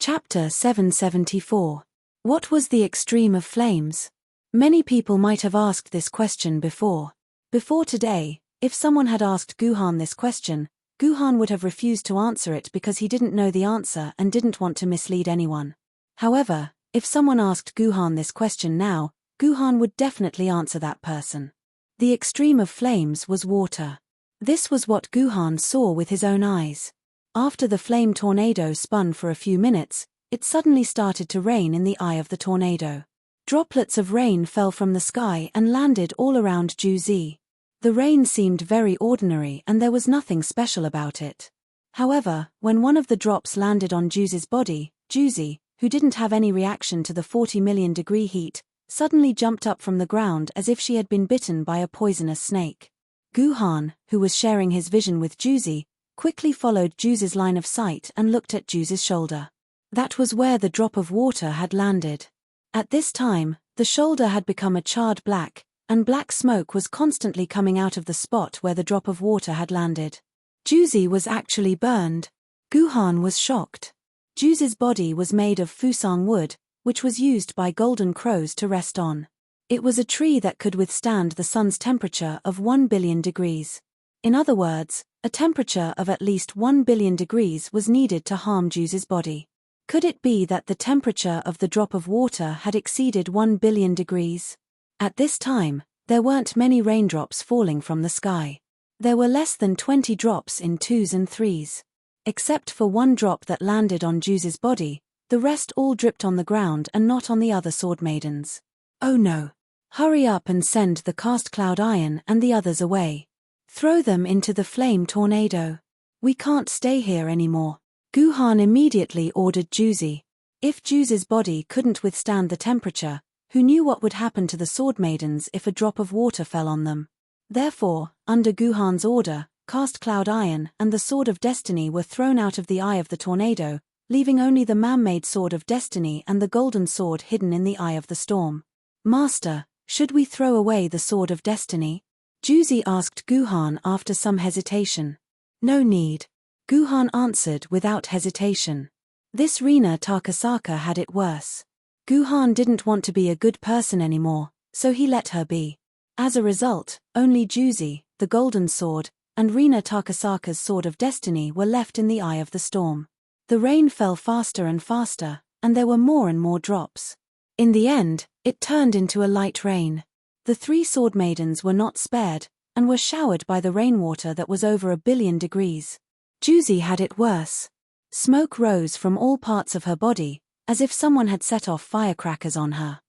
Chapter 774. What was the extreme of flames? Many people might have asked this question before. Before today, if someone had asked Guhan this question, Guhan would have refused to answer it because he didn't know the answer and didn't want to mislead anyone. However, if someone asked Guhan this question now, Guhan would definitely answer that person. The extreme of flames was water. This was what Guhan saw with his own eyes. After the flame tornado spun for a few minutes, it suddenly started to rain in the eye of the tornado. Droplets of rain fell from the sky and landed all around Juzi. The rain seemed very ordinary and there was nothing special about it. However, when one of the drops landed on Juzi's body, Juzi, who didn't have any reaction to the 40 million degree heat, suddenly jumped up from the ground as if she had been bitten by a poisonous snake. Guhan, who was sharing his vision with Juzi, quickly followed Juzi's line of sight and looked at Juzi's shoulder. That was where the drop of water had landed. At this time, the shoulder had become a charred black, and black smoke was constantly coming out of the spot where the drop of water had landed. Juzi was actually burned. Guhan was shocked. Juzi's body was made of fusang wood, which was used by golden crows to rest on. It was a tree that could withstand the sun's temperature of 1 billion degrees. In other words, a temperature of at least 1 billion degrees was needed to harm Juzi's body. Could it be that the temperature of the drop of water had exceeded 1 billion degrees? At this time, there weren't many raindrops falling from the sky. There were less than 20 drops in 2s and 3s. Except for one drop that landed on Juzi's body, the rest all dripped on the ground and not on the other sword maidens. Oh no! Hurry up and send the cast cloud iron and the others away. Throw them into the flame tornado. We can't stay here anymore. Guhan immediately ordered Juzi. If Juzi's body couldn't withstand the temperature, who knew what would happen to the sword maidens if a drop of water fell on them? Therefore, under Guhan's order, cast cloud iron and the sword of destiny were thrown out of the eye of the tornado, leaving only the man-made sword of destiny and the golden sword hidden in the eye of the storm. Master, should we throw away the sword of destiny? Juzi asked Guhan after some hesitation. No need. Guhan answered without hesitation. This Rina Takasaka had it worse. Guhan didn't want to be a good person anymore, so he let her be. As a result, only Juzi, the golden sword, and Rina Takasaka's sword of destiny were left in the eye of the storm. The rain fell faster and faster, and there were more and more drops. In the end, it turned into a light rain. The 3 sword maidens were not spared, and were showered by the rainwater that was over 1 billion degrees. Juzi had it worse. Smoke rose from all parts of her body, as if someone had set off firecrackers on her.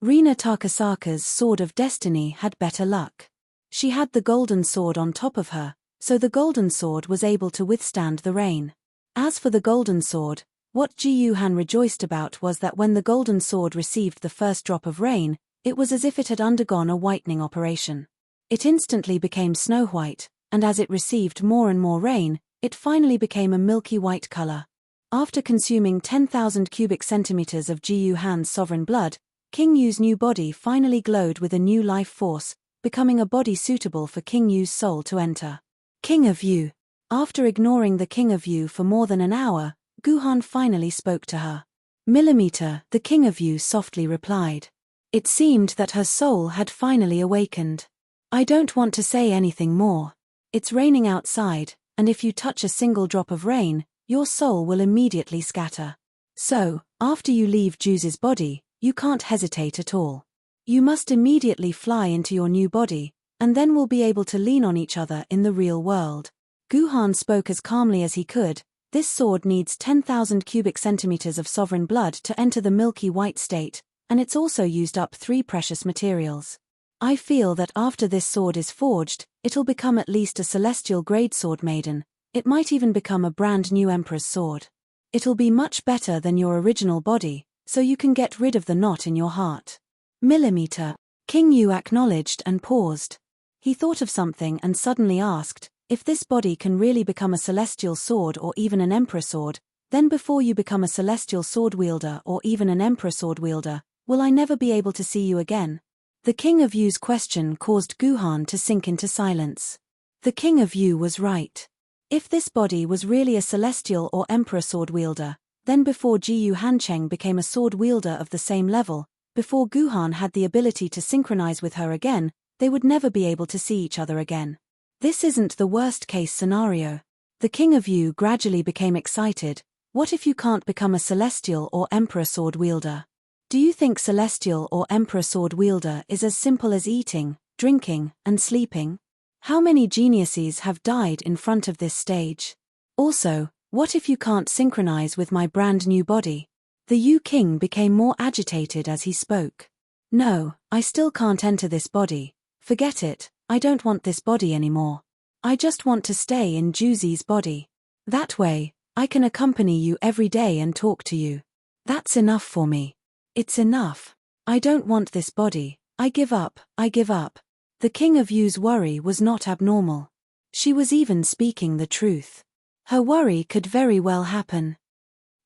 Rina Takasaka's sword of destiny had better luck. She had the golden sword on top of her, so the golden sword was able to withstand the rain. As for the golden sword, what Guhan rejoiced about was that when the golden sword received the first drop of rain, it was as if it had undergone a whitening operation. It instantly became snow white, and as it received more and more rain, it finally became a milky white color. After consuming 10,000 cubic centimeters of Guhan's sovereign blood, King Yu's new body finally glowed with a new life force, becoming a body suitable for King Yu's soul to enter. King of Yu. After ignoring the King of Yu for more than an hour, Guhan finally spoke to her. Millimeter, the King of Yu softly replied. It seemed that her soul had finally awakened. I don't want to say anything more. It's raining outside, and if you touch a single drop of rain, your soul will immediately scatter. So, after you leave Juzi's body, you can't hesitate at all. You must immediately fly into your new body, and then we'll be able to lean on each other in the real world. Guhan spoke as calmly as he could. This sword needs 10,000 cubic centimeters of sovereign blood to enter the milky white state, and it's also used up 3 precious materials. I feel that after this sword is forged, it'll become at least a celestial grade sword maiden. It might even become a brand new emperor's sword. It'll be much better than your original body, so you can get rid of the knot in your heart. Millimeter. King Yu acknowledged and paused. He thought of something and suddenly asked, if this body can really become a celestial sword or even an emperor sword, then before you become a celestial sword wielder or even an emperor sword wielder, will I never be able to see you again? The King of Yu's question caused Guhan to sink into silence. The King of Yu was right. If this body was really a celestial or emperor sword wielder, Then before Jiyu Hancheng became a sword wielder of the same level, before Guhan had the ability to synchronize with her again, they would never be able to see each other again. This isn't the worst-case scenario. The King of Yu gradually became excited. What if you can't become a celestial or emperor sword wielder? Do you think celestial or emperor sword wielder is as simple as eating, drinking, and sleeping? How many geniuses have died in front of this stage? Also, what if you can't synchronize with my brand new body? The Yu King became more agitated as he spoke. No, I still can't enter this body. Forget it, I don't want this body anymore. I just want to stay in Juzi's body. That way, I can accompany you every day and talk to you. That's enough for me. It's enough. I don't want this body. I give up, I give up. The King of Yu's worry was not abnormal. She was even speaking the truth. Her worry could very well happen.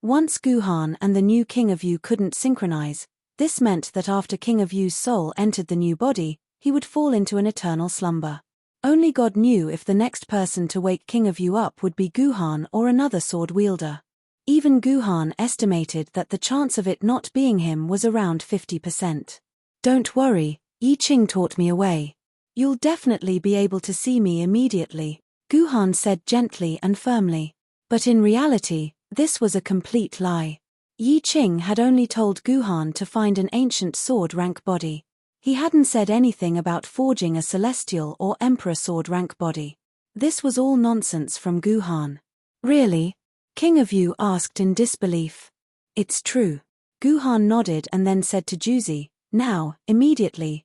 Once Guhan and the new King of Yu couldn't synchronize, this meant that after King of Yu's soul entered the new body, he would fall into an eternal slumber. Only God knew if the next person to wake King of Yu up would be Guhan or another sword wielder. Even Guhan estimated that the chance of it not being him was around 50%. Don't worry, Yi Qing taught me a way. You'll definitely be able to see me immediately, Guhan said gently and firmly. But in reality, this was a complete lie. Yi Qing had only told Guhan to find an ancient sword rank body. He hadn't said anything about forging a celestial or emperor sword rank body. This was all nonsense from Guhan. Really? King of Yu asked in disbelief. It's true. Guhan nodded and then said to Juzi, now, immediately,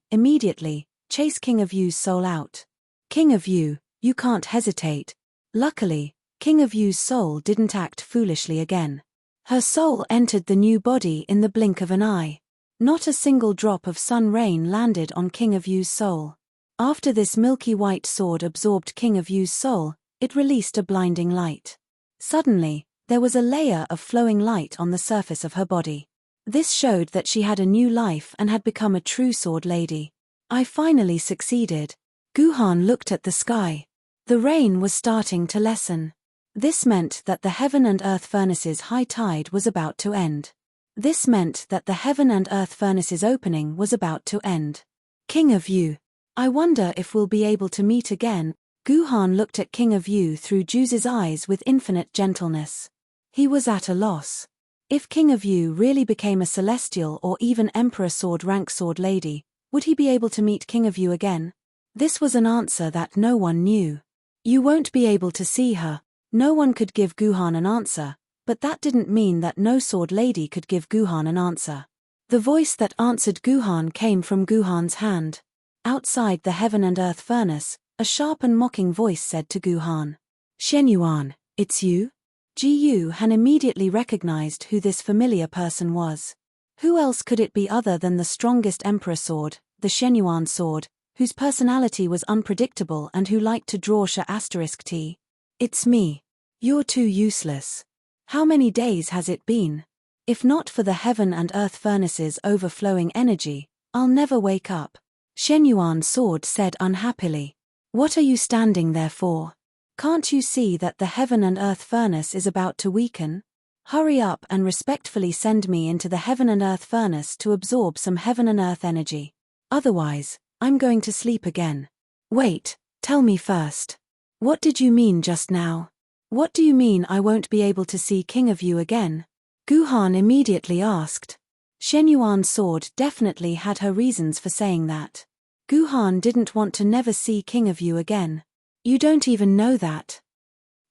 chase King of Yu's soul out. King of Yu, you can't hesitate. Luckily, King of Yu's soul didn't act foolishly again. Her soul entered the new body in the blink of an eye. Not a single drop of sun rain landed on King of Yu's soul. After this milky white sword absorbed King of Yu's soul, it released a blinding light. Suddenly, there was a layer of flowing light on the surface of her body. This showed that she had a new life and had become a true sword lady. I finally succeeded. Guhan looked at the sky. The rain was starting to lessen. This meant that the heaven and earth furnace's high tide was about to end. This meant that the heaven and earth furnace's opening was about to end. King of Yu. I wonder if we'll be able to meet again. Guhan looked at King of Yu through Juzi's eyes with infinite gentleness. He was at a loss. If King of Yu really became a celestial or even emperor sword rank sword lady, would he be able to meet King of Yu again? This was an answer that no one knew. You won't be able to see her. No one could give Guhan an answer, but that didn't mean that no sword lady could give Guhan an answer. The voice that answered Guhan came from Guhan's hand. Outside the heaven and earth furnace, a sharp and mocking voice said to Guhan, Shenyuan, it's you? Jiyu Han immediately recognized who this familiar person was. Who else could it be other than the strongest emperor sword, the Shenyuan sword, whose personality was unpredictable and who liked to draw *T. It's me. You're too useless. How many days has it been? If not for the heaven and earth furnace's overflowing energy, I'll never wake up. Shenyuan's sword said unhappily. What are you standing there for? Can't you see that the heaven and earth furnace is about to weaken? Hurry up and respectfully send me into the heaven and earth furnace to absorb some heaven and earth energy. Otherwise, I'm going to sleep again. Wait, tell me first. What did you mean just now? What do you mean I won't be able to see King of Yu again? Guhan immediately asked. Shenyuan's sword definitely had her reasons for saying that. Guhan didn't want to never see King of Yu again. You don't even know that.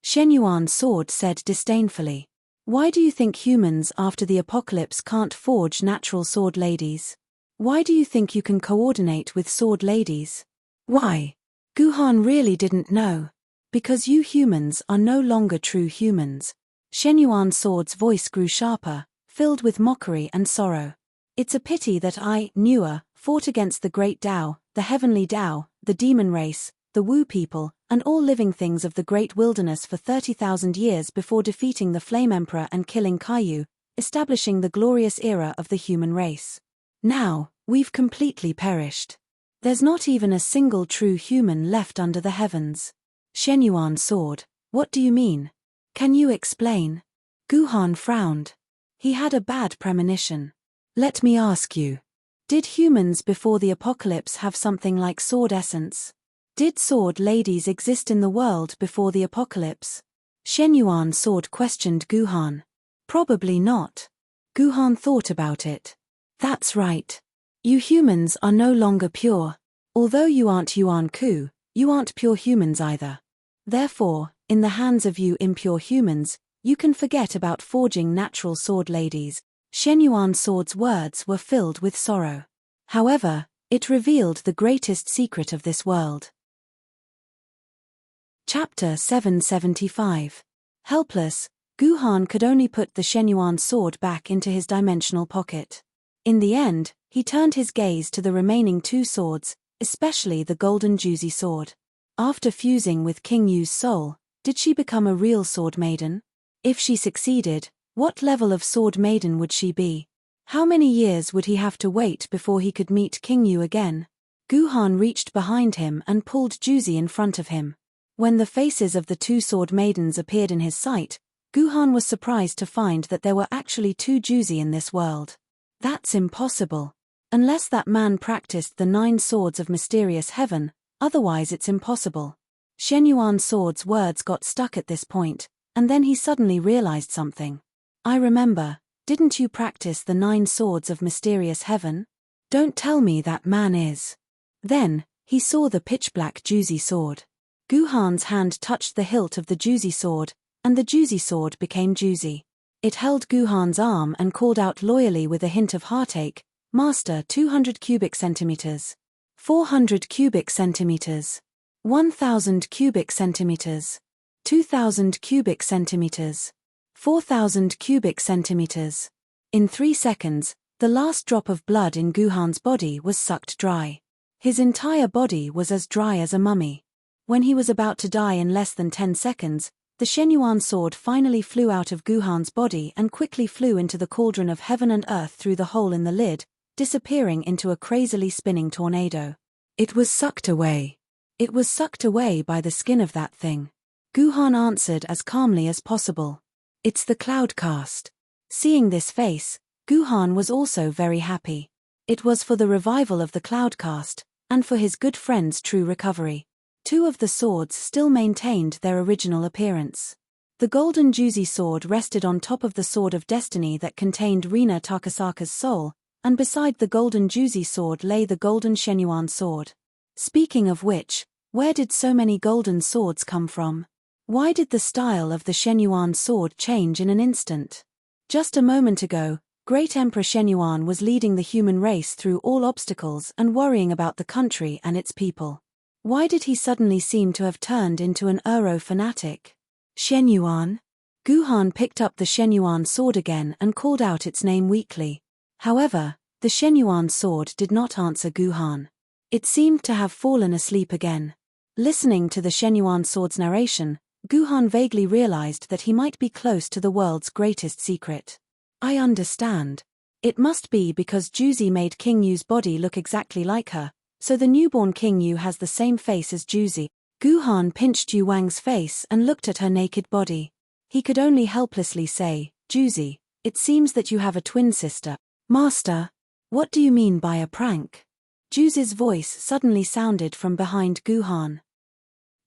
Shenyuan's sword said disdainfully. Why do you think humans after the apocalypse can't forge natural sword ladies? Why do you think you can coordinate with sword ladies? Why? Guhan really didn't know. Because you humans are no longer true humans. Shenyuan's sword's voice grew sharper, filled with mockery and sorrow. It's a pity that I, Nua, fought against the great Tao, the heavenly Tao, the demon race, the Wu people, and all living things of the great wilderness for 30,000 years before defeating the Flame Emperor and killing Kaiyu, establishing the glorious era of the human race. Now, we've completely perished. There's not even a single true human left under the heavens. Shenyuan's sword, what do you mean? Can you explain? Guhan frowned. He had a bad premonition. Let me ask you. Did humans before the apocalypse have something like sword essence? Did sword ladies exist in the world before the apocalypse? Shenyuan Sword questioned Guhan. Probably not. Guhan thought about it. That's right. You humans are no longer pure. Although you aren't Yuan Ku, you aren't pure humans either. Therefore, in the hands of you impure humans, you can forget about forging natural sword ladies. Shenyuan Sword's words were filled with sorrow. However, it revealed the greatest secret of this world. Chapter 775. Helpless, Guhan could only put the Shenyuan sword back into his dimensional pocket. In the end, he turned his gaze to the remaining two swords, especially the golden Juzi sword. After fusing with King Yu's soul, did she become a real sword maiden? If she succeeded, what level of sword maiden would she be? How many years would he have to wait before he could meet King Yu again? Guhan reached behind him and pulled Juzi in front of him. When the faces of the two sword maidens appeared in his sight, Guhan was surprised to find that there were actually two Juzi in this world. That's impossible. Unless that man practiced the 9 swords of mysterious heaven, otherwise it's impossible. Shenyuan Sword's words got stuck at this point, and then he suddenly realized something. I remember, didn't you practice the 9 swords of mysterious heaven? Don't tell me that man is. Then, he saw the pitch-black Juzi sword. Guhan's hand touched the hilt of the Juzi sword, and the Juzi sword became Juzi. It held Guhan's arm and called out loyally with a hint of heartache, Master 200 cubic centimeters. 400 cubic centimeters. 1000 cubic centimeters. 2000 cubic centimeters. 4000 cubic centimeters. In 3 seconds, the last drop of blood in Guhan's body was sucked dry. His entire body was as dry as a mummy. When he was about to die in less than 10 seconds, the Shenyuan sword finally flew out of Guhan's body and quickly flew into the cauldron of heaven and earth through the hole in the lid, disappearing into a crazily spinning tornado. It was sucked away. It was sucked away by the skin of that thing. Guhan answered as calmly as possible. It's the cloud cast. Seeing this face, Guhan was also very happy. It was for the revival of the cloud cast, and for his good friend's true recovery. 2 of the swords still maintained their original appearance. The golden Juzi sword rested on top of the sword of destiny that contained Rina Takasaka's soul, and beside the golden Juzi sword lay the golden Shenyuan sword. Speaking of which, where did so many golden swords come from? Why did the style of the Shenyuan sword change in an instant? Just a moment ago, Great Emperor Shenyuan was leading the human race through all obstacles and worrying about the country and its people. Why did he suddenly seem to have turned into an Uro fanatic? Shenyuan? Guhan picked up the Shenyuan sword again and called out its name weakly. However, the Shenyuan sword did not answer Guhan. It seemed to have fallen asleep again. Listening to the Shenyuan sword's narration, Guhan vaguely realized that he might be close to the world's greatest secret. I understand. It must be because Juzi made King Yu's body look exactly like her, so the newborn King Yu has the same face as Juzi. Guhan pinched Yu Wang's face and looked at her naked body. He could only helplessly say, Juzi, it seems that you have a twin sister. Master, what do you mean by a prank? Juzi's voice suddenly sounded from behind Guhan.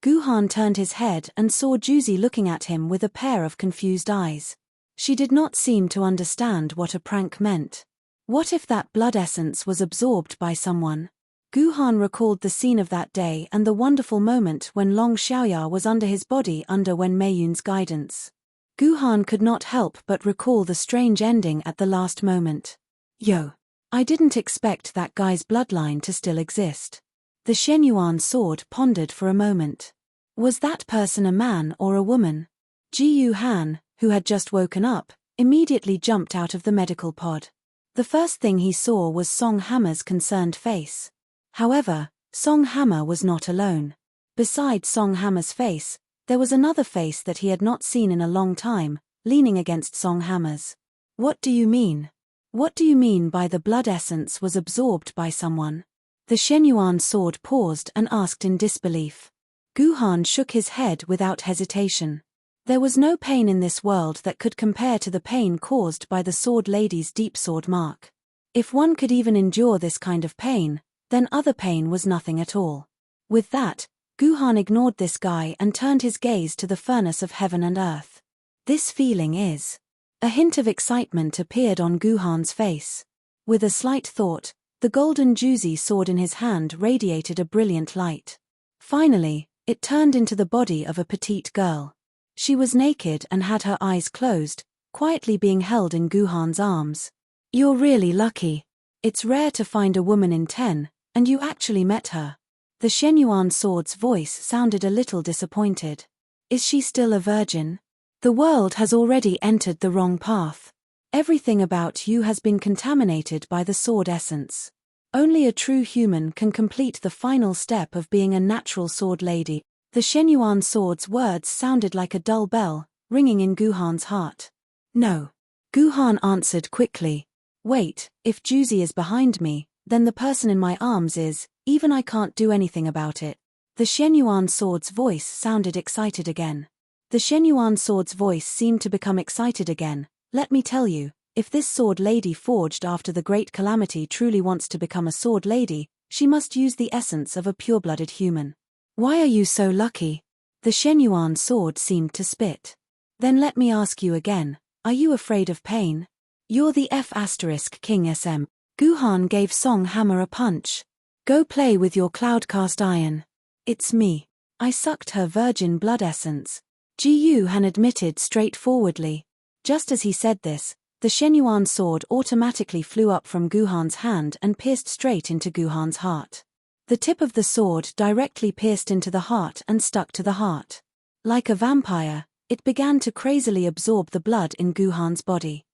Guhan turned his head and saw Juzi looking at him with a pair of confused eyes. She did not seem to understand what a prank meant. What if that blood essence was absorbed by someone? Guhan recalled the scene of that day and the wonderful moment when Long Xiaoya was under his body under Wen Meiyun's guidance. Guhan could not help but recall the strange ending at the last moment. Yo! I didn't expect that guy's bloodline to still exist. The Shenyuan sword pondered for a moment. Was that person a man or a woman? Ji Yu Han, who had just woken up, immediately jumped out of the medical pod. The first thing he saw was Song Hammer's concerned face. However, Song Hammer was not alone. Beside Song Hammer's face, there was another face that he had not seen in a long time, leaning against Song Hammer's. What do you mean? What do you mean by the blood essence was absorbed by someone? The Shenyuan sword paused and asked in disbelief. Guhan shook his head without hesitation. There was no pain in this world that could compare to the pain caused by the sword lady's deep sword mark. If one could even endure this kind of pain, then other pain was nothing at all. With that, Guhan ignored this guy and turned his gaze to the furnace of heaven and earth. This feeling is. A hint of excitement appeared on Guhan's face. With a slight thought, the golden juicy sword in his hand radiated a brilliant light. Finally, it turned into the body of a petite girl. She was naked and had her eyes closed, quietly being held in Guhan's arms. You're really lucky. It's rare to find a woman in 10, and you actually met her. The Shenyuan sword's voice sounded a little disappointed. Is she still a virgin? The world has already entered the wrong path. Everything about you has been contaminated by the sword essence. Only a true human can complete the final step of being a natural sword lady. The Shenyuan sword's words sounded like a dull bell, ringing in Guhan's heart. No. Guhan answered quickly. Wait, if Juicy is behind me, then the person in my arms is, even I can't do anything about it. The Shenyuan sword's voice sounded excited again. The Shenyuan sword's voice seemed to become excited again. Let me tell you, if this sword lady forged after the great calamity truly wants to become a sword lady, she must use the essence of a pure-blooded human. Why are you so lucky? The Shenyuan sword seemed to spit. Then let me ask you again, are you afraid of pain? You're the F*King SM. Guhan gave Song Hammer a punch. Go play with your cloudcast iron. It's me. I sucked her virgin blood essence. Ji Han admitted straightforwardly. Just as he said this, the Shenyuan sword automatically flew up from Guhan's hand and pierced straight into Guhan's heart. The tip of the sword directly pierced into the heart and stuck to the heart. Like a vampire, it began to crazily absorb the blood in Guhan's body.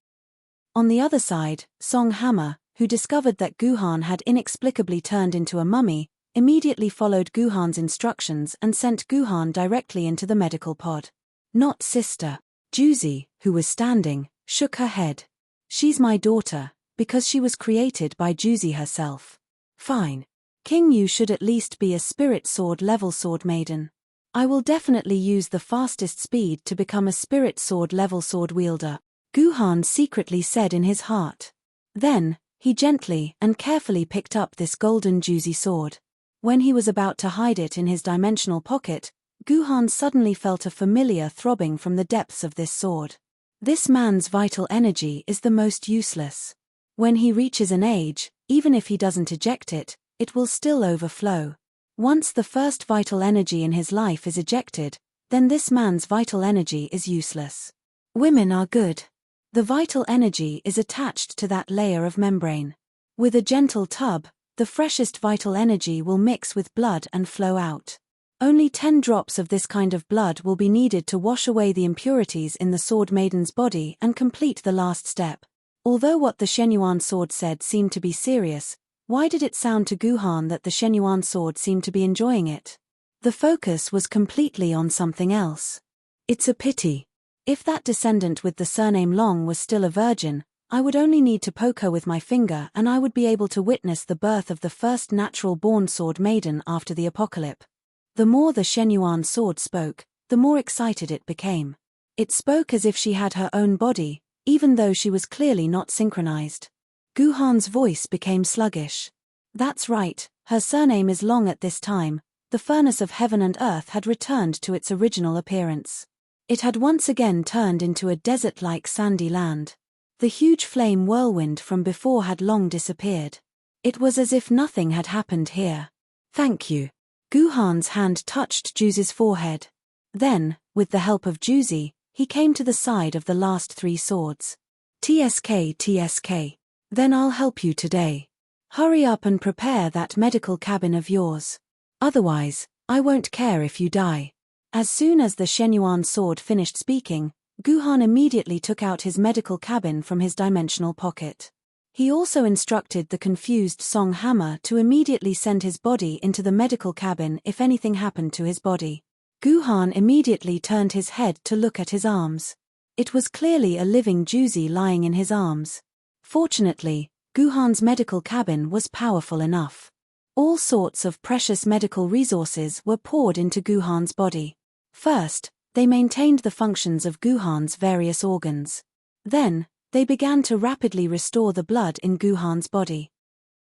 On the other side, Song Hammer, who discovered that Guhan had inexplicably turned into a mummy, immediately followed Guhan's instructions and sent Guhan directly into the medical pod. Not sister. Juicy, who was standing, shook her head. She's my daughter, because she was created by Juicy herself. Fine. King Yu should at least be a spirit sword level sword maiden. I will definitely use the fastest speed to become a spirit sword level sword wielder, Guhan secretly said in his heart. Then, he gently and carefully picked up this golden juicy sword. When he was about to hide it in his dimensional pocket, Guhan suddenly felt a familiar throbbing from the depths of this sword. This man's vital energy is the most useless. When he reaches an age, even if he doesn't eject it, it will still overflow. Once the first vital energy in his life is ejected, then this man's vital energy is useless. Women are good. The vital energy is attached to that layer of membrane. With a gentle tub, the freshest vital energy will mix with blood and flow out. Only 10 drops of this kind of blood will be needed to wash away the impurities in the sword maiden's body and complete the last step. Although what the Shenyuan sword said seemed to be serious, why did it sound to Guhan that the Shenyuan sword seemed to be enjoying it? The focus was completely on something else. It's a pity. If that descendant with the surname Long was still a virgin, I would only need to poke her with my finger and I would be able to witness the birth of the first natural-born sword maiden after the apocalypse. The more the Shenyuan sword spoke, the more excited it became. It spoke as if she had her own body, even though she was clearly not synchronized. Guhan's voice became sluggish. That's right, her surname is Long at this time. The furnace of heaven and earth had returned to its original appearance. It had once again turned into a desert-like sandy land. The huge flame whirlwind from before had long disappeared. It was as if nothing had happened here. Thank you. Guhan's hand touched Juicy's forehead. Then, with the help of Juicy, he came to the side of the last 3 swords. TSK. Then I'll help you today. Hurry up and prepare that medical cabin of yours. Otherwise, I won't care if you die. As soon as the Shenyuan sword finished speaking, Guhan immediately took out his medical cabin from his dimensional pocket. He also instructed the confused Song Hammer to immediately send his body into the medical cabin if anything happened to his body. Guhan immediately turned his head to look at his arms. It was clearly a living Juicy lying in his arms. Fortunately, Guhan's medical cabin was powerful enough. All sorts of precious medical resources were poured into Guhan's body. First, They maintained the functions of Guhan's various organs. Then, they began to rapidly restore the blood in Guhan's body.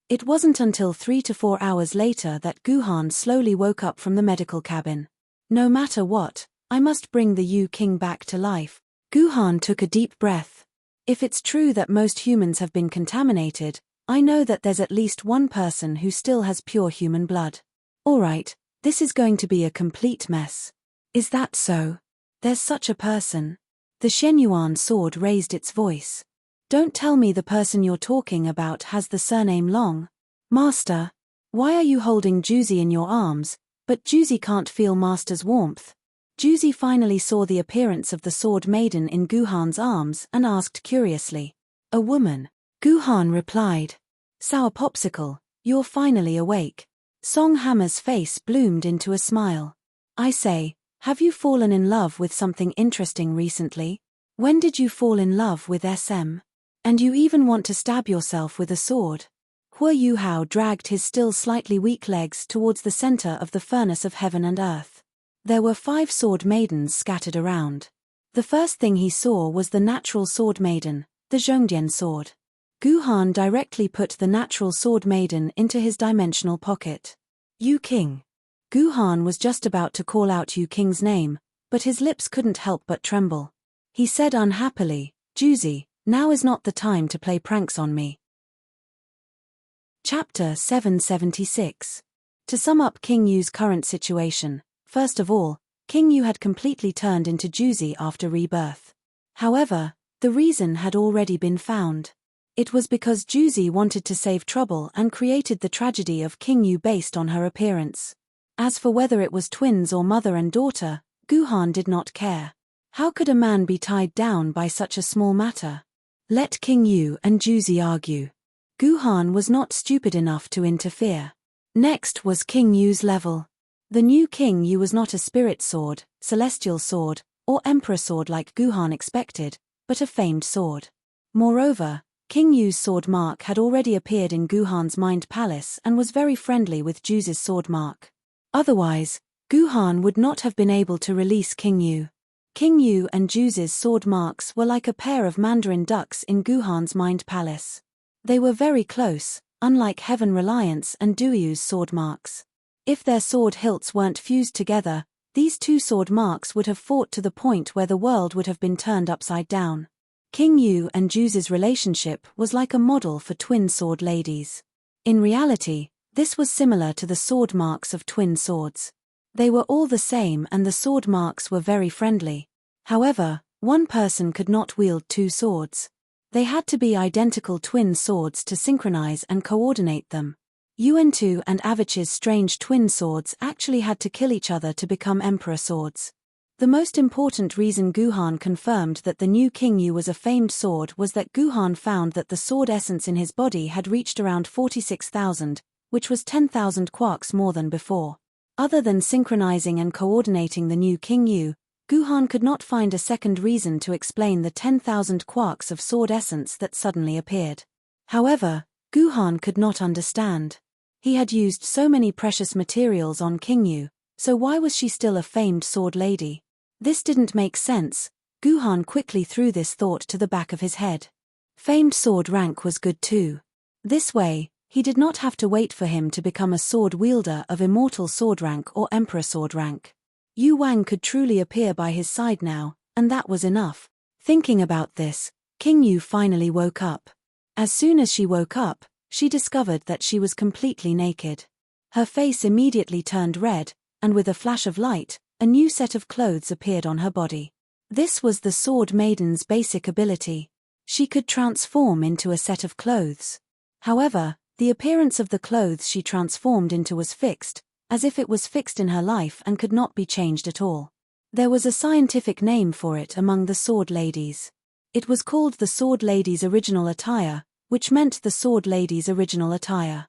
It wasn't until 3 to 4 hours later that Guhan slowly woke up from the medical cabin. No matter what, I must bring the Yu-King back to life. Guhan took a deep breath. If it's true that most humans have been contaminated, I know that there's at least one person who still has pure human blood. Alright, this is going to be a complete mess. Is that so? There's such a person. The Shenyuan sword raised its voice. Don't tell me the person you're talking about has the surname Long. Master, why are you holding Juzi in your arms, but Juzi can't feel Master's warmth? Juzi finally saw the appearance of the sword maiden in Guhan's arms and asked curiously. A woman. Guhan replied. Sour Popsicle, you're finally awake. Song Hammer's face bloomed into a smile. I say, have you fallen in love with something interesting recently? When did you fall in love with SM? And you even want to stab yourself with a sword? Hua Yuhao dragged his still slightly weak legs towards the center of the furnace of heaven and earth. There were 5 sword maidens scattered around. The first thing he saw was the natural sword maiden, the Zhongdian sword. Guhan directly put the natural sword maiden into his dimensional pocket. Yu-King. Guhan was just about to call out Yu-King's name, but his lips couldn't help but tremble. He said unhappily, Juzi, now is not the time to play pranks on me. Chapter 776. To sum up King Yu's current situation, first of all, King Yu had completely turned into Juzi after rebirth. However, the reason had already been found. It was because Juzi wanted to save trouble and created the tragedy of King Yu based on her appearance. As for whether it was twins or mother and daughter, Guhan did not care. How could a man be tied down by such a small matter? Let King Yu and Juzi argue. Guhan was not stupid enough to interfere. Next was King Yu's level. The new King Yu was not a spirit sword, celestial sword, or emperor sword like Guhan expected, but a famed sword. Moreover, King Yu's sword mark had already appeared in Guhan's mind palace and was very friendly with Juzi's sword mark. Otherwise, Guhan would not have been able to release King Yu. King Yu and Juzi's sword marks were like a pair of mandarin ducks in Guhan's mind palace. They were very close, unlike Heaven Reliance and Duryu's sword marks. If their sword hilts weren't fused together, these two sword marks would have fought to the point where the world would have been turned upside down. King Yu and Juzi's relationship was like a model for twin sword ladies. In reality, this was similar to the sword marks of twin swords. They were all the same and the sword marks were very friendly. However, one person could not wield 2 swords. They had to be identical twin swords to synchronize and coordinate them. Yuan-Tu and Avich's strange twin swords actually had to kill each other to become emperor swords. The most important reason Guhan confirmed that the new King Yu was a famed sword was that Guhan found that the sword essence in his body had reached around 46,000, which was 10,000 quarks more than before. Other than synchronizing and coordinating the new King Yu, Guhan could not find a second reason to explain the 10,000 quarks of sword essence that suddenly appeared. However, Guhan could not understand. He had used so many precious materials on King Yu, so why was she still a famed sword lady? This didn't make sense. Guhan quickly threw this thought to the back of his head. Famed sword rank was good too. This way, he did not have to wait for him to become a sword wielder of immortal sword rank or emperor sword rank. Yu Wang could truly appear by his side now, and that was enough. Thinking about this, King Yu finally woke up. As soon as she woke up, she discovered that she was completely naked. Her face immediately turned red, and with a flash of light, a new set of clothes appeared on her body. This was the Sword Maiden's basic ability. She could transform into a set of clothes. However, the appearance of the clothes she transformed into was fixed, as if it was fixed in her life and could not be changed at all. There was a scientific name for it among the sword ladies. It was called the Sword Lady's Original Attire, which meant the Sword Lady's original attire.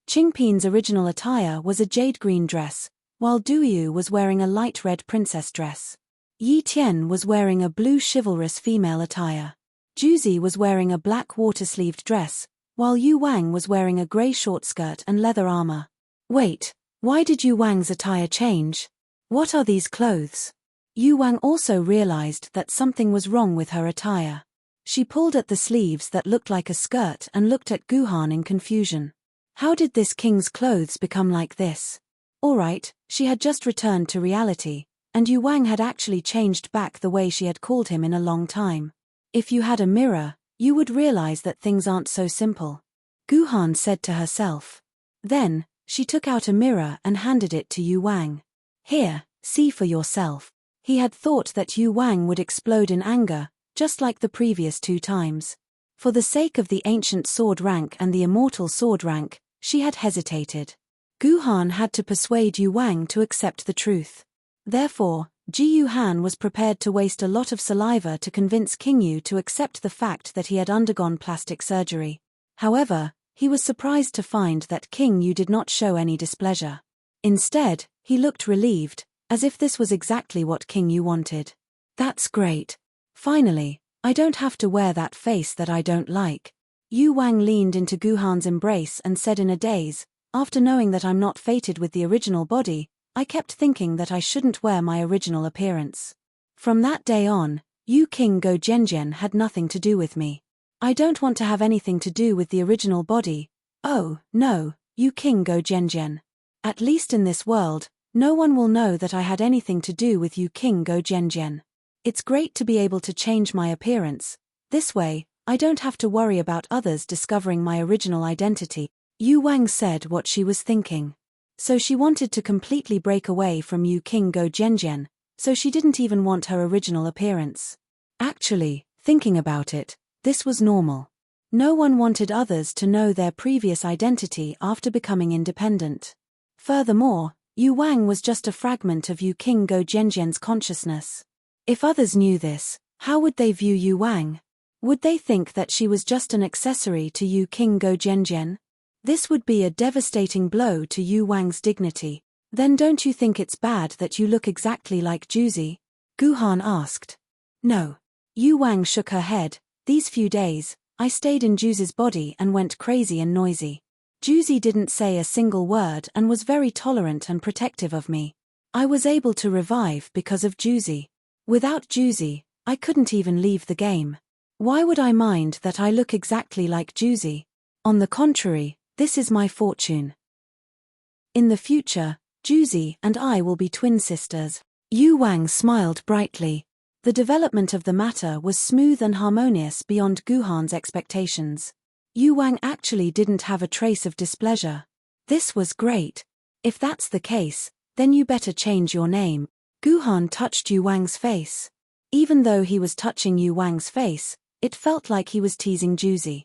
Qingpin's original attire was a jade green dress, while Duyu was wearing a light red princess dress. Yi Tian was wearing a blue chivalrous female attire. Juzi was wearing a black water-sleeved dress, while Yu Wang was wearing a grey short skirt and leather armor. Wait, why did Yu Wang's attire change? What are these clothes? Yu Wang also realized that something was wrong with her attire. She pulled at the sleeves that looked like a skirt and looked at Guhan in confusion. How did this king's clothes become like this? Alright, she had just returned to reality, and Yu Wang had actually changed back the way she had called him in a long time. If you had a mirror, you would realize that things aren't so simple, Guhan said to herself. Then, she took out a mirror and handed it to Yu Wang. Here, see for yourself. He had thought that Yu Wang would explode in anger, just like the previous 2 times. For the sake of the ancient sword rank and the immortal sword rank, she had hesitated. Guhan had to persuade Yu Wang to accept the truth. Therefore, Ji Yuhan was prepared to waste a lot of saliva to convince King Yu to accept the fact that he had undergone plastic surgery. However, he was surprised to find that King Yu did not show any displeasure. Instead, he looked relieved, as if this was exactly what King Yu wanted. That's great. Finally, I don't have to wear that face that I don't like. Yu Wang leaned into Guhan's embrace and said in a daze, after knowing that I'm not fated with the original body, I kept thinking that I shouldn't wear my original appearance. From that day on, Yu King Go Zhenjian had nothing to do with me. I don't want to have anything to do with the original body. Oh, no, Yu King Go Zhenjian. At least in this world, no one will know that I had anything to do with Yu King Go Zhenjian. It's great to be able to change my appearance. This way, I don't have to worry about others discovering my original identity. Yu Wang said what she was thinking. So she wanted to completely break away from Yu King Go Zhenjian, so she didn't even want her original appearance. Actually, thinking about it, this was normal. No one wanted others to know their previous identity after becoming independent. Furthermore, Yu Wang was just a fragment of Yu King Go Zhenjian's consciousness. If others knew this, how would they view Yu Wang? Would they think that she was just an accessory to Yu King Go Zhenjian? This would be a devastating blow to Yu Wang's dignity. Then don't you think it's bad that you look exactly like Juzi? Guhan asked. No. Yu Wang shook her head. These few days, I stayed in Juzi's body and went crazy and noisy. Juzi didn't say a single word and was very tolerant and protective of me. I was able to revive because of Juzi. Without Juzi, I couldn't even leave the game. Why would I mind that I look exactly like Juzi? On the contrary, this is my fortune. In the future, Juzi and I will be twin sisters. Yu Wang smiled brightly. The development of the matter was smooth and harmonious beyond Guhan's expectations. Yu Wang actually didn't have a trace of displeasure. This was great. If that's the case, then you better change your name. Guhan touched Yu Wang's face. Even though he was touching Yu Wang's face, it felt like he was teasing Juzi.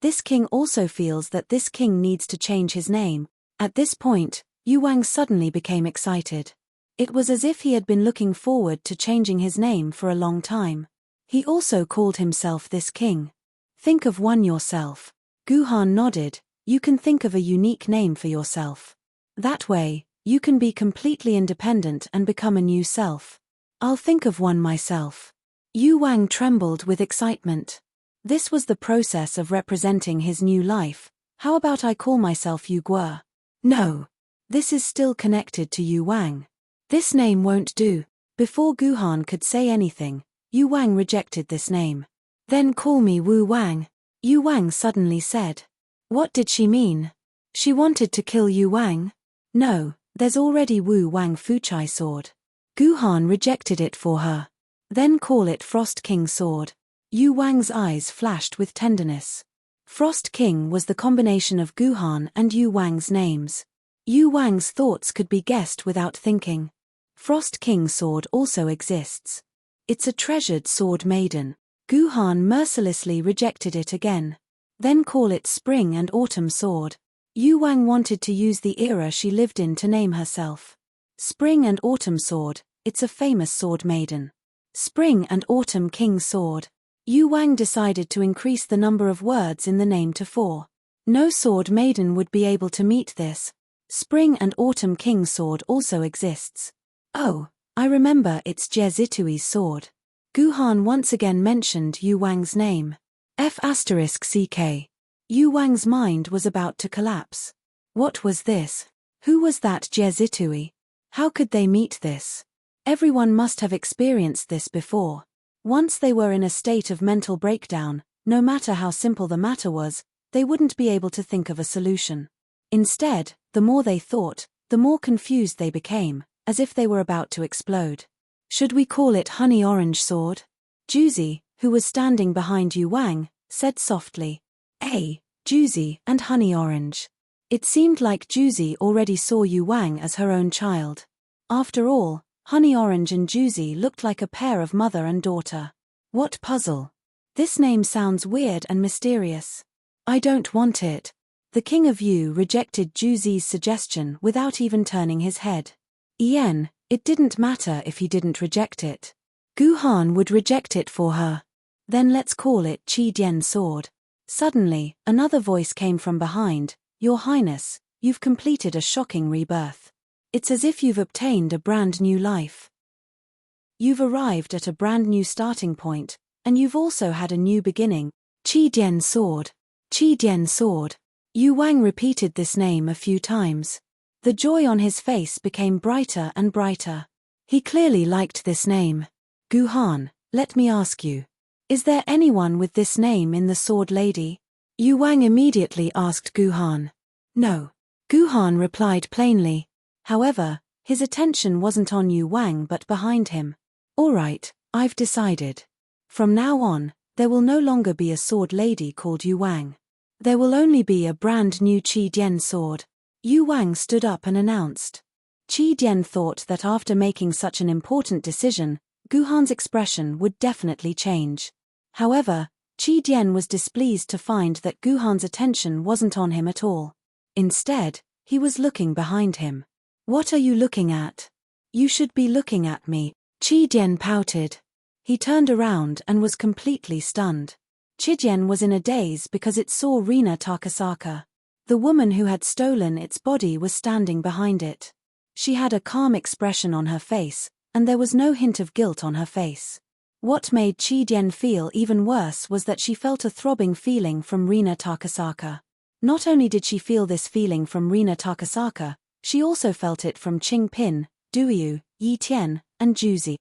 This king also feels that this king needs to change his name. At this point, Yu Wang suddenly became excited. It was as if he had been looking forward to changing his name for a long time. He also called himself this king. Think of one yourself. Guhan nodded. You can think of a unique name for yourself. That way, you can be completely independent and become a new self. I'll think of one myself. Yu Wang trembled with excitement. This was the process of representing his new life. How about I call myself Yu Guo? No. This is still connected to Yu Wang. This name won't do. Before Guhan could say anything, Yu Wang rejected this name. Then call me Wu Wang. Yu Wang suddenly said. What did she mean? She wanted to kill Yu Wang? No, there's already Wu Wang Fuchai sword. Guhan rejected it for her. Then call it Frost King sword. Yu Wang's eyes flashed with tenderness. Frost King was the combination of Guhan and Yu Wang's names. Yu Wang's thoughts could be guessed without thinking. Frost King sword also exists. It's a treasured sword maiden. Guhan mercilessly rejected it again. Then call it Spring and Autumn sword. Yu Wang wanted to use the era she lived in to name herself. Spring and Autumn sword, it's a famous sword maiden. Spring and Autumn King sword. Yu Wang decided to increase the number of words in the name to 4. No sword maiden would be able to meet this. Spring and Autumn King sword also exists. Oh, I remember, it's Jie Zitui's sword. Guhan once again mentioned Yu Wang's name. F***ck. Yu Wang's mind was about to collapse. What was this? Who was that Jie Zitui? How could they meet this? Everyone must have experienced this before. Once they were in a state of mental breakdown, no matter how simple the matter was, they wouldn't be able to think of a solution. Instead, the more they thought, the more confused they became, as if they were about to explode. Should we call it honey orange sword? Juzi, who was standing behind Yu Wang, said softly. Juzi and honey orange. It seemed like Juzi already saw Yu Wang as her own child. After all, honey orange and Juzi looked like a pair of mother and daughter. What puzzle. This name sounds weird and mysterious. I don't want it. The King of Yu rejected Juzi's suggestion without even turning his head. It didn't matter if he didn't reject it. Gu Han would reject it for her. Then let's call it Qi Dian sword. Suddenly, another voice came from behind. Your Highness, you've completed a shocking rebirth. It's as if you've obtained a brand new life. You've arrived at a brand new starting point, and you've also had a new beginning. Qi Dian sword. Qi Dian sword. Yu Wang repeated this name a few times. The joy on his face became brighter and brighter. He clearly liked this name. Gu Han, let me ask you. Is there anyone with this name in the Sword Lady? Yu Wang immediately asked Gu Han. No. Gu Han replied plainly. However, his attention wasn't on Yu Wang but behind him. All right, I've decided. From now on, there will no longer be a Sword Lady called Yu Wang. There will only be a brand new Qi Dian sword. Yu Wang stood up and announced. Qi Dian thought that after making such an important decision, Gu Han's expression would definitely change. However, Qi Dian was displeased to find that Gu Han's attention wasn't on him at all. Instead, he was looking behind him. What are you looking at? You should be looking at me. Qi Dian pouted. He turned around and was completely stunned. Qi Dian was in a daze because it saw Rina Takasaka. The woman who had stolen its body was standing behind it. She had a calm expression on her face, and there was no hint of guilt on her face. What made Qi Dian feel even worse was that she felt a throbbing feeling from Rina Takasaka. Not only did she feel this feeling from Rina Takasaka, she also felt it from Qing Pin, Duyu, Yi Tian, and Juzi.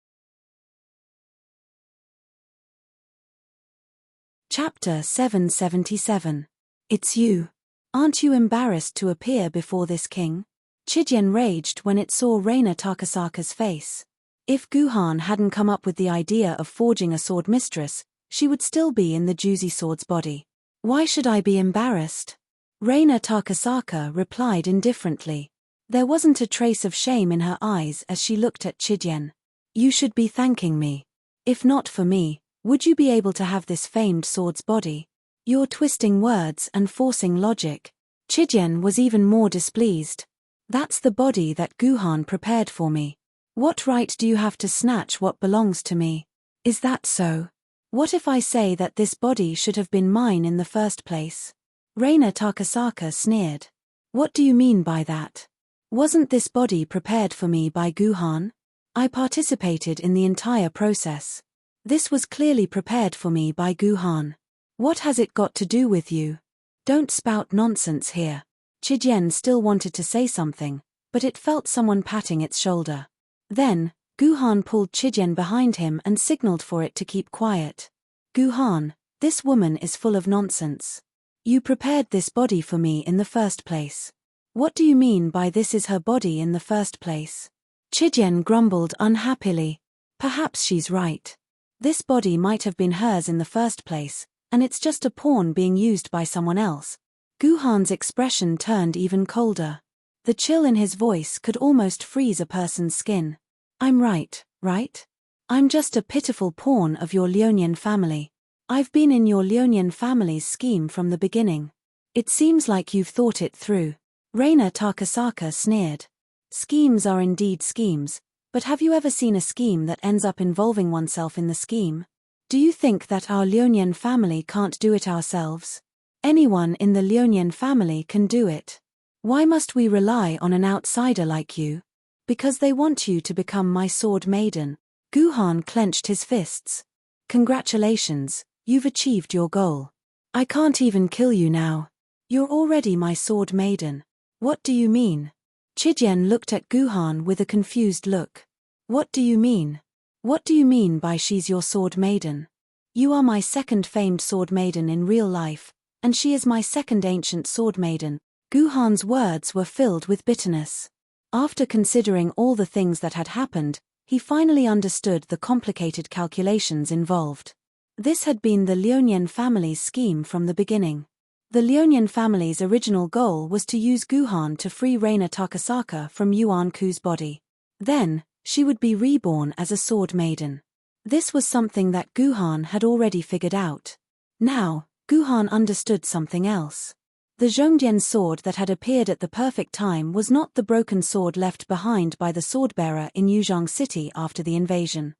Chapter 777. It's you. Aren't you embarrassed to appear before this king? Qi Dian raged when it saw Rina Takasaka's face. If Gu Han hadn't come up with the idea of forging a sword mistress, she would still be in the Juzi sword's body. Why should I be embarrassed? Rina Takasaka replied indifferently. There wasn't a trace of shame in her eyes as she looked at Qi Dian. You should be thanking me. If not for me, would you be able to have this famed sword's body? You're twisting words and forcing logic. Qi Dian was even more displeased. That's the body that Gu Han prepared for me. What right do you have to snatch what belongs to me? Is that so? What if I say that this body should have been mine in the first place? Rina Takasaka sneered. What do you mean by that? Wasn't this body prepared for me by Gu Han? I participated in the entire process. This was clearly prepared for me by Gu Han. What has it got to do with you? Don't spout nonsense here. Qi Dian still wanted to say something, but it felt someone patting its shoulder. Then, Gu Han pulled Qi Dian behind him and signaled for it to keep quiet. Gu Han, this woman is full of nonsense. You prepared this body for me in the first place. What do you mean by this is her body in the first place? Qi Dian grumbled unhappily. Perhaps she's right. This body might have been hers in the first place, and it's just a pawn being used by someone else. Gu Han's expression turned even colder. The chill in his voice could almost freeze a person's skin. I'm right, right? I'm just a pitiful pawn of your Lionian family. I've been in your Lionian family's scheme from the beginning. It seems like you've thought it through. Rina Takasaka sneered. Schemes are indeed schemes, but have you ever seen a scheme that ends up involving oneself in the scheme? Do you think that our Lionian family can't do it ourselves? Anyone in the Lionian family can do it. Why must we rely on an outsider like you? Because they want you to become my sword maiden. Gu Han clenched his fists. Congratulations, you've achieved your goal. I can't even kill you now. You're already my sword maiden. What do you mean? Qi Dian looked at Gu Han with a confused look. What do you mean? What do you mean by she's your sword maiden? You are my second famed sword maiden in real life, and she is my second ancient sword maiden. Guhan's words were filled with bitterness. After considering all the things that had happened, he finally understood the complicated calculations involved. This had been the Lionian family's scheme from the beginning. The Lionian family's original goal was to use Guhan to free Reina Takasaka from Yuan Ku's body. Then, she would be reborn as a sword maiden. This was something that Guhan had already figured out. Now, Guhan understood something else. The Zhongdian sword that had appeared at the perfect time was not the broken sword left behind by the swordbearer in Yuzhong City after the invasion.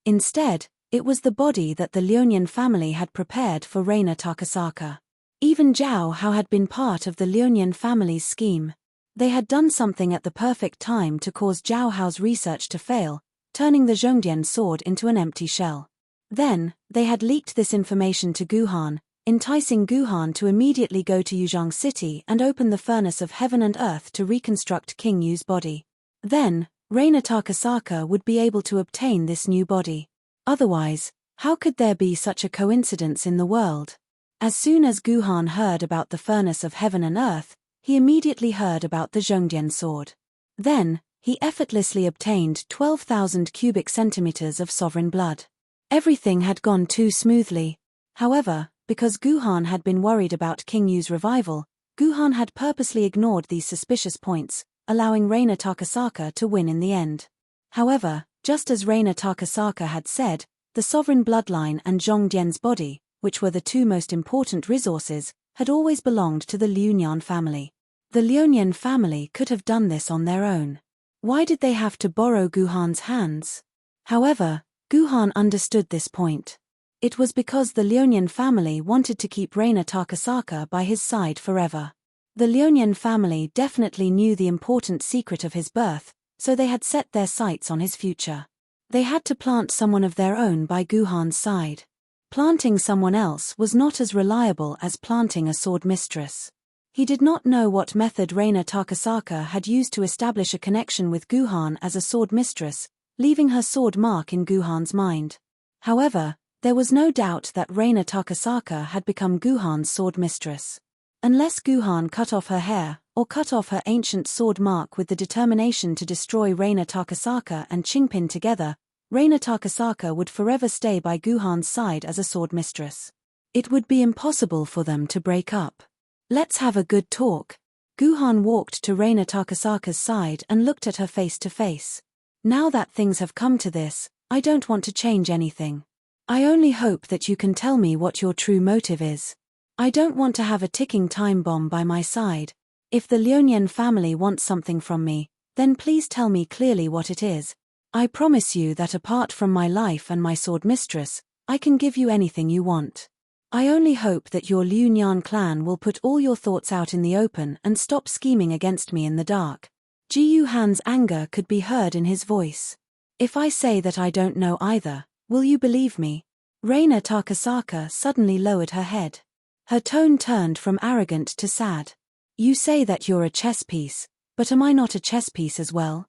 Instead, it was the body that the Lionian family had prepared for Reina Takasaka. Even Zhao Hao had been part of the Lionian family's scheme. They had done something at the perfect time to cause Zhao Hao's research to fail, turning the Zhongdian sword into an empty shell. Then, they had leaked this information to Guhan, enticing Guhan to immediately go to Yuzhong City and open the furnace of heaven and earth to reconstruct King Yu's body. Then, Reina Takasaka would be able to obtain this new body. Otherwise, how could there be such a coincidence in the world? As soon as Guhan heard about the furnace of heaven and earth, he immediately heard about the Zhongdian sword. Then, he effortlessly obtained 12,000 cubic centimeters of sovereign blood. Everything had gone too smoothly. However, because Guhan had been worried about King Yu's revival, Guhan had purposely ignored these suspicious points, allowing Reina Takasaka to win in the end. However, just as Reina Takasaka had said, the sovereign bloodline and Zhongdian's body, which were the two most important resources, had always belonged to the Liunian family. The Liunian family could have done this on their own. Why did they have to borrow Guhan's hands? However, Guhan understood this point. It was because the Liunian family wanted to keep Reina Takasaka by his side forever. The Liunian family definitely knew the important secret of his birth, so they had set their sights on his future. They had to plant someone of their own by Guhan's side. Planting someone else was not as reliable as planting a sword mistress. He did not know what method Reina Takasaka had used to establish a connection with Guhan as a sword mistress, leaving her sword mark in Guhan's mind. However, there was no doubt that Reina Takasaka had become Guhan's sword mistress. Unless Guhan cut off her hair, or cut off her ancient sword mark with the determination to destroy Reina Takasaka and Qingpin together, Reina Takasaka would forever stay by Guhan's side as a sword mistress. It would be impossible for them to break up. Let's have a good talk. Guhan walked to Reina Takasaka's side and looked at her face to face. Now that things have come to this, I don't want to change anything. I only hope that you can tell me what your true motive is. I don't want to have a ticking time bomb by my side. If the Liunian family wants something from me, then please tell me clearly what it is. I promise you that apart from my life and my sword mistress, I can give you anything you want. I only hope that your Liunian clan will put all your thoughts out in the open and stop scheming against me in the dark. Ji Yuhan's anger could be heard in his voice. If I say that I don't know either, will you believe me? Reina Takasaka suddenly lowered her head. Her tone turned from arrogant to sad. You say that you're a chess piece, but am I not a chess piece as well?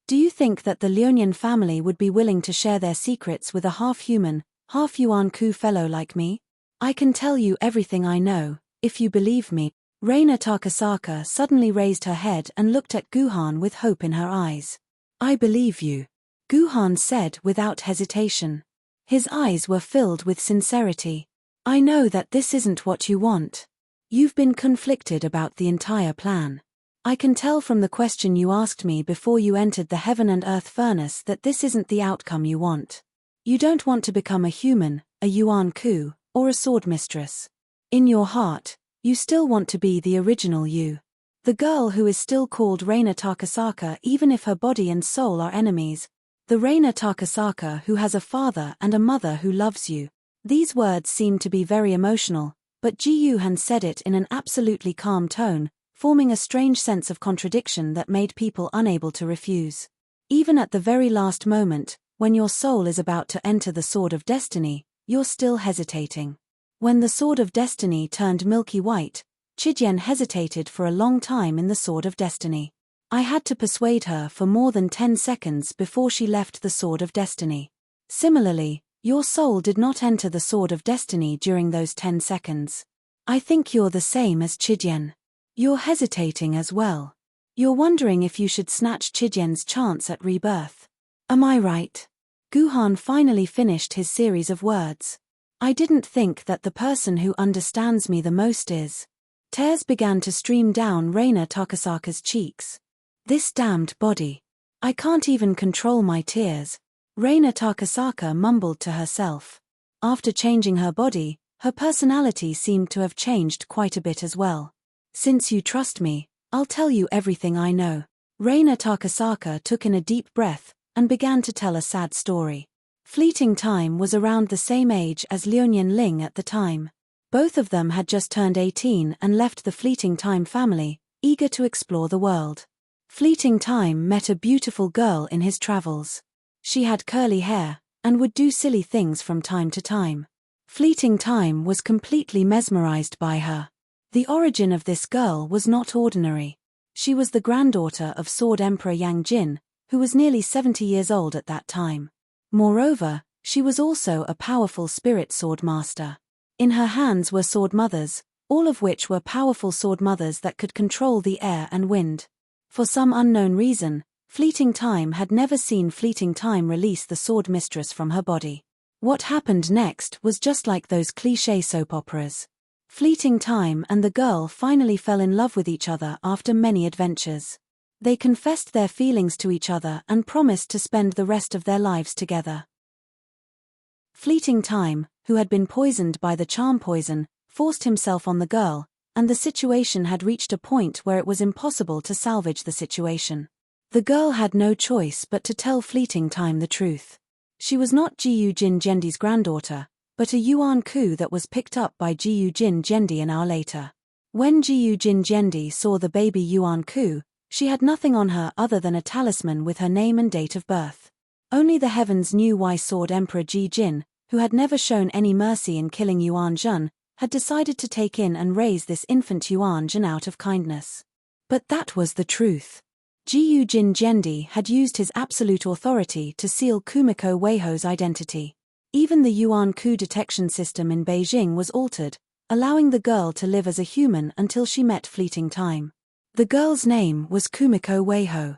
Do you think that the Liunian family would be willing to share their secrets with a half-human, half-Yuan Ku fellow like me? I can tell you everything I know, if you believe me. Reina Takasaka suddenly raised her head and looked at Guhan with hope in her eyes. I believe you, Guhan said without hesitation. His eyes were filled with sincerity. I know that this isn't what you want. You've been conflicted about the entire plan. I can tell from the question you asked me before you entered the heaven and earth furnace that this isn't the outcome you want. You don't want to become a human, a Yuan Ku, or a sword mistress. In your heart, you still want to be the original you. The girl who is still called Reina Takasaka even if her body and soul are enemies. The Reina Takasaka who has a father and a mother who loves you. These words seemed to be very emotional, but Ji Yuhan said it in an absolutely calm tone, forming a strange sense of contradiction that made people unable to refuse. Even at the very last moment, when your soul is about to enter the Sword of Destiny, you're still hesitating. When the Sword of Destiny turned milky white, Chijian hesitated for a long time in the Sword of Destiny. I had to persuade her for more than 10 seconds before she left the Sword of Destiny. Similarly, your soul did not enter the Sword of Destiny during those 10 seconds. I think you're the same as Chijien. You're hesitating as well. You're wondering if you should snatch Chijien's chance at rebirth. Am I right? Guhan finally finished his series of words. I didn't think that the person who understands me the most is. Tears began to stream down Reina Takasaka's cheeks. This damned body. I can't even control my tears. Reina Takasaka mumbled to herself. After changing her body, her personality seemed to have changed quite a bit as well. Since you trust me, I'll tell you everything I know. Reina Takasaka took in a deep breath and began to tell a sad story. Fleeting Time was around the same age as Liunian Ling at the time. Both of them had just turned 18 and left the Fleeting Time family, eager to explore the world. Fleeting Time met a beautiful girl in his travels. She had curly hair and would do silly things from time to time. Fleeting Time was completely mesmerized by her. The origin of this girl was not ordinary. She was the granddaughter of Sword Emperor Yang Jin, who was nearly 70 years old at that time. Moreover, she was also a powerful spirit sword master. In her hands were sword mothers, all of which were powerful sword mothers that could control the air and wind. For some unknown reason, Fleeting Time had never seen Fleeting Time release the sword mistress from her body. What happened next was just like those cliché soap operas. Fleeting Time and the girl finally fell in love with each other after many adventures. They confessed their feelings to each other and promised to spend the rest of their lives together. Fleeting Time, who had been poisoned by the charm poison, forced himself on the girl, and the situation had reached a point where it was impossible to salvage the situation. The girl had no choice but to tell Fleeting Time the truth. She was not Jiyu Jin Gendi's granddaughter, but a Yuan Ku that was picked up by Jiyu Jin Gendi an hour later. When Jiyu Jin Gendi saw the baby Yuan Ku, she had nothing on her other than a talisman with her name and date of birth. Only the heavens knew why Sword Emperor Ji Jin, who had never shown any mercy in killing Yuan Jun, had decided to take in and raise this infant Yuan Jun out of kindness. But that was the truth. Jiyu Jin Gendi had used his absolute authority to seal Kumiko Weiho's identity. Even the Yuan Ku detection system in Beijing was altered, allowing the girl to live as a human until she met Fleeting Time. The girl's name was Kumiko Weiho.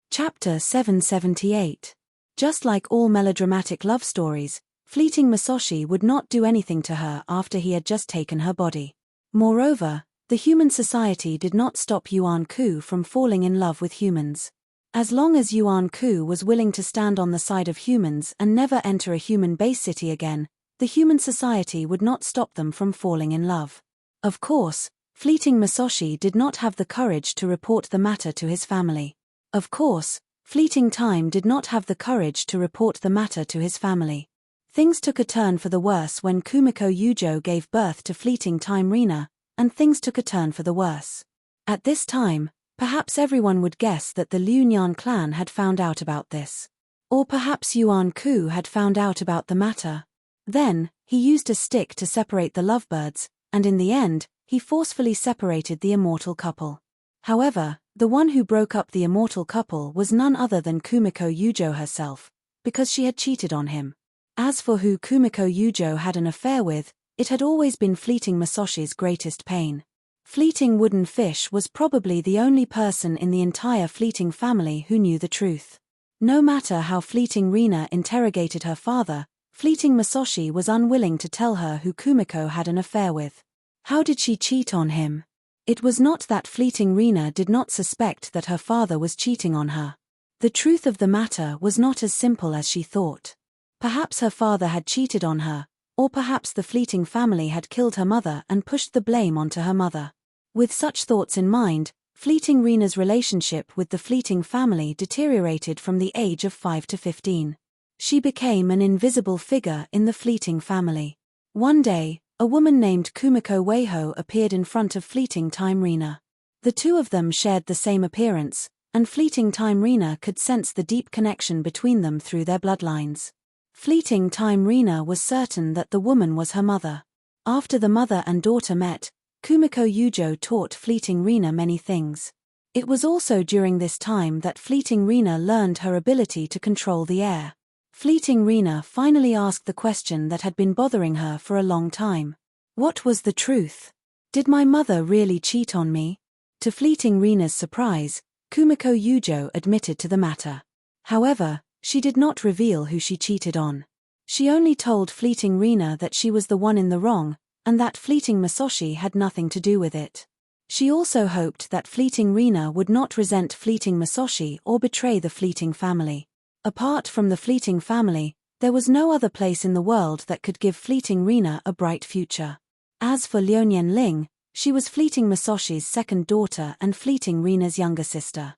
Chapter 778. Just like all melodramatic love stories, Fleeting Masashi would not do anything to her after he had just taken her body. Moreover, the human society did not stop Yuan Ku from falling in love with humans. As long as Yuan Ku was willing to stand on the side of humans and never enter a human base city again, the human society would not stop them from falling in love. Of course, Fleeting Masashi did not have the courage to report the matter to his family. Of course, Fleeting Time did not have the courage to report the matter to his family. Things took a turn for the worse when Kumiko Yujo gave birth to Fleeting Time Rina, and things took a turn for the worse. At this time, perhaps everyone would guess that the Liunian clan had found out about this. Or perhaps Yuan Ku had found out about the matter. Then, he used a stick to separate the lovebirds, and in the end, he forcefully separated the immortal couple. However, the one who broke up the immortal couple was none other than Kumiko Yujo herself, because she had cheated on him. As for who Kumiko Yujo had an affair with, it had always been Fleeting Masashi's greatest pain. Fleeting Wooden Fish was probably the only person in the entire Fleeting family who knew the truth. No matter how Fleeting Rina interrogated her father, Fleeting Masashi was unwilling to tell her who Kumiko had an affair with. How did she cheat on him? It was not that Fleeting Rina did not suspect that her father was cheating on her. The truth of the matter was not as simple as she thought. Perhaps her father had cheated on her, or perhaps the Fleeting family had killed her mother and pushed the blame onto her mother. With such thoughts in mind, Fleeting Rina's relationship with the Fleeting family deteriorated from the age of 5 to 15. She became an invisible figure in the Fleeting family. One day, a woman named Kumiko Weiho appeared in front of Fleeting Time Rina. The two of them shared the same appearance, and Fleeting Time Rina could sense the deep connection between them through their bloodlines. Fleeting Time Rina was certain that the woman was her mother. After the mother and daughter met, Kumiko Yujo taught Fleeting Rina many things. It was also during this time that Fleeting Rina learned her ability to control the air. Fleeting Rina finally asked the question that had been bothering her for a long time. What was the truth? Did my mother really cheat on me? To Fleeting Rina's surprise, Kumiko Yujo admitted to the matter. However, she did not reveal who she cheated on. She only told Fleeting Rina that she was the one in the wrong, and that Fleeting Masashi had nothing to do with it. She also hoped that Fleeting Rina would not resent Fleeting Masashi or betray the Fleeting family. Apart from the Fleeting family, there was no other place in the world that could give Fleeting Rina a bright future. As for Liuyan Ling, she was Fleeting Masashi's second daughter and Fleeting Rina's younger sister.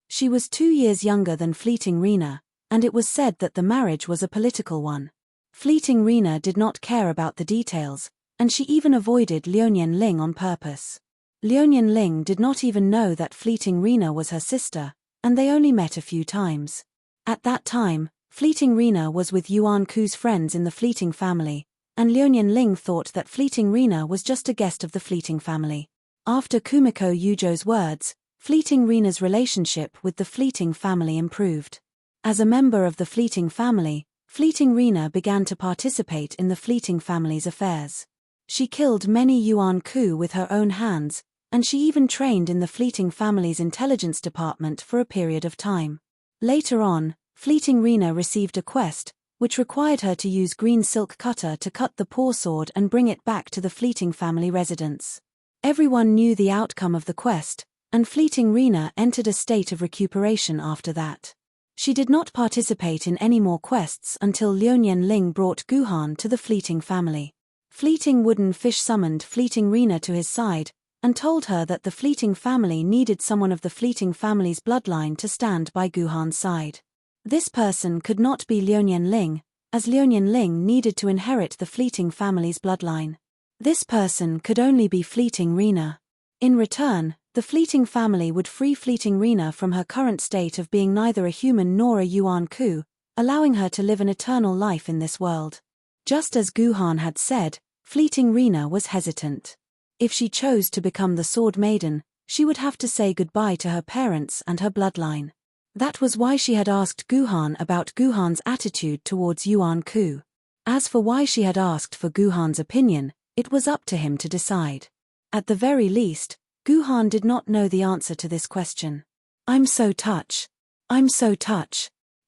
She was 2 years younger than Fleeting Rina, and it was said that the marriage was a political one. Fleeting Rina did not care about the details, and she even avoided Liuyan Ling on purpose. Liuyan Ling did not even know that Fleeting Rina was her sister, and they only met a few times. At that time, Fleeting Rina was with Yuan Ku's friends in the Fleeting family, and Liuyan Ling thought that Fleeting Rina was just a guest of the Fleeting family. After Kumiko Yujo's words, Fleeting Rina's relationship with the Fleeting family improved. As a member of the Fleeting family, Fleeting Rina began to participate in the Fleeting family's affairs. She killed many Yuan Ku with her own hands, and she even trained in the Fleeting family's intelligence department for a period of time. Later on, Fleeting Rina received a quest, which required her to use green silk cutter to cut the paw sword and bring it back to the Fleeting family residence. Everyone knew the outcome of the quest, and Fleeting Rina entered a state of recuperation after that. She did not participate in any more quests until Liuyan Ling brought Guhan to the Fleeting family. Fleeting Wooden Fish summoned Fleeting Rina to his side, and told her that the Fleeting family needed someone of the Fleeting family's bloodline to stand by Guhan's side. This person could not be Liuyan Ling, as Liuyan Ling needed to inherit the Fleeting family's bloodline. This person could only be Fleeting Rina. In return, the Fleeting family would free Fleeting Rina from her current state of being neither a human nor a Yuan Ku, allowing her to live an eternal life in this world. Just as Guhan had said, Fleeting Rina was hesitant. If she chose to become the Sword Maiden, she would have to say goodbye to her parents and her bloodline. That was why she had asked Guhan about Guhan's attitude towards Yuan Ku. As for why she had asked for Guhan's opinion, it was up to him to decide. At the very least, Guhan did not know the answer to this question. I'm so touch.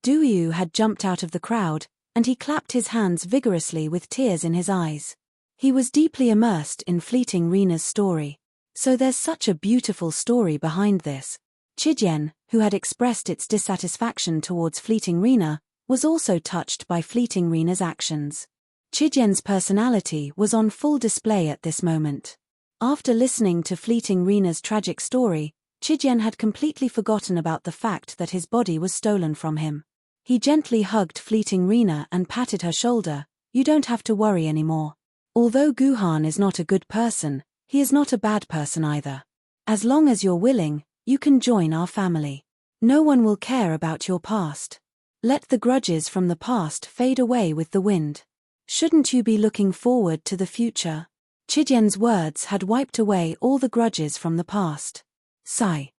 Du had jumped out of the crowd, and he clapped his hands vigorously with tears in his eyes. He was deeply immersed in Fleeting Rina's story. So there's such a beautiful story behind this. Chijian, who had expressed its dissatisfaction towards Fleeting Rina, was also touched by Fleeting Rina's actions. Chijian's personality was on full display at this moment. After listening to Fleeting Rina's tragic story, Chijian had completely forgotten about the fact that his body was stolen from him. He gently hugged Fleeting Rina and patted her shoulder. You don't have to worry anymore. Although Guhan is not a good person, he is not a bad person either. As long as you're willing, you can join our family. No one will care about your past. Let the grudges from the past fade away with the wind. Shouldn't you be looking forward to the future? Chijian's words had wiped away all the grudges from the past. Sigh.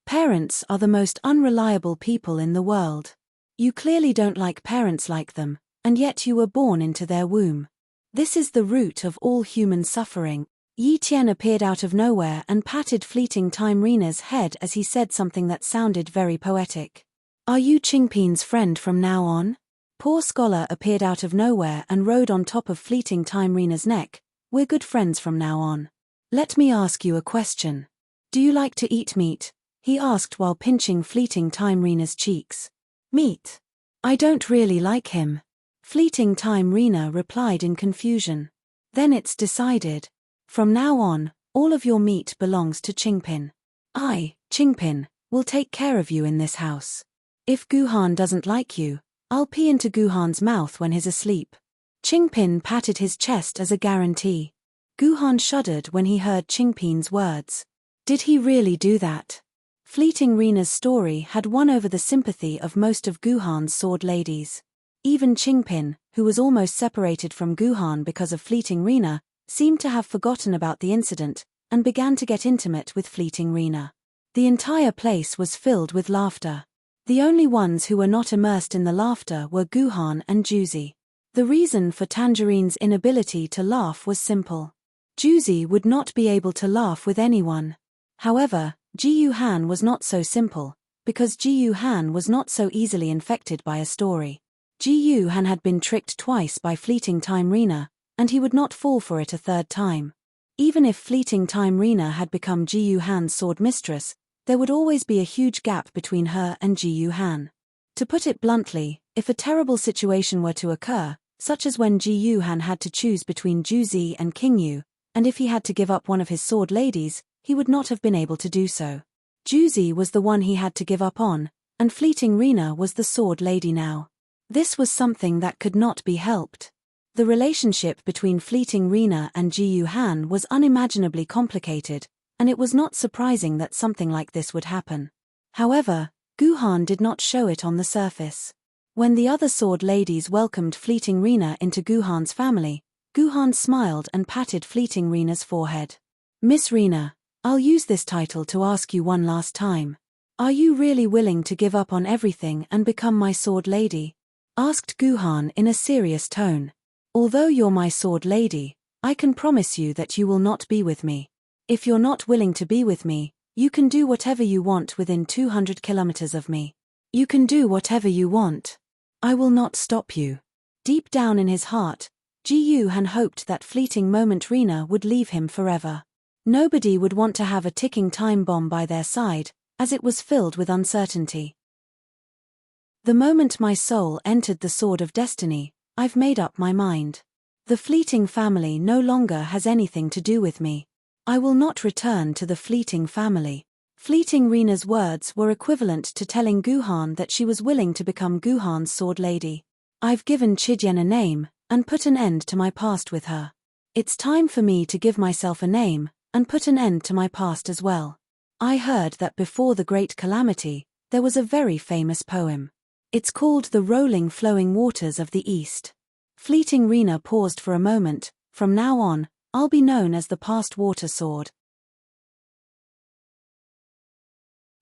Parents are the most unreliable people in the world. You clearly don't like parents like them, and yet you were born into their womb. This is the root of all human suffering. Yi Tian appeared out of nowhere and patted Fleeting Time Rina's head as he said something that sounded very poetic. Are you Qingpin's friend from now on? Poor Scholar appeared out of nowhere and rode on top of Fleeting Time Rina's neck. We're good friends from now on. Let me ask you a question. Do you like to eat meat? He asked while pinching Fleeting Time Rina's cheeks. Meat? I don't really like him. Fleeting Time Rina replied in confusion. Then it's decided. From now on, all of your meat belongs to Qingpin. I, Qingpin, will take care of you in this house. If Guhan doesn't like you, I'll pee into Guhan's mouth when he's asleep. Qingpin patted his chest as a guarantee. Guhan shuddered when he heard Qingpin's words. Did he really do that? Fleeting Rina's story had won over the sympathy of most of Guhan's sword ladies. Even Qingpin, who was almost separated from Guhan because of Fleeting Rina, seemed to have forgotten about the incident, and began to get intimate with fleeting Rena. The entire place was filled with laughter. The only ones who were not immersed in the laughter were Guhan and Juzi. The reason for Tangerine's inability to laugh was simple. Juzi would not be able to laugh with anyone. However, Ji-Yu-Han was not so simple, because Ji-Yu-Han was not so easily infected by a story. Ji-Yu-Han had been tricked twice by Fleeting Time Rena, and he would not fall for it a third time. Even if Fleeting Time Rena had become Ji-Yu-Han's sword mistress, there would always be a huge gap between her and Ji-Yu-Han. To put it bluntly, if a terrible situation were to occur, such as when Ji-Yu-Han had to choose between Juzi and King Yu, and if he had to give up one of his sword ladies, he would not have been able to do so. Juzi was the one he had to give up on, and Fleeting Rena was the sword lady now. This was something that could not be helped. The relationship between Fleeting Rena and Ji-Yu-Han was unimaginably complicated, and it was not surprising that something like this would happen. However, Guhan did not show it on the surface. When the other sword ladies welcomed Fleeting Rena into Guhan's family, Guhan smiled and patted Fleeting Rena's forehead. "Miss Rena, I'll use this title to ask you one last time. Are you really willing to give up on everything and become my sword lady?" asked Guhan in a serious tone. "Although you're my sword lady, I can promise you that you will not be with me. If you're not willing to be with me, you can do whatever you want within 200 kilometers of me. You can do whatever you want. I will not stop you." Deep down in his heart, Ji-Yu-Han hoped that Fleeting Moment Rena would leave him forever. Nobody would want to have a ticking time bomb by their side, as it was filled with uncertainty. "The moment my soul entered the Sword of Destiny, I've made up my mind. The Fleeting family no longer has anything to do with me. I will not return to the Fleeting family." Fleeting Rena's words were equivalent to telling Guhan that she was willing to become Guhan's sword lady. "I've given Chidyen a name, and put an end to my past with her. It's time for me to give myself a name, and put an end to my past as well. I heard that before the Great Calamity, there was a very famous poem. It's called The Rolling Flowing Waters of the East." Fleeting Rena paused for a moment. "From now on, I'll be known as the Past Water Sword."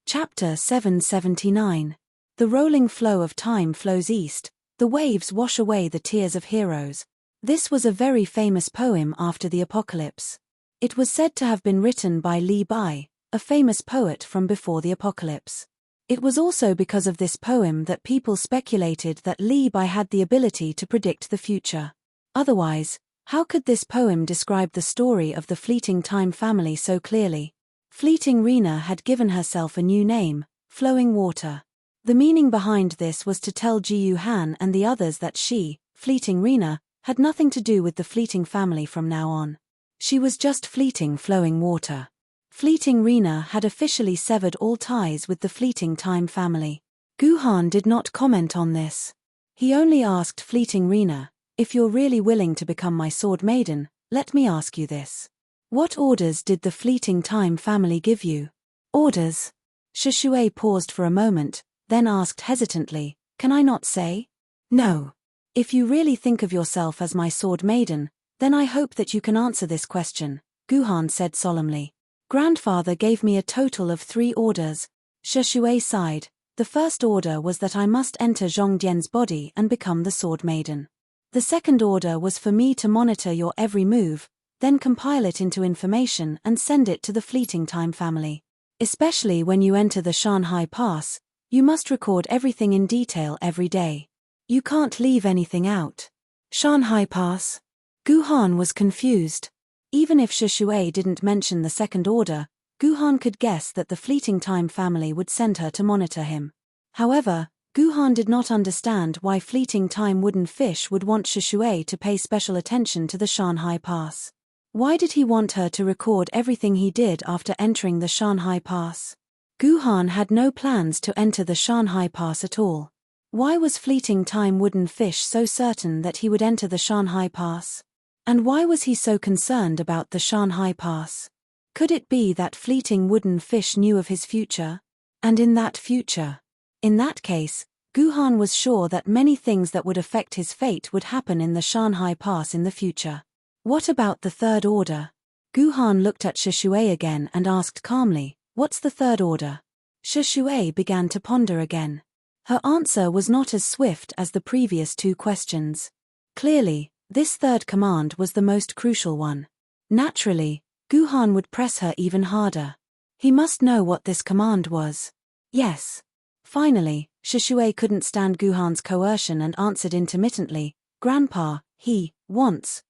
Chapter 779. The rolling flow of time flows east, the waves wash away the tears of heroes. This was a very famous poem after the apocalypse. It was said to have been written by Li Bai, a famous poet from before the apocalypse. It was also because of this poem that people speculated that Li Bai had the ability to predict the future. Otherwise, how could this poem describe the story of the Fleeting Time family so clearly? Fleeting Rena had given herself a new name, Flowing Water. The meaning behind this was to tell Ji-Yu-Han and the others that she, Fleeting Rena, had nothing to do with the Fleeting family from now on. She was just Fleeting Flowing Water. Fleeting Rena had officially severed all ties with the Fleeting Time family. Guhan did not comment on this. He only asked Fleeting Rena, "If you're really willing to become my sword maiden, let me ask you this. What orders did the Fleeting Time family give you?" "Orders?" Shishui paused for a moment, then asked hesitantly, "Can I not say?" "No. If you really think of yourself as my sword maiden, then I hope that you can answer this question," Guhan said solemnly. "Grandfather gave me a total of 3 orders." Shishui sighed. "The first order was that I must enter Zhongdian's body and become the sword maiden. The second order was for me to monitor your every move, then compile it into information and send it to the Fleeting Time family. Especially when you enter the Shanhai Pass, you must record everything in detail every day. You can't leave anything out." "Shanhai Pass?" Guhan was confused. Even if Shishui didn't mention the second order, Guhan could guess that the Fleeting Time family would send her to monitor him. However, Guhan did not understand why Fleeting Time Wooden Fish would want Shishui to pay special attention to the Shanhai Pass. Why did he want her to record everything he did after entering the Shanhai Pass? Guhan had no plans to enter the Shanhai Pass at all. Why was Fleeting Time Wooden Fish so certain that he would enter the Shanhai Pass? And why was he so concerned about the Shanhai Pass? Could it be that Fleeting Wooden Fish knew of his future? And in that future? In that case, Guhan was sure that many things that would affect his fate would happen in the Shanhai Pass in the future. What about the third order? Guhan looked at Shishui again and asked calmly, "What's the third order?" Shishui began to ponder again. Her answer was not as swift as the previous two questions. Clearly, this third command was the most crucial one. Naturally, Guhan would press her even harder. He must know what this command was. Yes. Finally, Shishui couldn't stand Guhan's coercion and answered intermittently, "Grandpa, he wants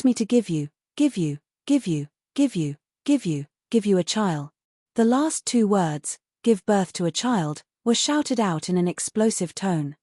me to give you a child." The last two words, "give birth to a child," were shouted out in an explosive tone.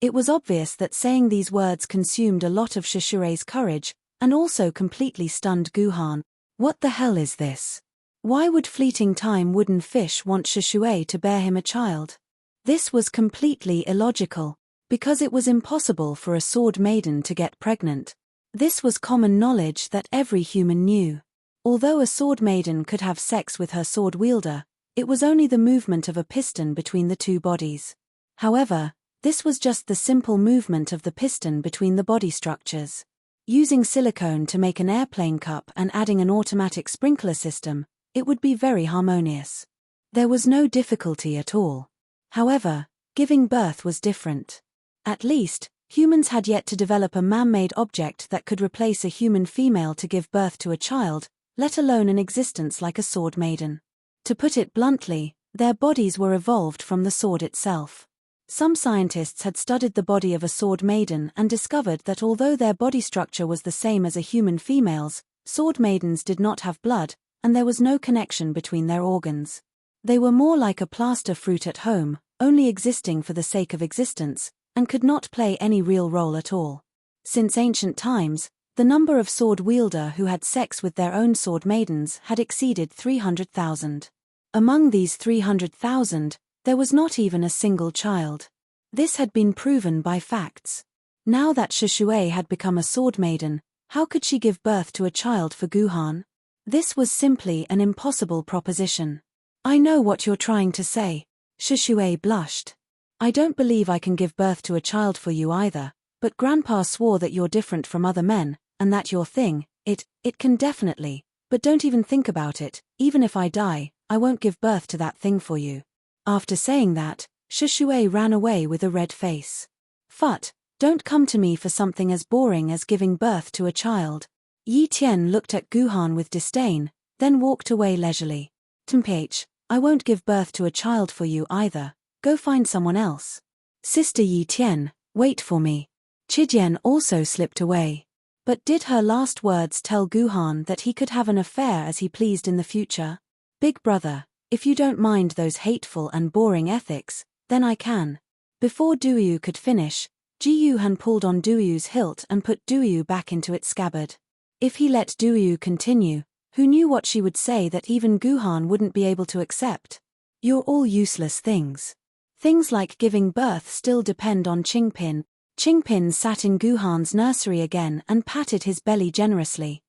It was obvious that saying these words consumed a lot of Shishui's courage, and also completely stunned Guhan. What the hell is this? Why would fleeting time wooden fish want Shishui to bear him a child? This was completely illogical, because it was impossible for a sword maiden to get pregnant. This was common knowledge that every human knew. Although a sword maiden could have sex with her sword wielder, it was only the movement of a piston between the two bodies. However, this was just the simple movement of the piston between the body structures. Using silicone to make an airplane cup and adding an automatic sprinkler system, it would be very harmonious. There was no difficulty at all. However, giving birth was different. At least, humans had yet to develop a man-made object that could replace a human female to give birth to a child, let alone an existence like a sword maiden. To put it bluntly, their bodies were evolved from the sword itself. Some scientists had studied the body of a sword maiden and discovered that although their body structure was the same as a human female's, sword maidens did not have blood, and there was no connection between their organs. They were more like a plaster fruit at home, only existing for the sake of existence, and could not play any real role at all. Since ancient times, the number of sword wielder who had sex with their own sword maidens had exceeded 300,000. Among these 300,000, there was not even a single child. This had been proven by facts. Now that Shishui had become a sword maiden, how could she give birth to a child for Guhan? This was simply an impossible proposition. "I know what you're trying to say." Shishui blushed. "I don't believe I can give birth to a child for you either, but Grandpa swore that you're different from other men, and that your thing, it can definitely, but don't even think about it, even if I die, I won't give birth to that thing for you." After saying that, Shishui ran away with a red face. "Phut, don't come to me for something as boring as giving birth to a child." Yi Tian looked at Guhan with disdain, then walked away leisurely. "Temph, I won't give birth to a child for you either, go find someone else." "Sister Yi Tian, wait for me." Chidian also slipped away. But did her last words tell Guhan that he could have an affair as he pleased in the future? "Big brother, if you don't mind those hateful and boring ethics, then I can." Before Duyu could finish, Ji Yuhan pulled on Duyu's hilt and put Duyu back into its scabbard. If he let Duyu continue, who knew what she would say that even Guhan wouldn't be able to accept? "You're all useless things. Things like giving birth still depend on Qingpin." Qingpin sat in Guhan's nursery again and patted his belly generously.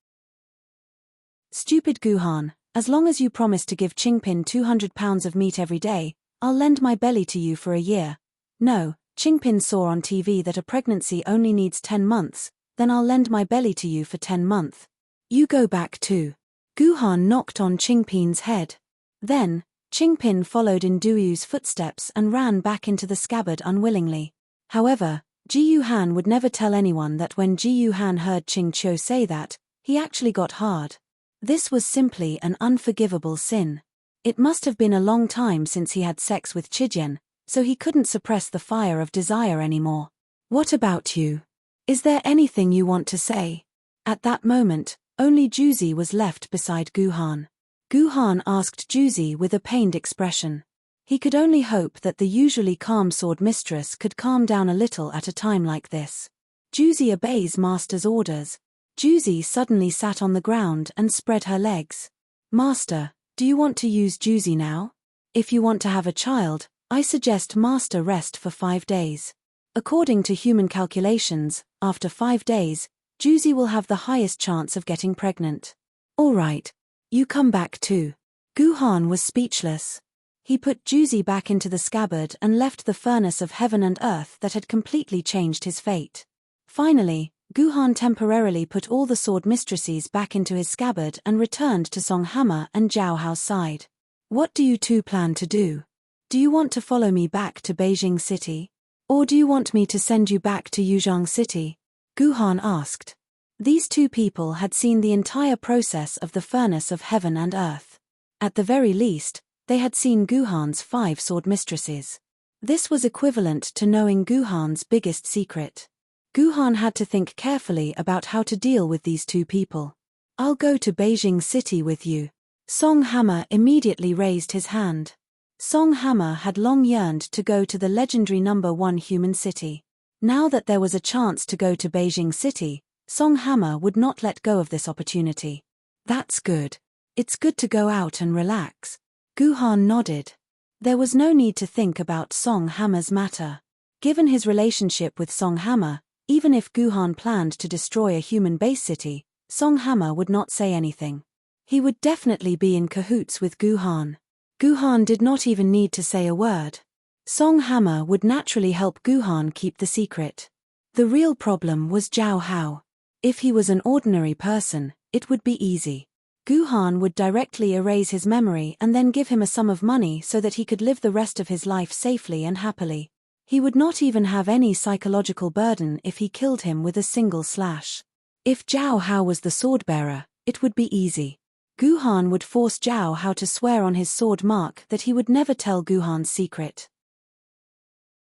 "Stupid Guhan, as long as you promise to give Qingpin 200 pounds of meat every day, I'll lend my belly to you for a year." "No, Qingpin saw on TV that a pregnancy only needs 10 months, then I'll lend my belly to you for 10 months. You go back too." Guhan knocked on Qingpin's head. Then, Qingpin followed in Duyu's footsteps and ran back into the scabbard unwillingly. However, Ji Yuhan would never tell anyone that when Ji Yuhan heard Qing Qiu say that, he actually got hard. This was simply an unforgivable sin. It must have been a long time since he had sex with Chidian, so he couldn't suppress the fire of desire anymore. "What about you? Is there anything you want to say?" At that moment, only Juzi was left beside Guhan. Guhan asked Juzi with a pained expression. He could only hope that the usually calm sword mistress could calm down a little at a time like this. Juzi obeys master's orders. Juzi suddenly sat on the ground and spread her legs. "Master, do you want to use Juzi now? If you want to have a child, I suggest master rest for 5 days. According to human calculations, after 5 days, Juzi will have the highest chance of getting pregnant." "All right. You come back too." Guhan was speechless. He put Juzi back into the scabbard and left the furnace of heaven and earth that had completely changed his fate. Finally, Guhan temporarily put all the sword mistresses back into his scabbard and returned to Song Hammer and Zhao Hao's side. What do you two plan to do? Do you want to follow me back to Beijing City? Or do you want me to send you back to Yuzhong City? Guhan asked. These two people had seen the entire process of the furnace of heaven and earth. At the very least, they had seen Guhan's 5 sword mistresses. This was equivalent to knowing Guhan's biggest secret. Guhan had to think carefully about how to deal with these two people. I'll go to Beijing City with you. Song Hammer immediately raised his hand. Song Hammer had long yearned to go to the legendary number 1 human city. Now that there was a chance to go to Beijing City, Song Hammer would not let go of this opportunity. That's good. It's good to go out and relax. Guhan nodded. There was no need to think about Song Hammer's matter. Given his relationship with Song Hammer, even if Guhan planned to destroy a human base city, Song Hammer would not say anything. He would definitely be in cahoots with Guhan. Guhan did not even need to say a word. Song Hammer would naturally help Guhan keep the secret. The real problem was Zhao Hao. If he was an ordinary person, it would be easy. Guhan would directly erase his memory and then give him a sum of money so that he could live the rest of his life safely and happily. He would not even have any psychological burden if he killed him with a single slash. If Zhao Hao was the sword-bearer, it would be easy. Guhan would force Zhao Hao to swear on his sword mark that he would never tell Guhan's secret.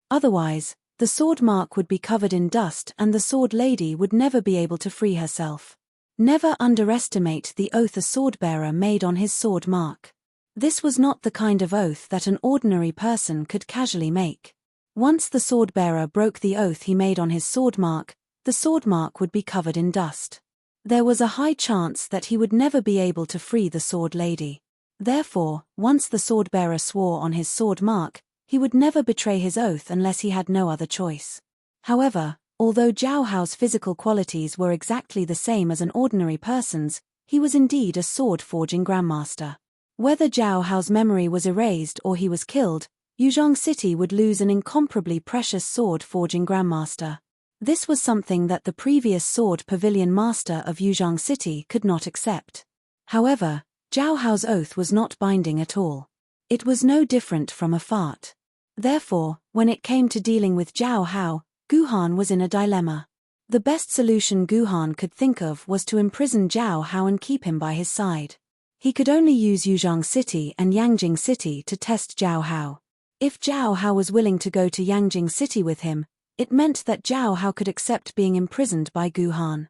Otherwise, the sword mark would be covered in dust and the sword lady would never be able to free herself. Never underestimate the oath a sword-bearer made on his sword mark. This was not the kind of oath that an ordinary person could casually make. Once the sword-bearer broke the oath he made on his sword mark, the sword mark would be covered in dust. There was a high chance that he would never be able to free the sword lady. Therefore, once the sword-bearer swore on his sword mark, he would never betray his oath unless he had no other choice. However, although Zhao Hao's physical qualities were exactly the same as an ordinary person's, he was indeed a sword-forging grandmaster. Whether Zhao Hao's memory was erased or he was killed, Yuzhong City would lose an incomparably precious sword-forging grandmaster. This was something that the previous sword pavilion master of Yuzhong City could not accept. However, Zhao Hao's oath was not binding at all. It was no different from a fart. Therefore, when it came to dealing with Zhao Hao, Guhan was in a dilemma. The best solution Guhan could think of was to imprison Zhao Hao and keep him by his side. He could only use Yuzhong City and Yangjing City to test Zhao Hao. If Zhao Hao was willing to go to Yangjing City with him, it meant that Zhao Hao could accept being imprisoned by Guhan.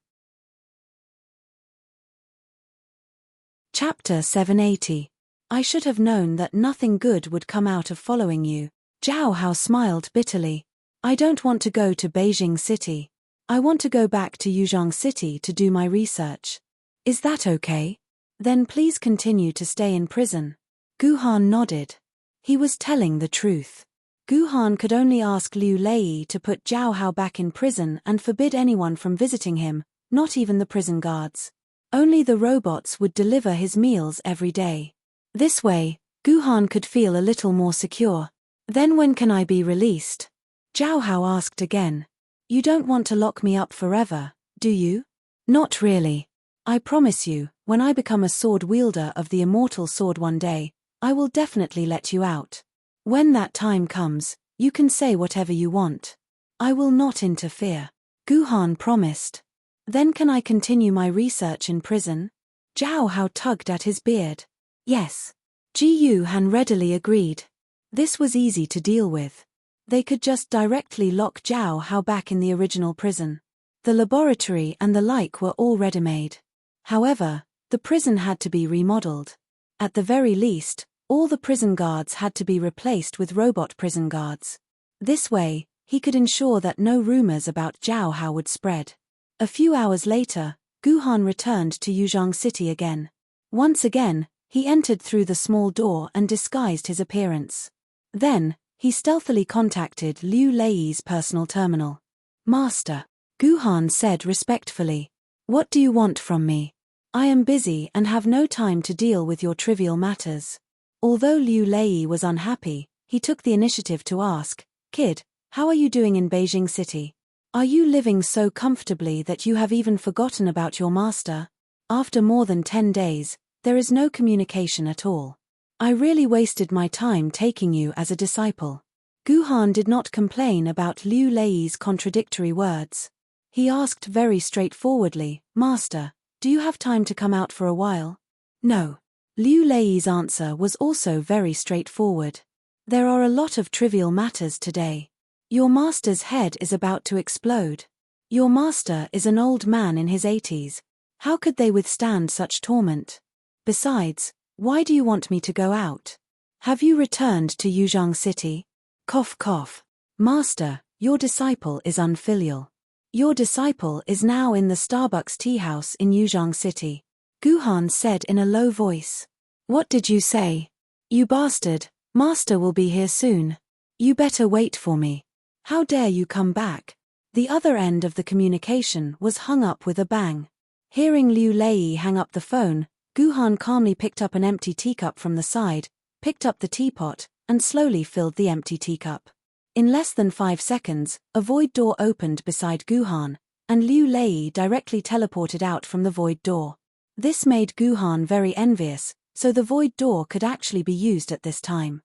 Chapter 780. I should have known that nothing good would come out of following you. Zhao Hao smiled bitterly. I don't want to go to Beijing City. I want to go back to Yuzhong City to do my research. Is that okay? Then please continue to stay in prison. Guhan nodded. He was telling the truth. Guhan could only ask Liu Lei to put Zhao Hao back in prison and forbid anyone from visiting him, not even the prison guards. Only the robots would deliver his meals every day. This way, Guhan could feel a little more secure. Then when can I be released? Zhao Hao asked again. You don't want to lock me up forever, do you? Not really. I promise you, when I become a sword wielder of the immortal sword one day, I will definitely let you out. When that time comes, you can say whatever you want. I will not interfere. Guhan promised. Then can I continue my research in prison? Zhao Hao tugged at his beard. Yes. Ji Yuhan readily agreed. This was easy to deal with. They could just directly lock Zhao Hao back in the original prison. The laboratory and the like were all ready-made. However, the prison had to be remodeled. At the very least, all the prison guards had to be replaced with robot prison guards. This way, he could ensure that no rumors about Zhao Hao would spread. A few hours later, Guhan returned to Yuzhong City again. Once again, he entered through the small door and disguised his appearance. Then, he stealthily contacted Liu Lei's personal terminal. Master, Guhan said respectfully. What do you want from me? I am busy and have no time to deal with your trivial matters. Although Liu Lei was unhappy, he took the initiative to ask, Kid, how are you doing in Beijing City? Are you living so comfortably that you have even forgotten about your master? After more than 10 days, there is no communication at all. I really wasted my time taking you as a disciple. Guhan did not complain about Liu Lei's contradictory words. He asked very straightforwardly, Master, do you have time to come out for a while? No. Liu Lei's answer was also very straightforward. There are a lot of trivial matters today. Your master's head is about to explode. Your master is an old man in his 80s. How could they withstand such torment? Besides, why do you want me to go out? Have you returned to Yuzhang City? Cough cough. Master, your disciple is unfilial. Your disciple is now in the Starbucks tea house in Yuzhang City. Guhan said in a low voice. What did you say? You bastard, master will be here soon. You better wait for me. How dare you come back? The other end of the communication was hung up with a bang. Hearing Liu Lei hang up the phone, Guhan calmly picked up an empty teacup from the side, picked up the teapot, and slowly filled the empty teacup. In less than 5 seconds, a void door opened beside Guhan, and Liu Lei directly teleported out from the void door. This made Guhan very envious, so the void door could actually be used at this time.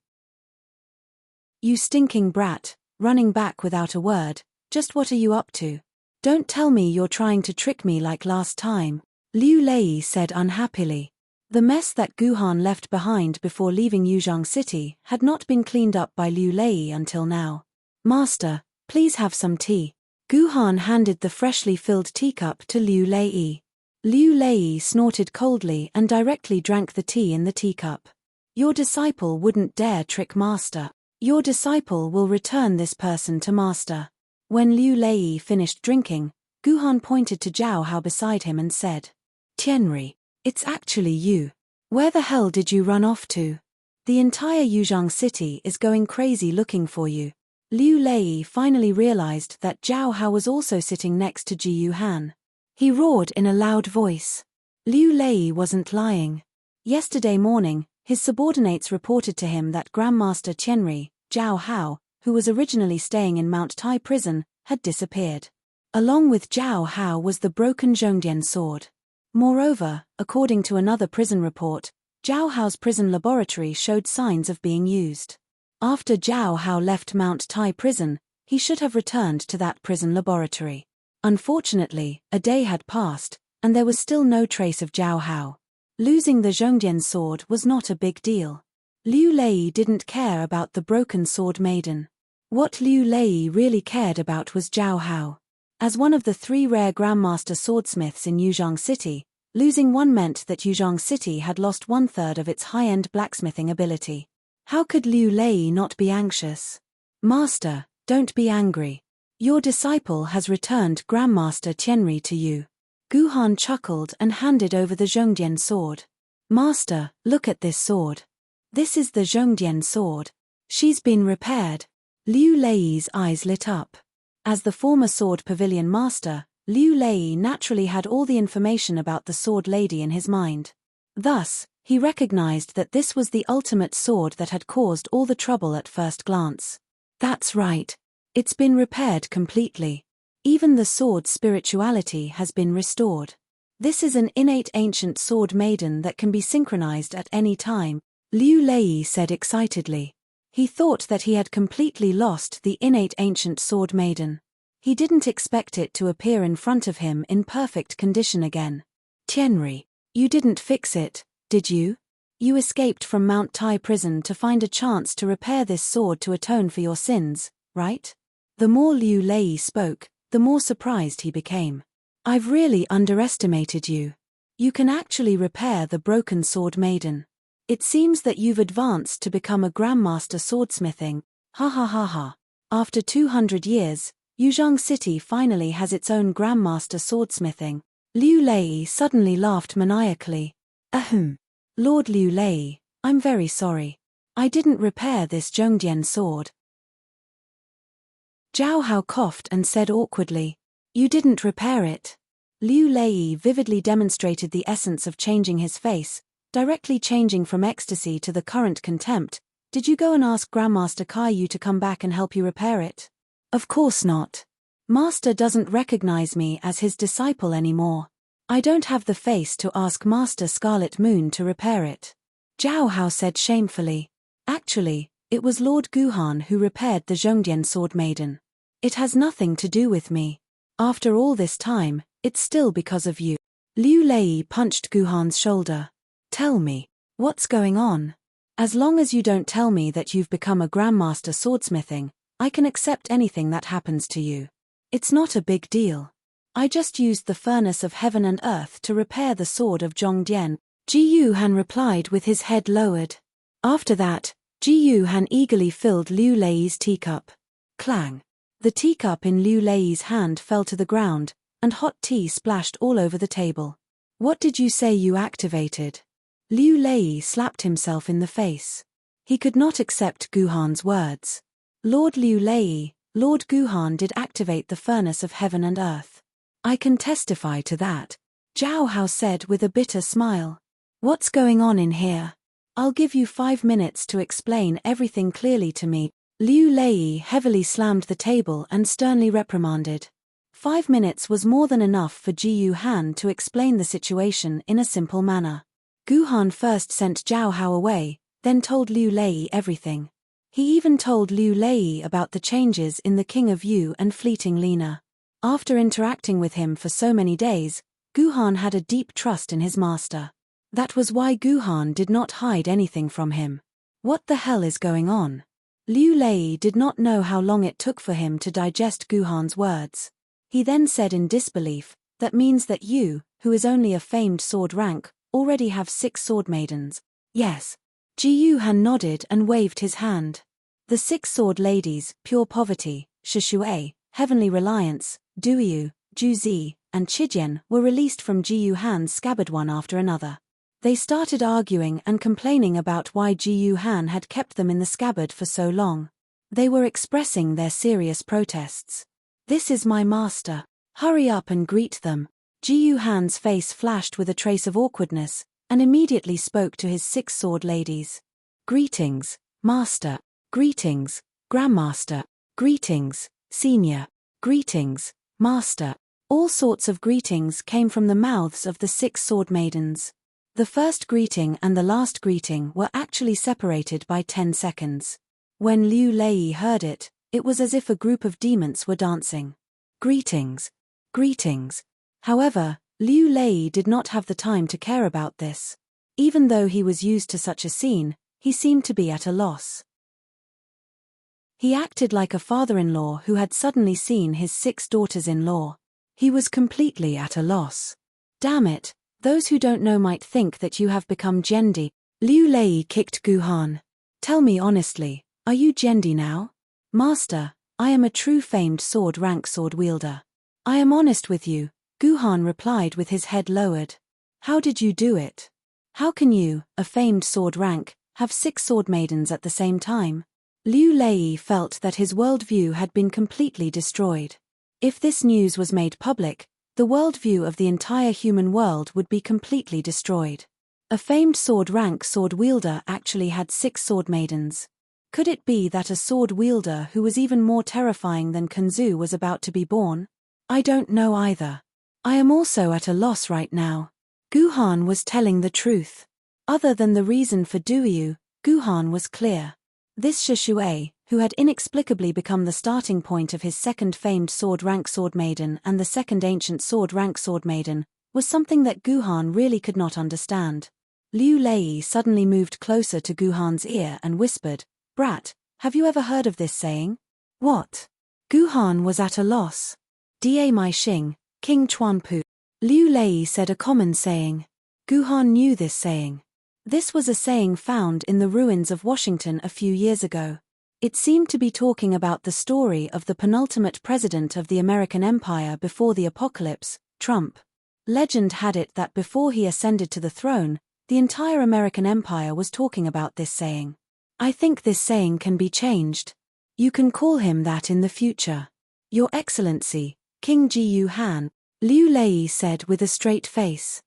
You stinking brat, running back without a word, just what are you up to? Don't tell me you're trying to trick me like last time, Liu Lei said unhappily. The mess that Guhan left behind before leaving Yuzhang City had not been cleaned up by Liu Lei until now. Master, please have some tea. Guhan handed the freshly filled teacup to Liu Lei. Liu Lei snorted coldly and directly drank the tea in the teacup. Your disciple wouldn't dare trick master. Your disciple will return this person to master. When Liu Lei finished drinking, Guhan pointed to Zhao Hao beside him and said, Tianri, it's actually you. Where the hell did you run off to? The entire Yuzhang City is going crazy looking for you. Liu Lei finally realized that Zhao Hao was also sitting next to Ji Yuhan. He roared in a loud voice. Liu Lei wasn't lying. Yesterday morning, his subordinates reported to him that Grandmaster Tianri, Zhao Hao, who was originally staying in Mount Tai prison, had disappeared. Along with Zhao Hao was the broken Zhongdian sword. Moreover, according to another prison report, Zhao Hao's prison laboratory showed signs of being used. After Zhao Hao left Mount Tai prison, he should have returned to that prison laboratory. Unfortunately, a day had passed, and there was still no trace of Zhao Hao. Losing the Zhongdian sword was not a big deal. Liu Lei didn't care about the broken sword maiden. What Liu Lei really cared about was Zhao Hao. As one of the 3 rare Grandmaster swordsmiths in Yuzhang City, losing one meant that Yuzhang City had lost 1/3 of its high-end blacksmithing ability. How could Liu Lei not be anxious? Master, don't be angry. Your disciple has returned Grandmaster Tianri to you. Guhan chuckled and handed over the Zhongdian sword. Master, look at this sword. This is the Zhongdian sword. She's been repaired. Liu Lei's eyes lit up. As the former sword pavilion master, Liu Lei naturally had all the information about the sword lady in his mind. Thus, he recognized that this was the ultimate sword that had caused all the trouble at first glance. That's right. It's been repaired completely. Even the sword's spirituality has been restored. This is an innate ancient sword maiden that can be synchronized at any time, Liu Lei said excitedly. He thought that he had completely lost the innate ancient sword maiden. He didn't expect it to appear in front of him in perfect condition again. Tianri, you didn't fix it, did you? You escaped from Mount Tai prison to find a chance to repair this sword to atone for your sins, right? The more Liu Lei spoke, the more surprised he became. I've really underestimated you. You can actually repair the broken sword maiden. It seems that you've advanced to become a Grandmaster swordsmithing, ha ha ha ha. After 200 years, Yuzhang City finally has its own Grandmaster swordsmithing. Liu Lei suddenly laughed maniacally. Ahem. Lord Liu Lei, I'm very sorry. I didn't repair this Zhongdian sword. Zhao Hao coughed and said awkwardly, You didn't repair it. Liu Lei vividly demonstrated the essence of changing his face, directly changing from ecstasy to the current contempt. Did you go and ask Grandmaster Caillou to come back and help you repair it? Of course not. Master doesn't recognize me as his disciple anymore. I don't have the face to ask Master Scarlet Moon to repair it. Zhao Hao said shamefully. Actually, it was Lord Guhan who repaired the Zhongdian sword maiden. It has nothing to do with me. After all this time, it's still because of you. Liu Lei punched Guhan's shoulder. Tell me, what's going on? As long as you don't tell me that you've become a grandmaster swordsmithing, I can accept anything that happens to you. It's not a big deal. I just used the furnace of heaven and earth to repair the sword of Zhongdian, Ji Yuhan replied with his head lowered. After that, Ji Yuhan eagerly filled Liu Lei's teacup. Clang! The teacup in Liu Lei's hand fell to the ground, and hot tea splashed all over the table. What did you say you activated? Liu Lei slapped himself in the face. He could not accept Guhan's words. Lord Liu Lei, Lord Guhan did activate the furnace of heaven and earth. I can testify to that, Zhao Hao said with a bitter smile. What's going on in here? I'll give you 5 minutes to explain everything clearly to me. Liu Lei heavily slammed the table and sternly reprimanded. 5 minutes was more than enough for Ji Yuhan to explain the situation in a simple manner. Guhan first sent Zhao Hao away, then told Liu Lei everything. He even told Liu Lei about the changes in the King of Yu and fleeting Lina. After interacting with him for so many days, Guhan had a deep trust in his master. That was why Guhan did not hide anything from him. What the hell is going on? Liu Lei did not know how long it took for him to digest Guhan's words. He then said in disbelief, that means that you, who is only a famed sword rank, already have 6 sword maidens. Yes. Ji Yuhan nodded and waved his hand. The 6 sword ladies, Pure Poverty, Shishui, Heavenly Reliance, Duyu, Juzi, and Chijian were released from Ji Yuhan's scabbard one after another. They started arguing and complaining about why Ji Yuhan had kept them in the scabbard for so long. They were expressing their serious protests. This is my master. Hurry up and greet them. Ji Yuhan's face flashed with a trace of awkwardness, and immediately spoke to his 6 sword ladies. Greetings, master. Greetings, grandmaster. Greetings, senior. Greetings, master. All sorts of greetings came from the mouths of the 6 sword maidens. The first greeting and the last greeting were actually separated by 10 seconds. When Liu Lei heard it, it was as if a group of demons were dancing. Greetings. Greetings. However, Liu Lei did not have the time to care about this. Even though he was used to such a scene, he seemed to be at a loss. He acted like a father-in-law who had suddenly seen his 6 daughters-in-law. He was completely at a loss. Damn it, those who don't know might think that you have become Jendi. Liu Lei kicked Guhan. Tell me honestly, are you Jendi now? Master, I am a true famed sword rank sword wielder. I am honest with you, Guhan replied with his head lowered. How did you do it? How can you, a famed sword rank, have 6 sword maidens at the same time? Liu Lei felt that his worldview had been completely destroyed. If this news was made public, the worldview of the entire human world would be completely destroyed. A famed sword rank sword wielder actually had 6 sword maidens. Could it be that a sword wielder who was even more terrifying than Kanzu was about to be born? I don't know either. I am also at a loss right now. Guhan was telling the truth. Other than the reason for Duyu, Guhan was clear. This Shishui, who had inexplicably become the starting point of his 2nd famed sword rank sword maiden and the 2nd ancient sword rank sword maiden, was something that Guhan really could not understand. Liu Lei suddenly moved closer to Guhan's ear and whispered, Brat, have you ever heard of this saying? What? Guhan was at a loss. Da Mai Xing, King Chuanpu. Liu Lei said a common saying. Guhan knew this saying. This was a saying found in the ruins of Washington a few years ago. It seemed to be talking about the story of the penultimate president of the American Empire before the apocalypse, Trump. Legend had it that before he ascended to the throne, the entire American Empire was talking about this saying. I think this saying can be changed. You can call him that in the future. Your Excellency, King Ji Yuhan, Liu Lei said with a straight face.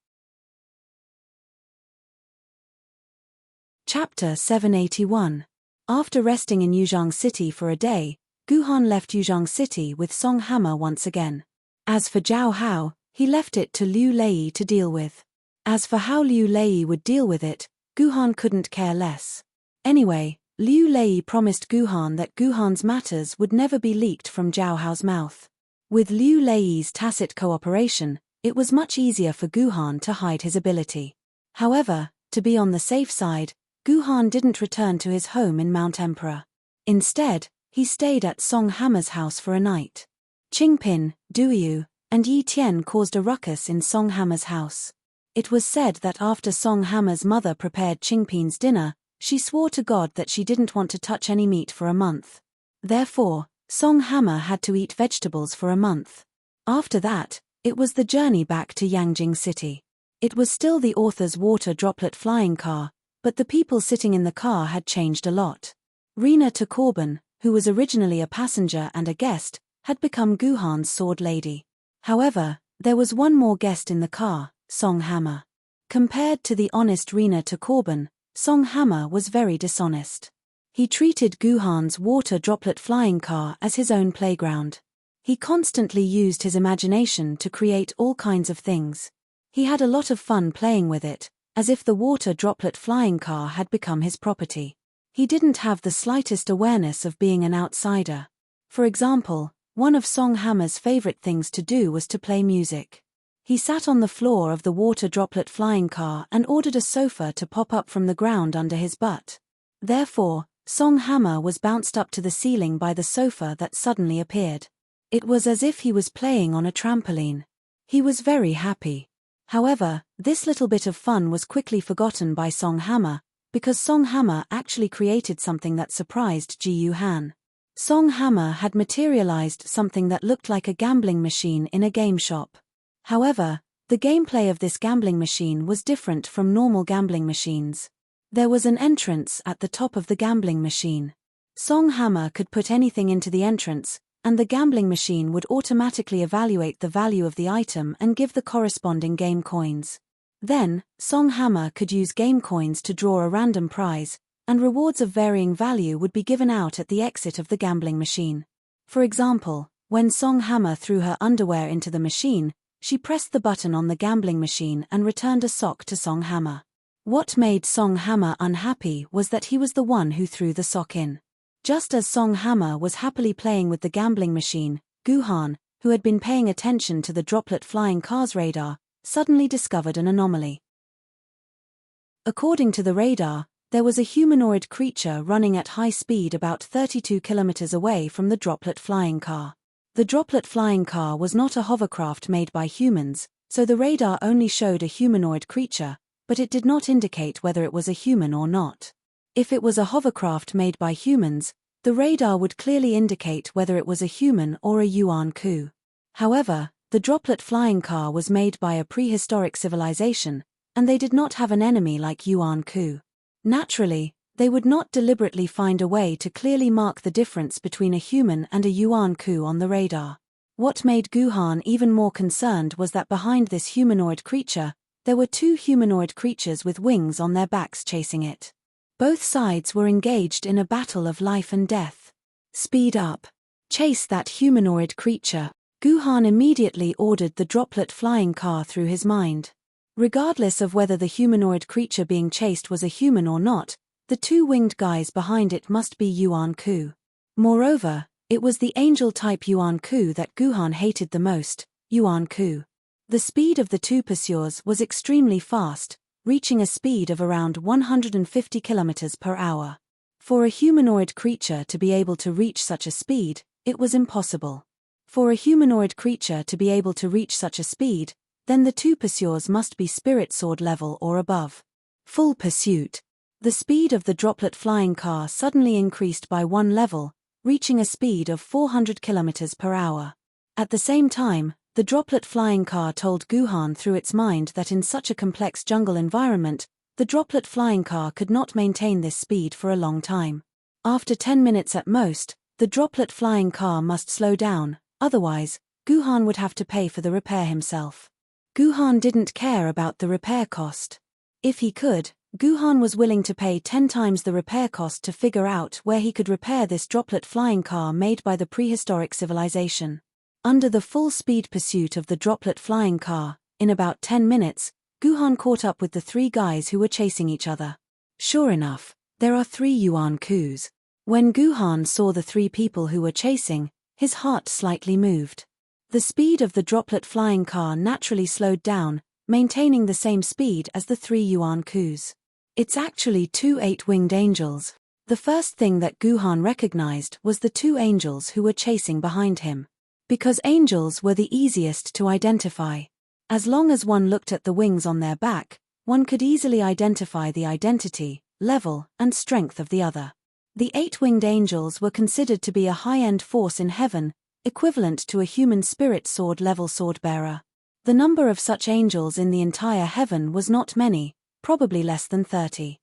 Chapter 781. After resting in Yuzhang City for a day, Guhan left Yuzhong City with Song Hammer once again. As for Zhao Hao, he left it to Liu Lei to deal with. As for how Liu Lei would deal with it, Guhan couldn't care less. Anyway, Liu Lei promised Guhan that Guhan's matters would never be leaked from Zhao Hao's mouth. With Liu Lei's tacit cooperation, it was much easier for Guhan to hide his ability. However, to be on the safe side, Guhan didn't return to his home in Mount Emperor. Instead, he stayed at Song Hammer's house for a night. Qingpin, Duyu, and Yi Tian caused a ruckus in Song Hammer's house. It was said that after Song Hammer's mother prepared Qingpin's dinner, she swore to God that she didn't want to touch any meat for a month. Therefore, Song Hammer had to eat vegetables for a month. After that, it was the journey back to Yangjing City. It was still the author's water droplet flying car, but the people sitting in the car had changed a lot. Rena Corbin, who was originally a passenger and a guest, had become Guhan's sword lady. However, there was one more guest in the car, Song Hammer. Compared to the honest Rena Corbin, Song Hammer was very dishonest. He treated Guhan's water droplet flying car as his own playground. He constantly used his imagination to create all kinds of things. He had a lot of fun playing with it, as if the water droplet flying car had become his property. He didn't have the slightest awareness of being an outsider. For example, one of Song Hammer's favorite things to do was to play music. He sat on the floor of the water droplet flying car and ordered a sofa to pop up from the ground under his butt. Therefore, Song Hammer was bounced up to the ceiling by the sofa that suddenly appeared. It was as if he was playing on a trampoline. He was very happy. However, this little bit of fun was quickly forgotten by Song Hammer, because Song Hammer actually created something that surprised Ji Yuhan. Song Hammer had materialized something that looked like a gambling machine in a game shop. However, the gameplay of this gambling machine was different from normal gambling machines. There was an entrance at the top of the gambling machine. Song Hammer could put anything into the entrance, and the gambling machine would automatically evaluate the value of the item and give the corresponding game coins. Then, Song Hammer could use game coins to draw a random prize, and rewards of varying value would be given out at the exit of the gambling machine. For example, when Song Hammer threw her underwear into the machine, she pressed the button on the gambling machine and returned a sock to Song Hammer. What made Song Hammer unhappy was that he was the one who threw the sock in. Just as Song Hammer was happily playing with the gambling machine, Guhan, who had been paying attention to the droplet flying car's radar, suddenly discovered an anomaly. According to the radar, there was a humanoid creature running at high speed about 32 kilometers away from the droplet flying car. The droplet flying car was not a hovercraft made by humans, so the radar only showed a humanoid creature, but it did not indicate whether it was a human or not. If it was a hovercraft made by humans, the radar would clearly indicate whether it was a human or a Yuan Ku. However, the droplet flying car was made by a prehistoric civilization, and they did not have an enemy like Yuan Ku. Naturally, they would not deliberately find a way to clearly mark the difference between a human and a Yuan Ku on the radar. What made Guhan even more concerned was that behind this humanoid creature, there were two humanoid creatures with wings on their backs chasing it. Both sides were engaged in a battle of life and death. Speed up. Chase that humanoid creature. Guhan immediately ordered the droplet flying car through his mind. Regardless of whether the humanoid creature being chased was a human or not, the two winged guys behind it must be Yuan Ku. Moreover, it was the angel-type Yuan Ku that Guhan hated the most, Yuan Ku. The speed of the two pursuers was extremely fast, reaching a speed of around 150 km per hour. For a humanoid creature to be able to reach such a speed, it was impossible. For a humanoid creature to be able to reach such a speed, then the two pursuers must be spirit sword level or above. Full pursuit. The speed of the droplet flying car suddenly increased by one level, reaching a speed of 400 km per hour. At the same time, the droplet flying car told Guhan through its mind that in such a complex jungle environment, the droplet flying car could not maintain this speed for a long time. After 10 minutes at most, the droplet flying car must slow down, otherwise, Guhan would have to pay for the repair himself. Guhan didn't care about the repair cost. If he could, Guhan was willing to pay 10 times the repair cost to figure out where he could repair this droplet flying car made by the prehistoric civilization. Under the full-speed pursuit of the droplet flying car, in about 10 minutes, Guhan caught up with the 3 guys who were chasing each other. Sure enough, there are 3 yuan coups. When Guhan saw the 3 people who were chasing, his heart slightly moved. The speed of the droplet flying car naturally slowed down, maintaining the same speed as the 3 yuan coups. It's actually 2 8-winged angels. The first thing that Guhan recognized was the 2 angels who were chasing behind him. Because angels were the easiest to identify. As long as one looked at the wings on their back, one could easily identify the identity, level, and strength of the other. The 8-winged angels were considered to be a high-end force in heaven, equivalent to a human spirit sword-level sword-bearer. The number of such angels in the entire heaven was not many, probably less than 30.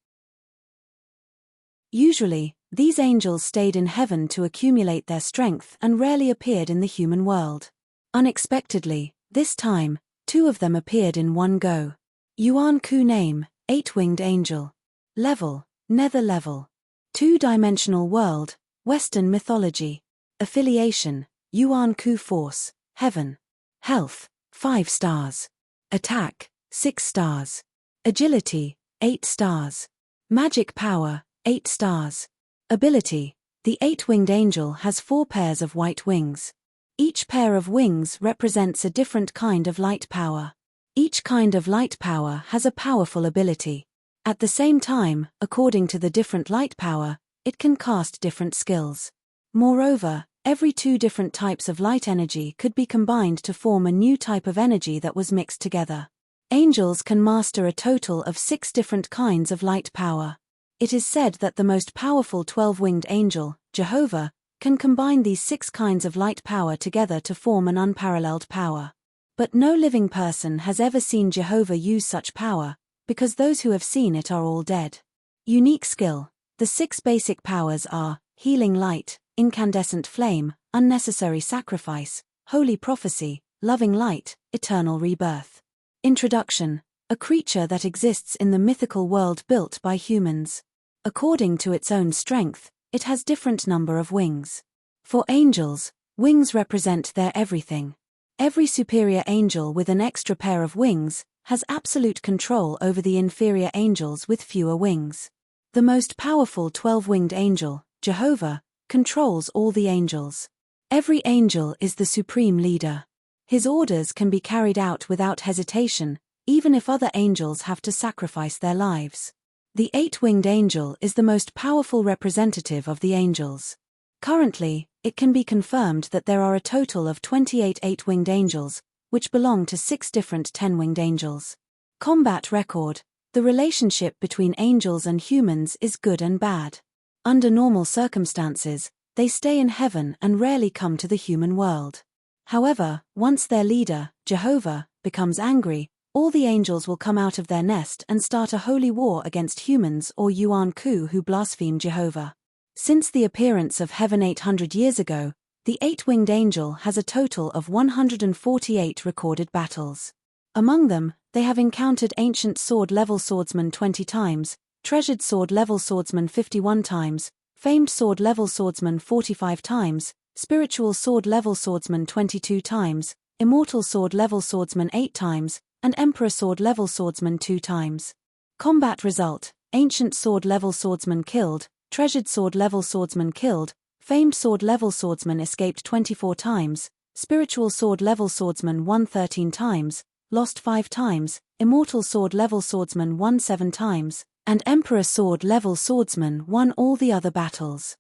Usually, these angels stayed in heaven to accumulate their strength and rarely appeared in the human world. Unexpectedly, this time, 2 of them appeared in one go. Yuan Ku name, 8-winged angel. Level, nether level. 2-dimensional world, Western mythology. Affiliation, Yuan Ku force, heaven. Health, 5 stars. Attack, 6 stars. Agility, 8 stars. Magic power, 8 stars. Ability, the 8-winged angel has 4 pairs of white wings. Each pair of wings represents a different kind of light power. Each kind of light power has a powerful ability. At the same time, according to the different light power, it can cast different skills. Moreover, every 2 different types of light energy could be combined to form a new type of energy that was mixed together. Angels can master a total of 6 different kinds of light power. It is said that the most powerful 12-winged angel, Jehovah, can combine these 6 kinds of light power together to form an unparalleled power. But no living person has ever seen Jehovah use such power, because those who have seen it are all dead. Unique skill. The 6 basic powers are healing light, incandescent flame, unnecessary sacrifice, holy prophecy, loving light, eternal rebirth. Introduction. A creature that exists in the mythical world built by humans. According to its own strength, it has different number of wings. For angels, wings represent their everything. Every superior angel with an extra pair of wings has absolute control over the inferior angels with fewer wings. The most powerful 12-winged angel, Jehovah, controls all the angels. Every angel is the supreme leader. His orders can be carried out without hesitation, even if other angels have to sacrifice their lives. The 8-winged angel is the most powerful representative of the angels. Currently, it can be confirmed that there are a total of 28 8-winged angels, which belong to 6 different 10-winged angels. Combat record. The relationship between angels and humans is good and bad. Under normal circumstances, they stay in heaven and rarely come to the human world. However, once their leader, Jehovah, becomes angry, all the angels will come out of their nest and start a holy war against humans or Yuan Ku who blaspheme Jehovah. Since the appearance of heaven 800 years ago, the 8-winged angel has a total of 148 recorded battles. Among them, they have encountered ancient sword-level swordsman 20 times, treasured sword-level swordsman 51 times, famed sword-level swordsman 45 times, spiritual sword-level swordsman 22 times, immortal sword-level swordsman 8 times, and emperor sword-level swordsman 2 times. Combat result: ancient sword-level swordsman killed, treasured sword-level swordsman killed, famed sword-level swordsman escaped 24 times, spiritual sword-level swordsman won 13 times, lost 5 times, immortal sword-level swordsman won 7 times, and emperor sword-level swordsman won all the other battles.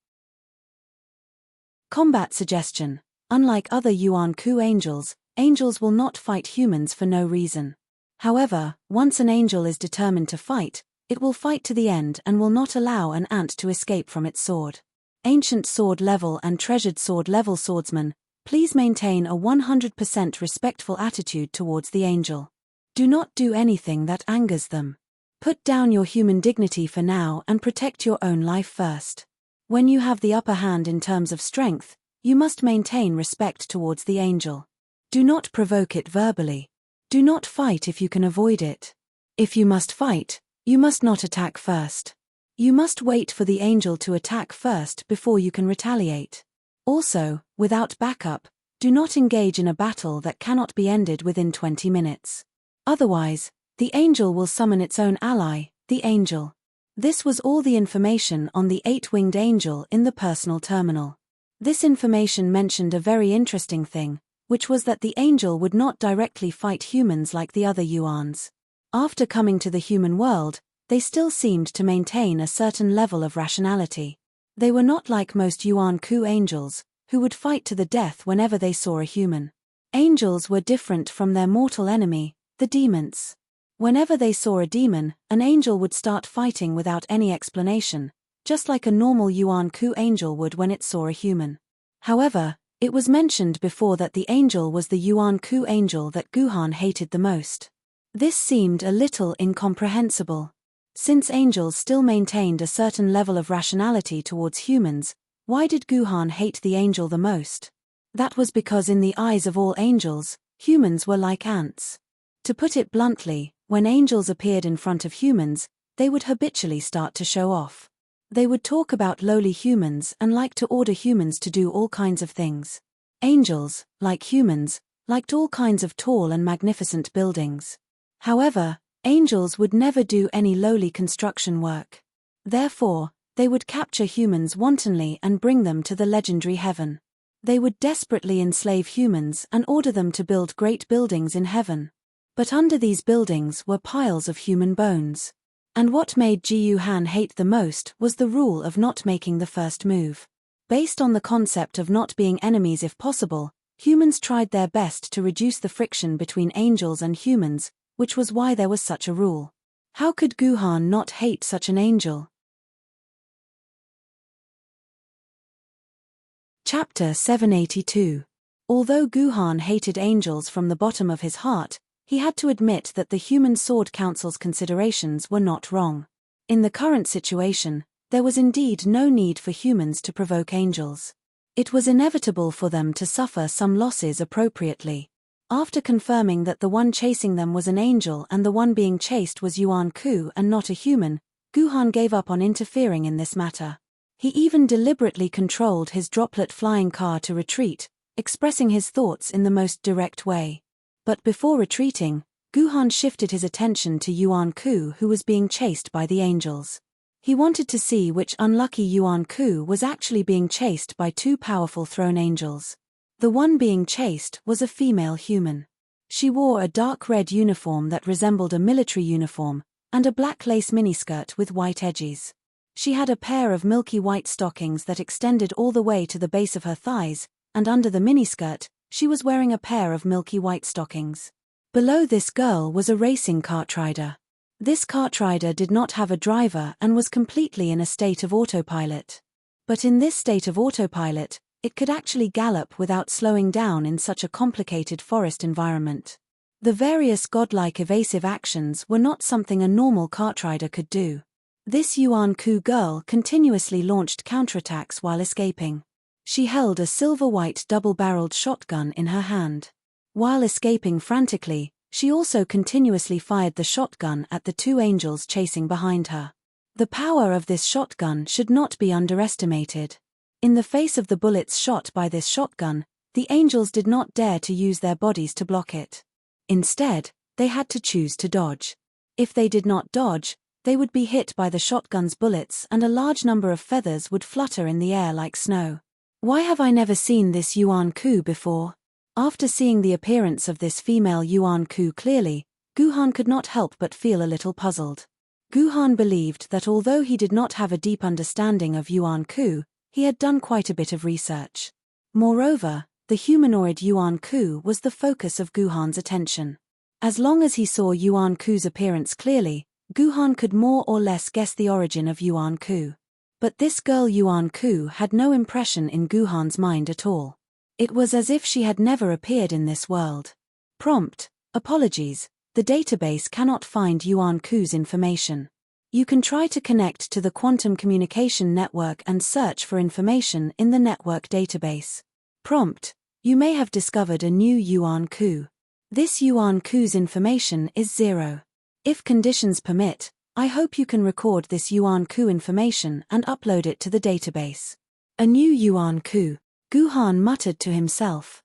Combat suggestion: unlike other Yuan Ku angels, angels will not fight humans for no reason. However, once an angel is determined to fight, it will fight to the end and will not allow an ant to escape from its sword. Ancient sword-level and treasured sword-level swordsmen, please maintain a 100% respectful attitude towards the angel. Do not do anything that angers them. Put down your human dignity for now and protect your own life first. When you have the upper hand in terms of strength, you must maintain respect towards the angel. Do not provoke it verbally. Do not fight if you can avoid it. If you must fight, You must not attack first. You must wait for the angel to attack first before you can retaliate. Also, without backup, do not engage in a battle that cannot be ended within 20 minutes. Otherwise, the angel will summon its own ally, the angel. This was all the information on the 8-winged angel in the personal terminal. This information mentioned a very interesting thing, which was that the angel would not directly fight humans like the other Yuans. After coming to the human world, they still seemed to maintain a certain level of rationality. They were not like most Yuan Ku angels, who would fight to the death whenever they saw a human. Angels were different from their mortal enemy, the demons. Whenever they saw a demon, an angel would start fighting without any explanation, just like a normal Yuan Ku angel would when it saw a human. However, it was mentioned before that the angel was the Yuan Ku angel that Guhan hated the most. This seemed a little incomprehensible. Since angels still maintained a certain level of rationality towards humans, why did Guhan hate the angel the most? That was because in the eyes of all angels, humans were like ants. To put it bluntly, when angels appeared in front of humans, they would habitually start to show off. They would talk about lowly humans and like to order humans to do all kinds of things. Angels, like humans, liked all kinds of tall and magnificent buildings. However, angels would never do any lowly construction work. Therefore, they would capture humans wantonly and bring them to the legendary heaven. They would desperately enslave humans and order them to build great buildings in heaven. But under these buildings were piles of human bones. And what made Ji Han hate the most was the rule of not making the first move. Based on the concept of not being enemies if possible, humans tried their best to reduce the friction between angels and humans, which was why there was such a rule. How could Guhan not hate such an angel? Chapter 782. Although Guhan hated angels from the bottom of his heart, he had to admit that the Human Sword Council's considerations were not wrong. In the current situation, there was indeed no need for humans to provoke angels. It was inevitable for them to suffer some losses appropriately. After confirming that the one chasing them was an angel and the one being chased was Yuan Ku and not a human, Guhan gave up on interfering in this matter. He even deliberately controlled his droplet flying car to retreat, expressing his thoughts in the most direct way. But before retreating, Guhan shifted his attention to Yuan Ku, who was being chased by the angels. He wanted to see which unlucky Yuan Ku was actually being chased by two powerful throne angels. The one being chased was a female human. She wore a dark red uniform that resembled a military uniform, and a black lace miniskirt with white edges. She had a pair of milky white stockings that extended all the way to the base of her thighs, and under the miniskirt, she was wearing a pair of milky white stockings. Below this girl was a racing cart rider. This cart rider did not have a driver and was completely in a state of autopilot. But in this state of autopilot, it could actually gallop without slowing down in such a complicated forest environment. The various godlike evasive actions were not something a normal cart rider could do. This Yuan Ku girl continuously launched counterattacks while escaping. She held a silver-white double-barreled shotgun in her hand. While escaping frantically, she also continuously fired the shotgun at the two angels chasing behind her. The power of this shotgun should not be underestimated. In the face of the bullets shot by this shotgun, the angels did not dare to use their bodies to block it. Instead, they had to choose to dodge. If they did not dodge, they would be hit by the shotgun's bullets and a large number of feathers would flutter in the air like snow. Why have I never seen this Yuan Ku before? After seeing the appearance of this female Yuan Ku clearly, Guhan could not help but feel a little puzzled. Guhan believed that although he did not have a deep understanding of Yuan Ku, he had done quite a bit of research. Moreover, the humanoid Yuan Ku was the focus of Guhan's attention. As long as he saw Yuan Ku's appearance clearly, Guhan could more or less guess the origin of Yuan Ku. But this girl Yuan Ku had no impression in Guhan's mind at all. It was as if she had never appeared in this world. Prompt: apologies, the database cannot find Yuan Ku's information. You can try to connect to the quantum communication network and search for information in the network database. Prompt: you may have discovered a new Yuan Ku. This Yuan Ku's information is 0. If conditions permit, I hope you can record this yuan ku information and upload it to the database. A new yuan ku, Guhan muttered to himself.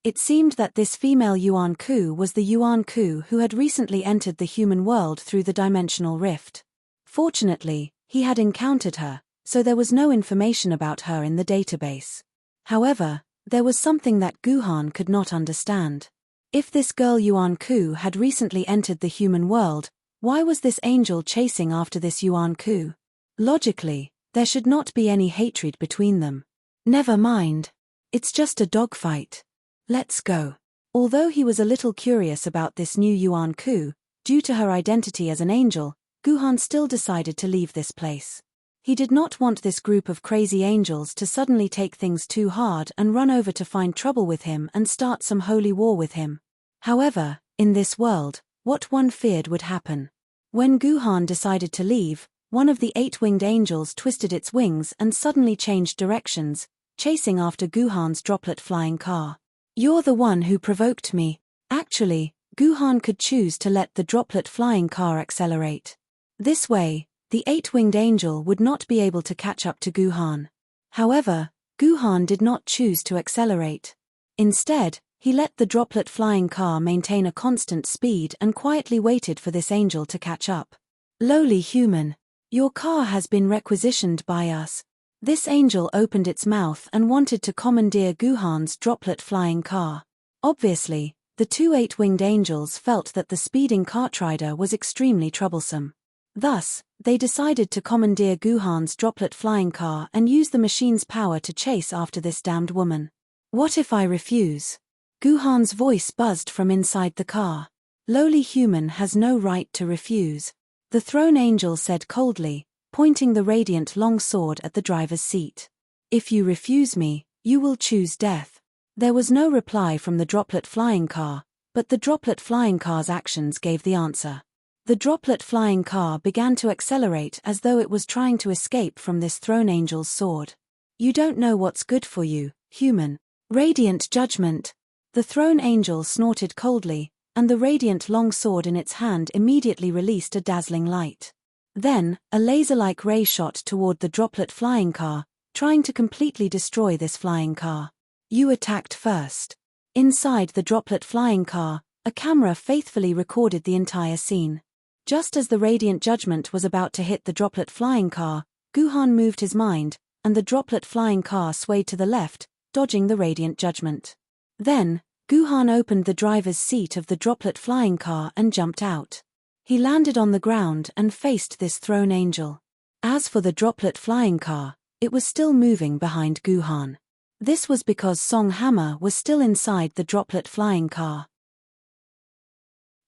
It seemed that this female yuan ku was the yuan ku who had recently entered the human world through the dimensional rift. Fortunately, he had encountered her, so there was no information about her in the database. However, there was something that Guhan could not understand. If this girl yuan ku had recently entered the human world, why was this angel chasing after this yuan ku? Logically, there should not be any hatred between them. Never mind. It's just a dogfight. Let's go. Although he was a little curious about this new yuan ku, due to her identity as an angel, Guhan still decided to leave this place. He did not want this group of crazy angels to suddenly take things too hard and run over to find trouble with him and start some holy war with him. However, in this world, what one feared would happen. When Guhan decided to leave, one of the 8-winged angels twisted its wings and suddenly changed directions, chasing after Guhan's droplet flying car. You're the one who provoked me. Actually, Guhan could choose to let the droplet flying car accelerate. This way, the 8-winged angel would not be able to catch up to Guhan. However, Guhan did not choose to accelerate. Instead, he let the droplet flying car maintain a constant speed and quietly waited for this angel to catch up. Lowly human. Your car has been requisitioned by us. This angel opened its mouth and wanted to commandeer Guhan's droplet flying car. Obviously, the two 8-winged angels felt that the speeding cartrider was extremely troublesome. Thus, they decided to commandeer Guhan's droplet flying car and use the machine's power to chase after this damned woman. What if I refuse? Guhan's voice buzzed from inside the car. Lowly human has no right to refuse. The throne angel said coldly, pointing the radiant long sword at the driver's seat. If you refuse me, you will choose death. There was no reply from the droplet flying car, but the droplet flying car's actions gave the answer. The droplet flying car began to accelerate as though it was trying to escape from this throne angel's sword. You don't know what's good for you, human. Radiant judgment. The throne angel snorted coldly, and the radiant long sword in its hand immediately released a dazzling light. Then, a laser-like ray shot toward the droplet flying car, trying to completely destroy this flying car. You attacked first. Inside the droplet flying car, a camera faithfully recorded the entire scene. Just as the radiant judgment was about to hit the droplet flying car, Guhan moved his mind, and the droplet flying car swayed to the left, dodging the radiant judgment. Then, Guhan opened the driver's seat of the droplet flying car and jumped out. He landed on the ground and faced this throne angel. As for the droplet flying car, it was still moving behind Guhan. This was because Song Hammer was still inside the droplet flying car.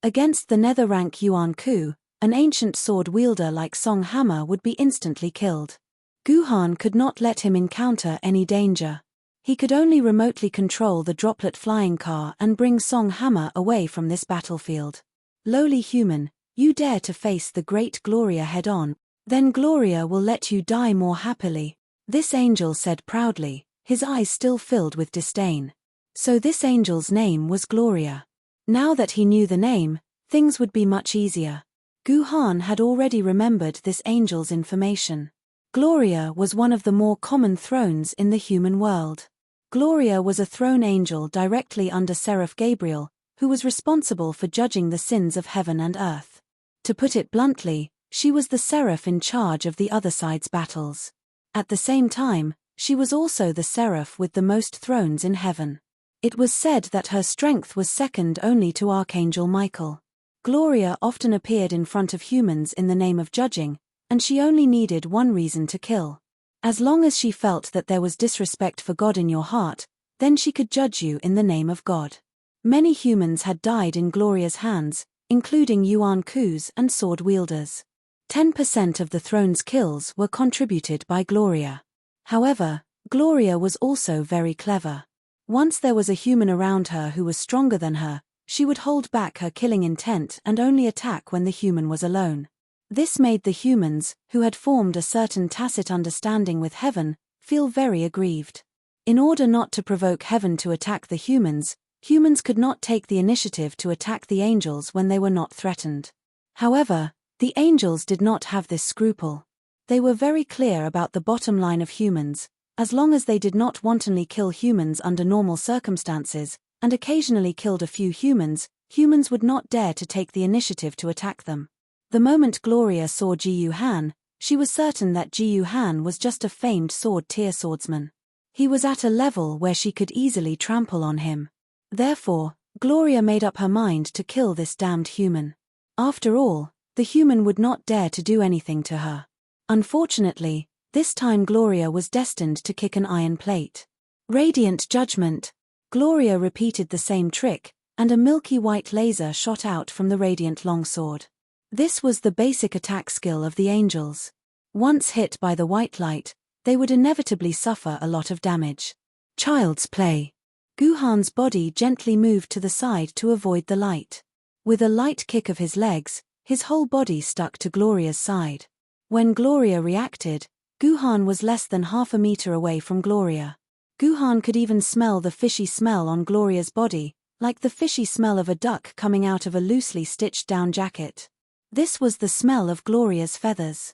Against the nether rank yuan ku, an ancient sword wielder like Song Hammer would be instantly killed. Guhan could not let him encounter any danger. He could only remotely control the droplet flying car and bring Song Hammer away from this battlefield. Lowly human, you dare to face the great Gloria head-on, then Gloria will let you die more happily. This angel said proudly, his eyes still filled with disdain. So this angel's name was Gloria. Now that he knew the name, things would be much easier. Guhan had already remembered this angel's information. Gloria was one of the more common thrones in the human world. Gloria was a throne angel directly under Seraph Gabriel, who was responsible for judging the sins of heaven and earth. To put it bluntly, she was the seraph in charge of the other side's battles. At the same time, she was also the seraph with the most thrones in heaven. It was said that her strength was second only to Archangel Michael. Gloria often appeared in front of humans in the name of judging, and she only needed one reason to kill. As long as she felt that there was disrespect for God in your heart, then she could judge you in the name of God. Many humans had died in Gloria's hands, including yuan kus and sword wielders. 10% of the throne's kills were contributed by Gloria. However, Gloria was also very clever. Once there was a human around her who was stronger than her, she would hold back her killing intent and only attack when the human was alone. This made the humans, who had formed a certain tacit understanding with heaven, feel very aggrieved. In order not to provoke heaven to attack the humans, humans could not take the initiative to attack the angels when they were not threatened. However, the angels did not have this scruple. They were very clear about the bottom line of humans: as long as they did not wantonly kill humans under normal circumstances, and occasionally killed a few humans, humans would not dare to take the initiative to attack them. The moment Gloria saw Ji Han, she was certain that Ji Han was just a famed sword-tier swordsman. He was at a level where she could easily trample on him. Therefore, Gloria made up her mind to kill this damned human. After all, the human would not dare to do anything to her. Unfortunately, this time Gloria was destined to kick an iron plate. Radiant judgment. Gloria repeated the same trick, and a milky white laser shot out from the radiant longsword. This was the basic attack skill of the angels. Once hit by the white light, they would inevitably suffer a lot of damage. Child's play. Guhan's body gently moved to the side to avoid the light. With a light kick of his legs, his whole body stuck to Gloria's side. When Gloria reacted, Guhan was less than half a meter away from Gloria. Guhan could even smell the fishy smell on Gloria's body, like the fishy smell of a duck coming out of a loosely stitched down jacket. This was the smell of Gloria's feathers.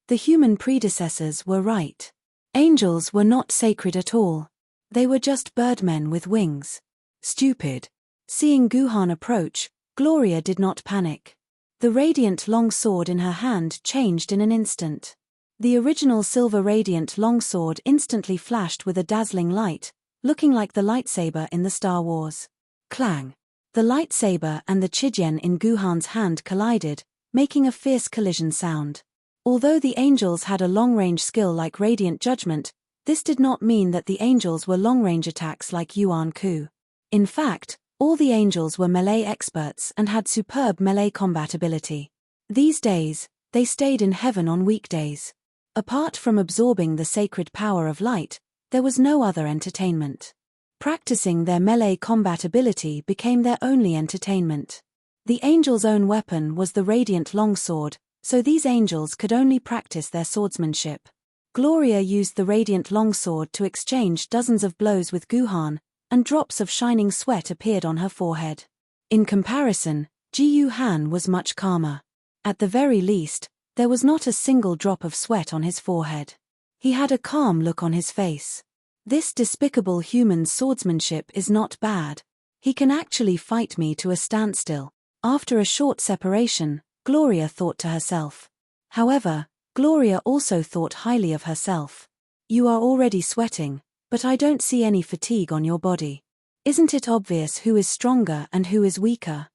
The human predecessors were right. Angels were not sacred at all. They were just birdmen with wings. Stupid. Seeing Guhan approach, Gloria did not panic. The radiant long sword in her hand changed in an instant. The original silver radiant longsword instantly flashed with a dazzling light, looking like the lightsaber in the Star Wars. Clang! The lightsaber and the Chidyen in Guhan's hand collided, making a fierce collision sound. Although the angels had a long-range skill like Radiant Judgment, this did not mean that the angels were long-range attacks like Yuan Ku. In fact, all the angels were melee experts and had superb melee combat ability. These days, they stayed in heaven on weekdays. Apart from absorbing the sacred power of light, there was no other entertainment. Practicing their melee combat ability became their only entertainment. The angels' own weapon was the radiant longsword, so these angels could only practice their swordsmanship. Gloria used the radiant longsword to exchange dozens of blows with Guhan, and drops of shining sweat appeared on her forehead. In comparison, Ji Han was much calmer. At the very least, there was not a single drop of sweat on his forehead. He had a calm look on his face. This despicable human's swordsmanship is not bad. He can actually fight me to a standstill. After a short separation, Gloria thought to herself. However, Gloria also thought highly of herself. You are already sweating, but I don't see any fatigue on your body. Isn't it obvious who is stronger and who is weaker?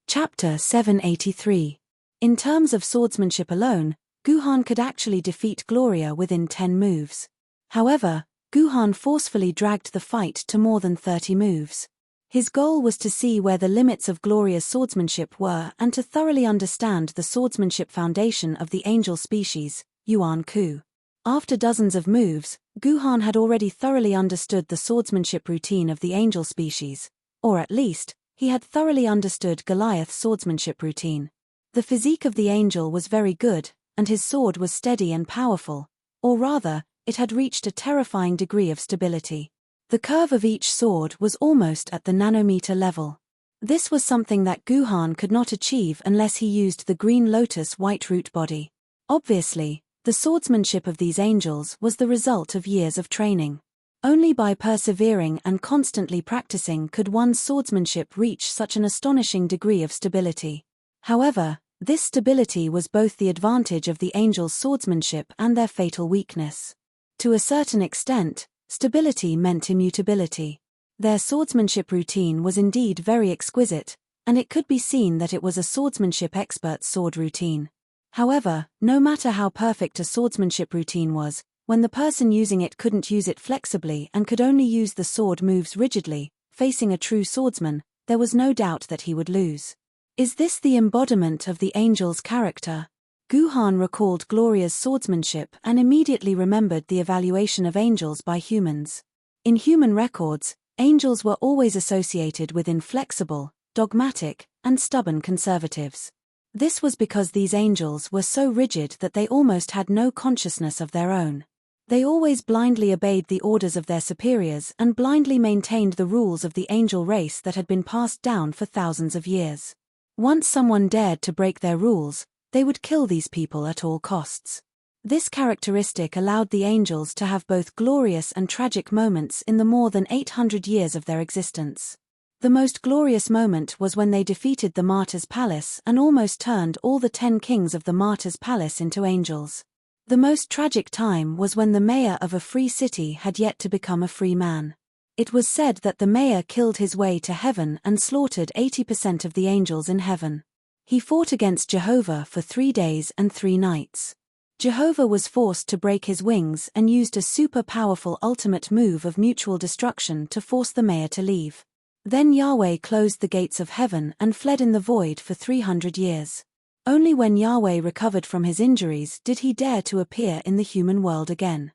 Chapter 783. In terms of swordsmanship alone, Guhan could actually defeat Gloria within 10 moves. However, Guhan forcefully dragged the fight to more than 30 moves. His goal was to see where the limits of Gloria's swordsmanship were and to thoroughly understand the swordsmanship foundation of the angel species, Yuan Ku. After dozens of moves, Guhan had already thoroughly understood the swordsmanship routine of the angel species, or at least, he had thoroughly understood Goliath's swordsmanship routine. The physique of the angel was very good, and his sword was steady and powerful, or rather, it had reached a terrifying degree of stability. The curve of each sword was almost at the nanometer level. This was something that Guhan could not achieve unless he used the Green Lotus White Root body. Obviously, the swordsmanship of these angels was the result of years of training. Only by persevering and constantly practicing could one's swordsmanship reach such an astonishing degree of stability. However, this stability was both the advantage of the angels' swordsmanship and their fatal weakness. To a certain extent, stability meant immutability. Their swordsmanship routine was indeed very exquisite, and it could be seen that it was a swordsmanship expert's sword routine. However, no matter how perfect a swordsmanship routine was, when the person using it couldn't use it flexibly and could only use the sword moves rigidly, facing a true swordsman, there was no doubt that he would lose. Is this the embodiment of the angel's character? Guhan recalled Gloria's swordsmanship and immediately remembered the evaluation of angels by humans. In human records, angels were always associated with inflexible, dogmatic, and stubborn conservatives. This was because these angels were so rigid that they almost had no consciousness of their own. They always blindly obeyed the orders of their superiors and blindly maintained the rules of the angel race that had been passed down for thousands of years. Once someone dared to break their rules, they would kill these people at all costs. This characteristic allowed the angels to have both glorious and tragic moments in the more than 800 years of their existence. The most glorious moment was when they defeated the Martyr's Palace and almost turned all the 10 kings of the Martyr's Palace into angels. The most tragic time was when the mayor of a free city had yet to become a free man. It was said that the mayor killed his way to heaven and slaughtered 80% of the angels in heaven. He fought against Jehovah for 3 days and 3 nights. Jehovah was forced to break his wings and used a super-powerful ultimate move of mutual destruction to force the mayor to leave. Then Yahweh closed the gates of heaven and fled in the void for 300 years. Only when Yahweh recovered from his injuries did he dare to appear in the human world again.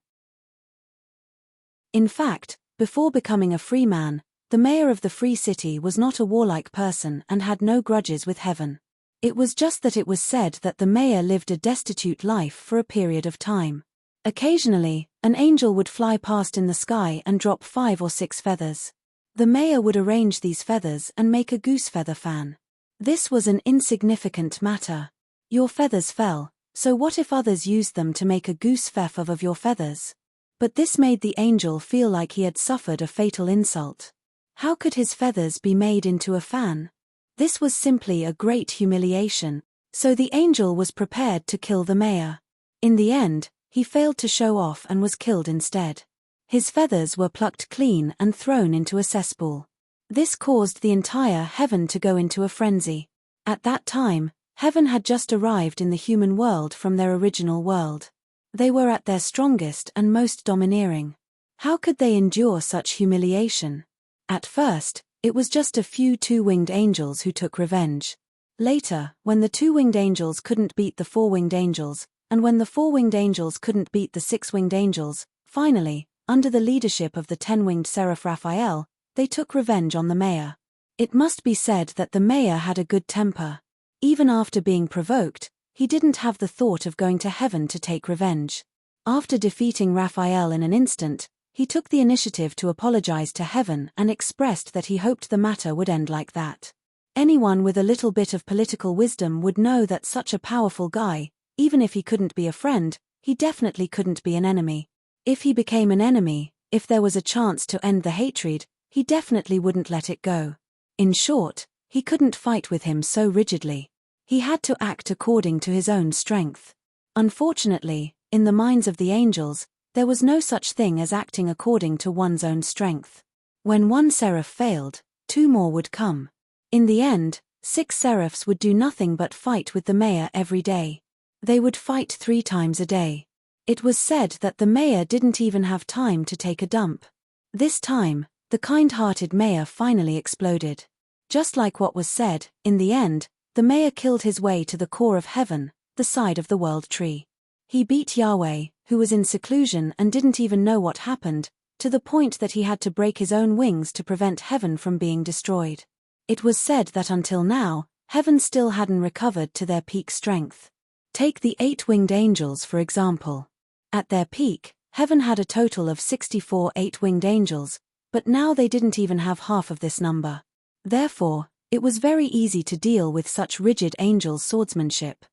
In fact, before becoming a free man, the mayor of the free city was not a warlike person and had no grudges with heaven. It was just that it was said that the mayor lived a destitute life for a period of time. Occasionally, an angel would fly past in the sky and drop 5 or 6 feathers. The mayor would arrange these feathers and make a goose feather fan. This was an insignificant matter. Your feathers fell, so what if others used them to make a goose feather of your feathers? But this made the angel feel like he had suffered a fatal insult. How could his feathers be made into a fan? This was simply a great humiliation, so the angel was prepared to kill the mayor. In the end, he failed to show off and was killed instead. His feathers were plucked clean and thrown into a cesspool. This caused the entire heaven to go into a frenzy. At that time, heaven had just arrived in the human world from their original world. They were at their strongest and most domineering. How could they endure such humiliation? At first, it was just a few 2-winged angels who took revenge. Later, when the 2-winged angels couldn't beat the 4-winged angels, and when the 4-winged angels couldn't beat the 6-winged angels, finally, under the leadership of the 10-winged seraph Raphael, they took revenge on the mayor. It must be said that the mayor had a good temper. Even after being provoked, he didn't have the thought of going to heaven to take revenge. After defeating Raphael in an instant, he took the initiative to apologize to heaven and expressed that he hoped the matter would end like that. Anyone with a little bit of political wisdom would know that such a powerful guy, even if he couldn't be a friend, he definitely couldn't be an enemy. If he became an enemy, if there was a chance to end the hatred, he definitely wouldn't let it go. In short, he couldn't fight with him so rigidly. He had to act according to his own strength. Unfortunately, in the minds of the angels, there was no such thing as acting according to one's own strength. When one seraph failed, 2 more would come. In the end, 6 seraphs would do nothing but fight with the mayor every day. They would fight 3 times a day. It was said that the mayor didn't even have time to take a dump. This time, the kind-hearted mayor finally exploded. Just like what was said, in the end, the mayor killed his way to the core of heaven, the side of the world tree. He beat Yahweh, who was in seclusion and didn't even know what happened, to the point that he had to break his own wings to prevent heaven from being destroyed. It was said that until now, heaven still hadn't recovered to their peak strength. Take the 8-winged angels for example. At their peak, heaven had a total of 64 8-winged angels, but now they didn't even have half of this number. Therefore, it was very easy to deal with such rigid angels' swordsmanship.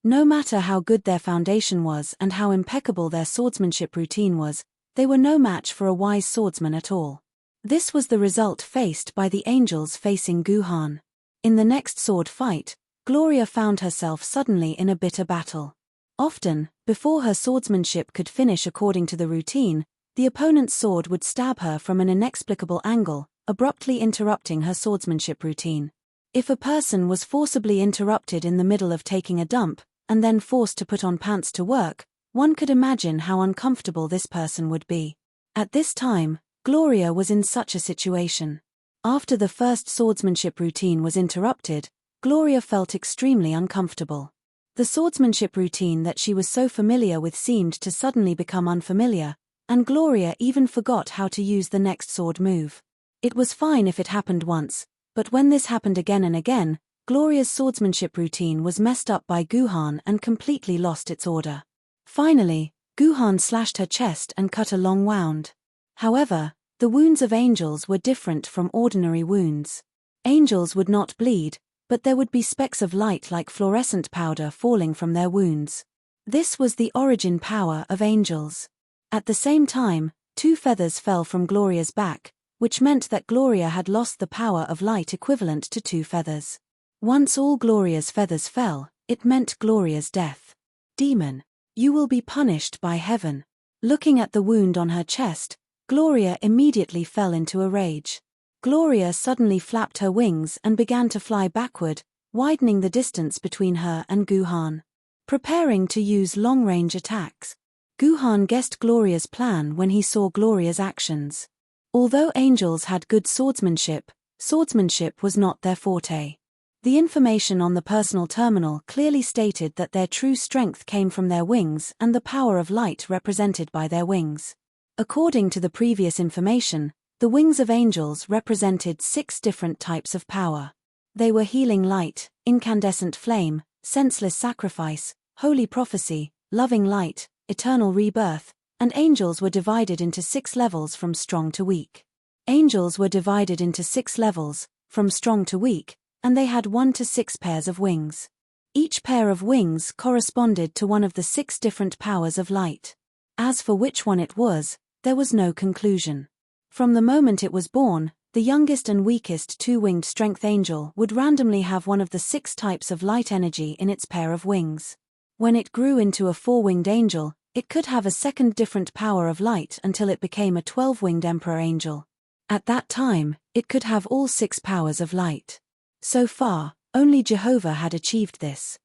No matter how good their foundation was and how impeccable their swordsmanship routine was, they were no match for a wise swordsman at all. This was the result faced by the angels facing Guhan. In the next sword fight, Gloria found herself suddenly in a bitter battle. Often, before her swordsmanship could finish according to the routine, the opponent's sword would stab her from an inexplicable angle, abruptly interrupting her swordsmanship routine. If a person was forcibly interrupted in the middle of taking a dump, and then forced to put on pants to work, one could imagine how uncomfortable this person would be. At this time, Gloria was in such a situation. After the first swordsmanship routine was interrupted, Gloria felt extremely uncomfortable. The swordsmanship routine that she was so familiar with seemed to suddenly become unfamiliar, and Gloria even forgot how to use the next sword move. It was fine if it happened once, but when this happened again and again, Gloria's swordsmanship routine was messed up by Guhan and completely lost its order. Finally, Guhan slashed her chest and cut a long wound. However, the wounds of angels were different from ordinary wounds. Angels would not bleed, but there would be specks of light like fluorescent powder falling from their wounds. This was the origin power of angels. At the same time, 2 feathers fell from Gloria's back, which meant that Gloria had lost the power of light equivalent to 2 feathers. Once all Gloria's feathers fell, it meant Gloria's death. Demon, you will be punished by heaven. Looking at the wound on her chest, Gloria immediately fell into a rage. Gloria suddenly flapped her wings and began to fly backward, widening the distance between her and Guhan. Preparing to use long-range attacks. Guhan guessed Gloria's plan when he saw Gloria's actions. Although angels had good swordsmanship was not their forte. The information on the personal terminal clearly stated that their true strength came from their wings and the power of light represented by their wings. According to the previous information, the wings of angels represented 6 different types of power. They were healing light, incandescent flame, senseless sacrifice, holy prophecy, loving light, eternal rebirth, and angels were divided into 6 levels from strong to weak. Angels were divided into 6 levels, from strong to weak, and they had 1 to 6 pairs of wings. Each pair of wings corresponded to one of the 6 different powers of light. As for which one it was, there was no conclusion. From the moment it was born, the youngest and weakest 2-winged strength angel would randomly have one of the 6 types of light energy in its pair of wings. When it grew into a 4-winged angel, it could have a second different power of light until it became a 12-winged emperor angel. At that time, it could have all 6 powers of light. So far, only Jehovah had achieved this.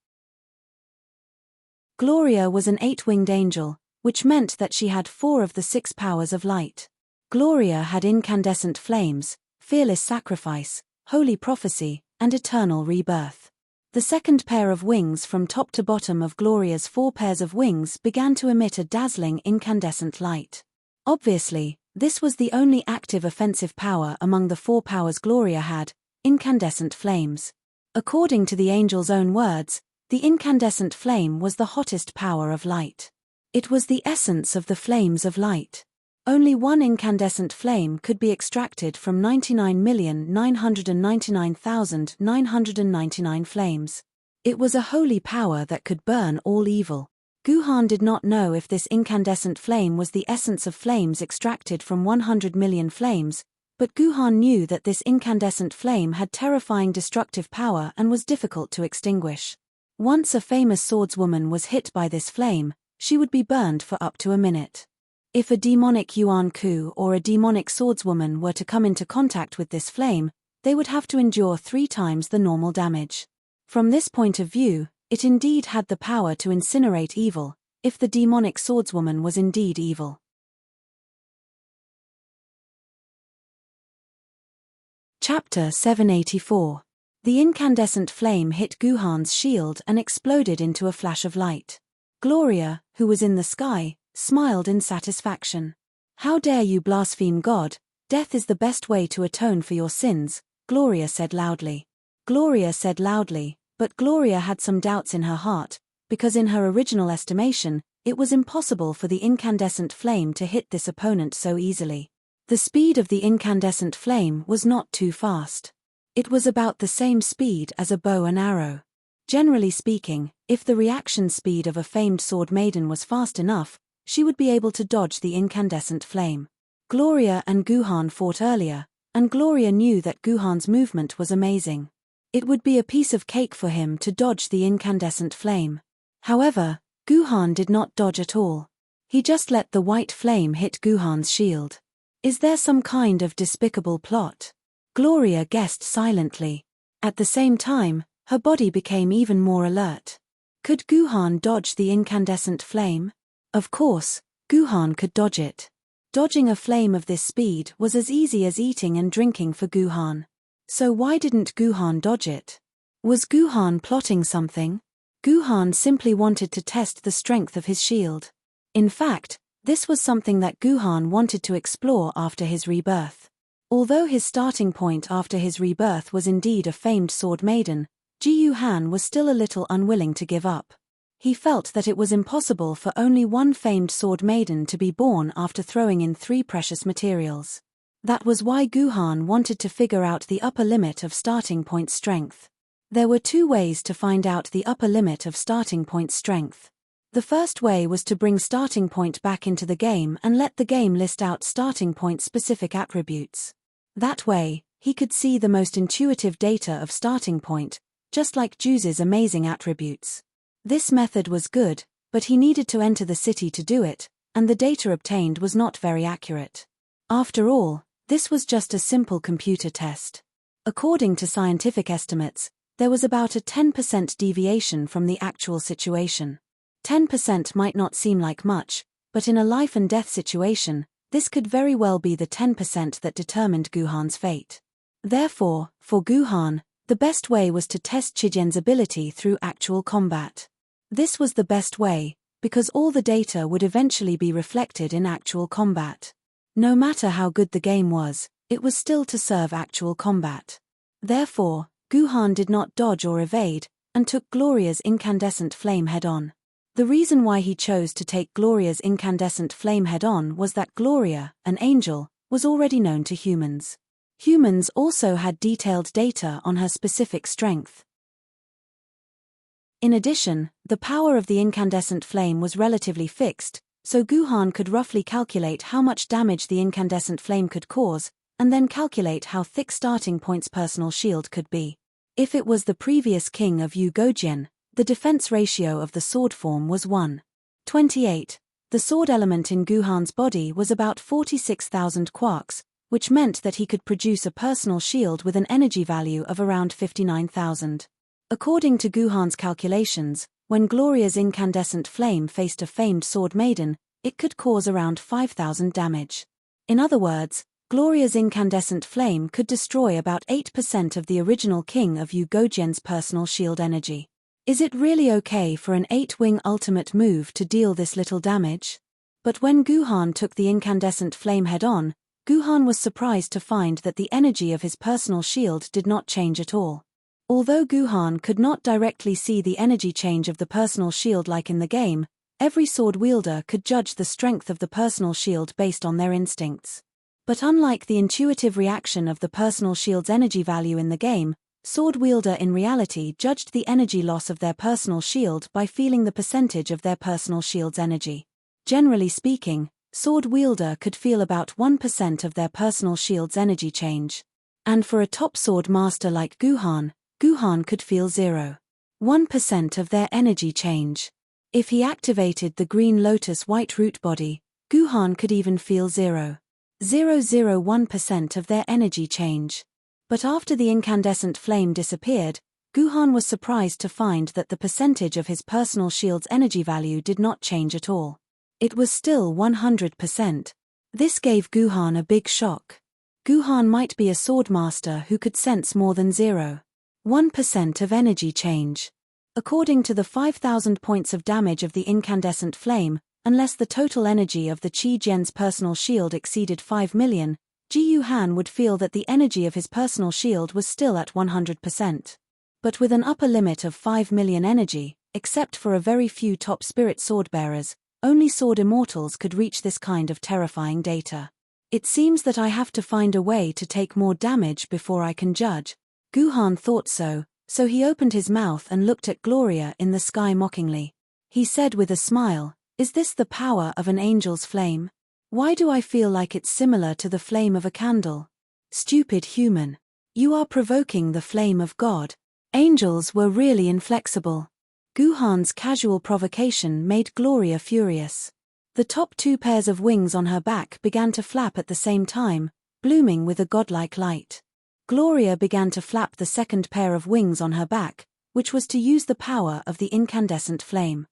Gloria was an 8-winged angel, which meant that she had 4 of the 6 powers of light. Gloria had incandescent flames, fearless sacrifice, holy prophecy, and eternal rebirth. The second pair of wings from top to bottom of Gloria's 4 pairs of wings began to emit a dazzling incandescent light. Obviously, this was the only active offensive power among the 4 powers Gloria had, incandescent flames. According to the angel's own words, the incandescent flame was the hottest power of light. It was the essence of the flames of light. Only one incandescent flame could be extracted from 99,999,999 flames. It was a holy power that could burn all evil. Guhan did not know if this incandescent flame was the essence of flames extracted from 100 million flames, but Guhan knew that this incandescent flame had terrifying destructive power and was difficult to extinguish. Once a famous swordswoman was hit by this flame, she would be burned for up to a minute. If a demonic Yuan Ku or a demonic swordswoman were to come into contact with this flame, they would have to endure 3 times the normal damage. From this point of view, it indeed had the power to incinerate evil, if the demonic swordswoman was indeed evil. Chapter 784. The incandescent flame hit Guhan's shield and exploded into a flash of light. Gloria, who was in the sky, smiled in satisfaction. "How dare you blaspheme God? Death is the best way to atone for your sins," Gloria said loudly. Gloria said loudly, but Gloria had some doubts in her heart, because in her original estimation, it was impossible for the incandescent flame to hit this opponent so easily. The speed of the incandescent flame was not too fast. It was about the same speed as a bow and arrow. Generally speaking, if the reaction speed of a famed sword maiden was fast enough, she would be able to dodge the incandescent flame. Gloria and Guhan fought earlier, and Gloria knew that Guhan's movement was amazing. It would be a piece of cake for him to dodge the incandescent flame. However, Guhan did not dodge at all. He just let the white flame hit Guhan's shield. Is there some kind of despicable plot? Gloria guessed silently. At the same time, her body became even more alert. Could Guhan dodge the incandescent flame? Of course, Guhan could dodge it. Dodging a flame of this speed was as easy as eating and drinking for Guhan. So why didn't Guhan dodge it? Was Guhan plotting something? Guhan simply wanted to test the strength of his shield. In fact, this was something that Guhan wanted to explore after his rebirth. Although his starting point after his rebirth was indeed a famed sword maiden, Ji Han was still a little unwilling to give up. He felt that it was impossible for only one famed sword maiden to be born after throwing in 3 precious materials. That was why Guhan wanted to figure out the upper limit of starting point strength. There were 2 ways to find out the upper limit of starting point strength. The first way was to bring starting point back into the game and let the game list out starting point specific attributes. That way, he could see the most intuitive data of starting point, just like Juice's amazing attributes. This method was good, but he needed to enter the city to do it, and the data obtained was not very accurate. After all, this was just a simple computer test. According to scientific estimates, there was about a 10% deviation from the actual situation. 10% might not seem like much, but in a life and death situation, this could very well be the 10% that determined Guhan's fate. Therefore, for Guhan, the best way was to test Chijian's ability through actual combat. This was the best way, because all the data would eventually be reflected in actual combat. No matter how good the game was, it was still to serve actual combat. Therefore, Guhan did not dodge or evade, and took Gloria's incandescent flame head-on. The reason why he chose to take Gloria's incandescent flame head-on was that Gloria, an angel, was already known to humans. Humans also had detailed data on her specific strength. In addition, the power of the incandescent flame was relatively fixed, so Guhan could roughly calculate how much damage the incandescent flame could cause, and then calculate how thick starting point's personal shield could be. If it was the previous king of Yu Gojian, the defense ratio of the sword form was 1:28. The sword element in Guhan's body was about 46,000 quarks, which meant that he could produce a personal shield with an energy value of around 59,000. According to Guhan's calculations, when Gloria's incandescent flame faced a famed sword maiden, it could cause around 5,000 damage. In other words, Gloria's incandescent flame could destroy about 8% of the original king of Yu Gojian's personal shield energy. Is it really okay for an 8-wing ultimate move to deal this little damage? But when Guhan took the incandescent flame head-on, Guhan was surprised to find that the energy of his personal shield did not change at all. Although Guhan could not directly see the energy change of the personal shield like in the game, every sword wielder could judge the strength of the personal shield based on their instincts. But unlike the intuitive reaction of the personal shield's energy value in the game, sword wielder in reality judged the energy loss of their personal shield by feeling the percentage of their personal shield's energy. Generally speaking, sword wielder could feel about 1% of their personal shield's energy change. And for a top sword master like Guhan could feel 0.1% of their energy change. If he activated the Green Lotus White Root Body, Guhan could even feel 0.001% of their energy change. But after the incandescent flame disappeared, Guhan was surprised to find that the percentage of his personal shield's energy value did not change at all. It was still 100%. This gave Guhan a big shock. Guhan might be a swordmaster who could sense more than 0.1% of energy change. According to the 5,000 points of damage of the incandescent flame, unless the total energy of the Qi Jian's personal shield exceeded 5 million, Ji Yuhan would feel that the energy of his personal shield was still at 100%. But with an upper limit of 5 million energy, except for a very few top spirit swordbearers, only sword immortals could reach this kind of terrifying data. It seems that I have to find a way to take more damage before I can judge. Guhan thought so he opened his mouth and looked at Gloria in the sky mockingly. He said with a smile, "Is this the power of an angel's flame? Why do I feel like it's similar to the flame of a candle? Stupid human. You are provoking the flame of God." Angels were really inflexible. Guhan's casual provocation made Gloria furious. The top 2 pairs of wings on her back began to flap at the same time, blooming with a godlike light. Gloria began to flap the second pair of wings on her back, which was to use the power of the incandescent flame.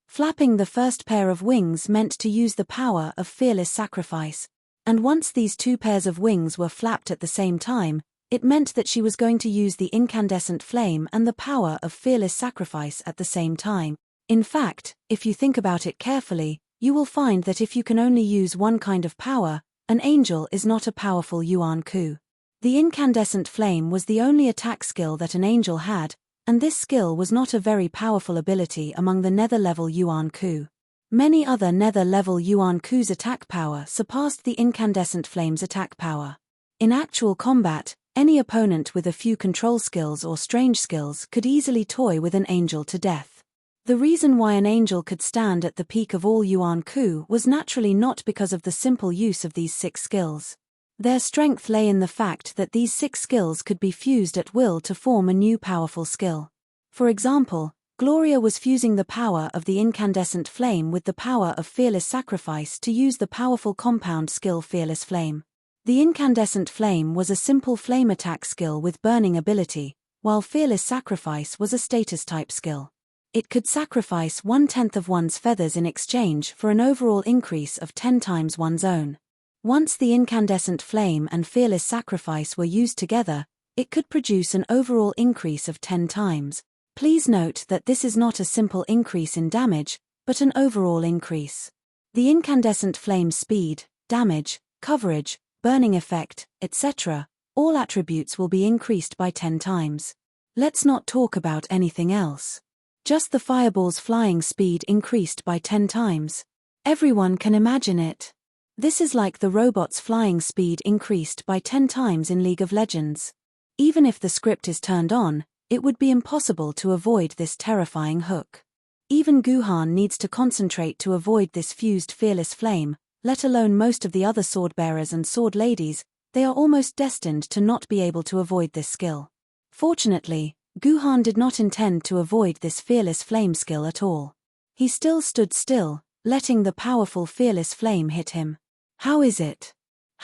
Flapping the first pair of wings meant to use the power of fearless sacrifice, and once these 2 pairs of wings were flapped at the same time, it meant that she was going to use the incandescent flame and the power of fearless sacrifice at the same time. In fact, if you think about it carefully, you will find that if you can only use one kind of power, an angel is not a powerful Yuan Ku. The incandescent flame was the only attack skill that an angel had, and this skill was not a very powerful ability among the nether-level Yuan Ku. Many other nether-level Yuan Ku's attack power surpassed the incandescent flame's attack power. In actual combat, any opponent with a few control skills or strange skills could easily toy with an angel to death. The reason why an angel could stand at the peak of all Yuan Ku was naturally not because of the simple use of these 6 skills. Their strength lay in the fact that these 6 skills could be fused at will to form a new powerful skill. For example, Gloria was fusing the power of the incandescent flame with the power of Fearless Sacrifice to use the powerful compound skill Fearless Flame. The incandescent flame was a simple flame attack skill with burning ability, while Fearless Sacrifice was a status-type skill. It could sacrifice 1/10 of one's feathers in exchange for an overall increase of 10 times one's own. Once the incandescent flame and Fearless Sacrifice were used together, it could produce an overall increase of 10 times. Please note that this is not a simple increase in damage, but an overall increase. The incandescent flame's speed, damage, coverage, burning effect, etc., all attributes will be increased by 10 times. Let's not talk about anything else. Just the fireball's flying speed increased by 10 times. Everyone can imagine it. This is like the robot's flying speed increased by 10 times in League of Legends. Even if the script is turned on, it would be impossible to avoid this terrifying hook. Even Guhan needs to concentrate to avoid this fused Fearless Flame, let alone most of the other sword bearers and sword ladies. They are almost destined to not be able to avoid this skill. Fortunately, Guhan did not intend to avoid this Fearless Flame skill at all. He still stood still, letting the powerful Fearless Flame hit him. How is it?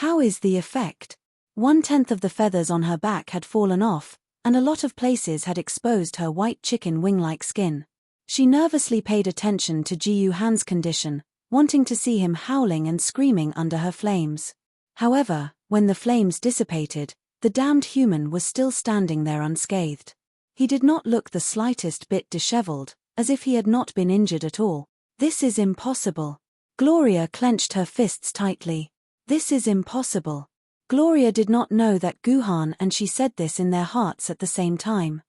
How is the effect? 1/10 of the feathers on her back had fallen off, and a lot of places had exposed her white chicken wing-like skin. She nervously paid attention to Ji Yuhan's condition, wanting to see him howling and screaming under her flames. However, when the flames dissipated, the damned human was still standing there unscathed. He did not look the slightest bit disheveled, as if he had not been injured at all. This is impossible. Gloria clenched her fists tightly. This is impossible. Gloria did not know that Guhan and she said this in their hearts at the same time.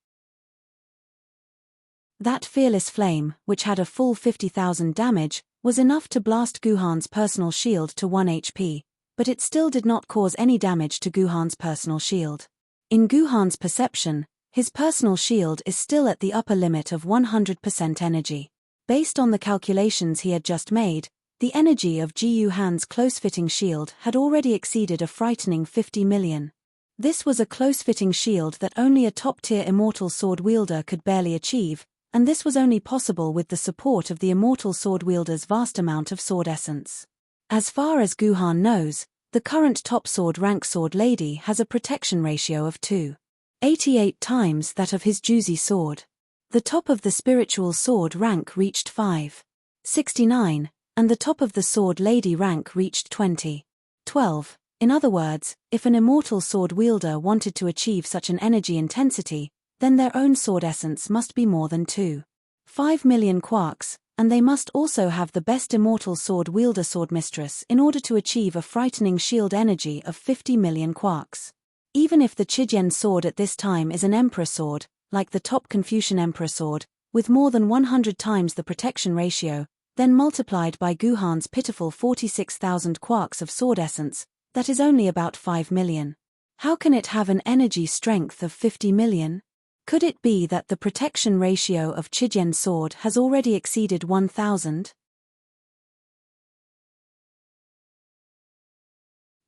That Fearless Flame, which had a full 50,000 damage, was enough to blast Guhan's personal shield to 1 HP, but it still did not cause any damage to Guhan's personal shield. In Guhan's perception, his personal shield is still at the upper limit of 100% energy. Based on the calculations he had just made, the energy of Ji Yuhan's close-fitting shield had already exceeded a frightening 50 million. This was a close-fitting shield that only a top-tier immortal sword wielder could barely achieve, and this was only possible with the support of the immortal sword wielder's vast amount of sword essence. As far as Guhan knows, the current top sword rank sword lady has a protection ratio of 2.88 times that of his Juzi sword. The top of the spiritual sword rank reached 5.69, and the top of the sword lady rank reached 20.12. In other words, if an immortal sword wielder wanted to achieve such an energy intensity, then their own sword essence must be more than 2.5 million quarks, and they must also have the best immortal sword wielder swordmistress in order to achieve a frightening shield energy of 50 million quarks. Even if the Chijian sword at this time is an emperor sword, like the top Confucian emperor sword, with more than 100 times the protection ratio, then multiplied by Guhan's pitiful 46,000 quarks of sword essence, that is only about 5 million. How can it have an energy strength of 50 million? Could it be that the protection ratio of Chijian's sword has already exceeded 1,000?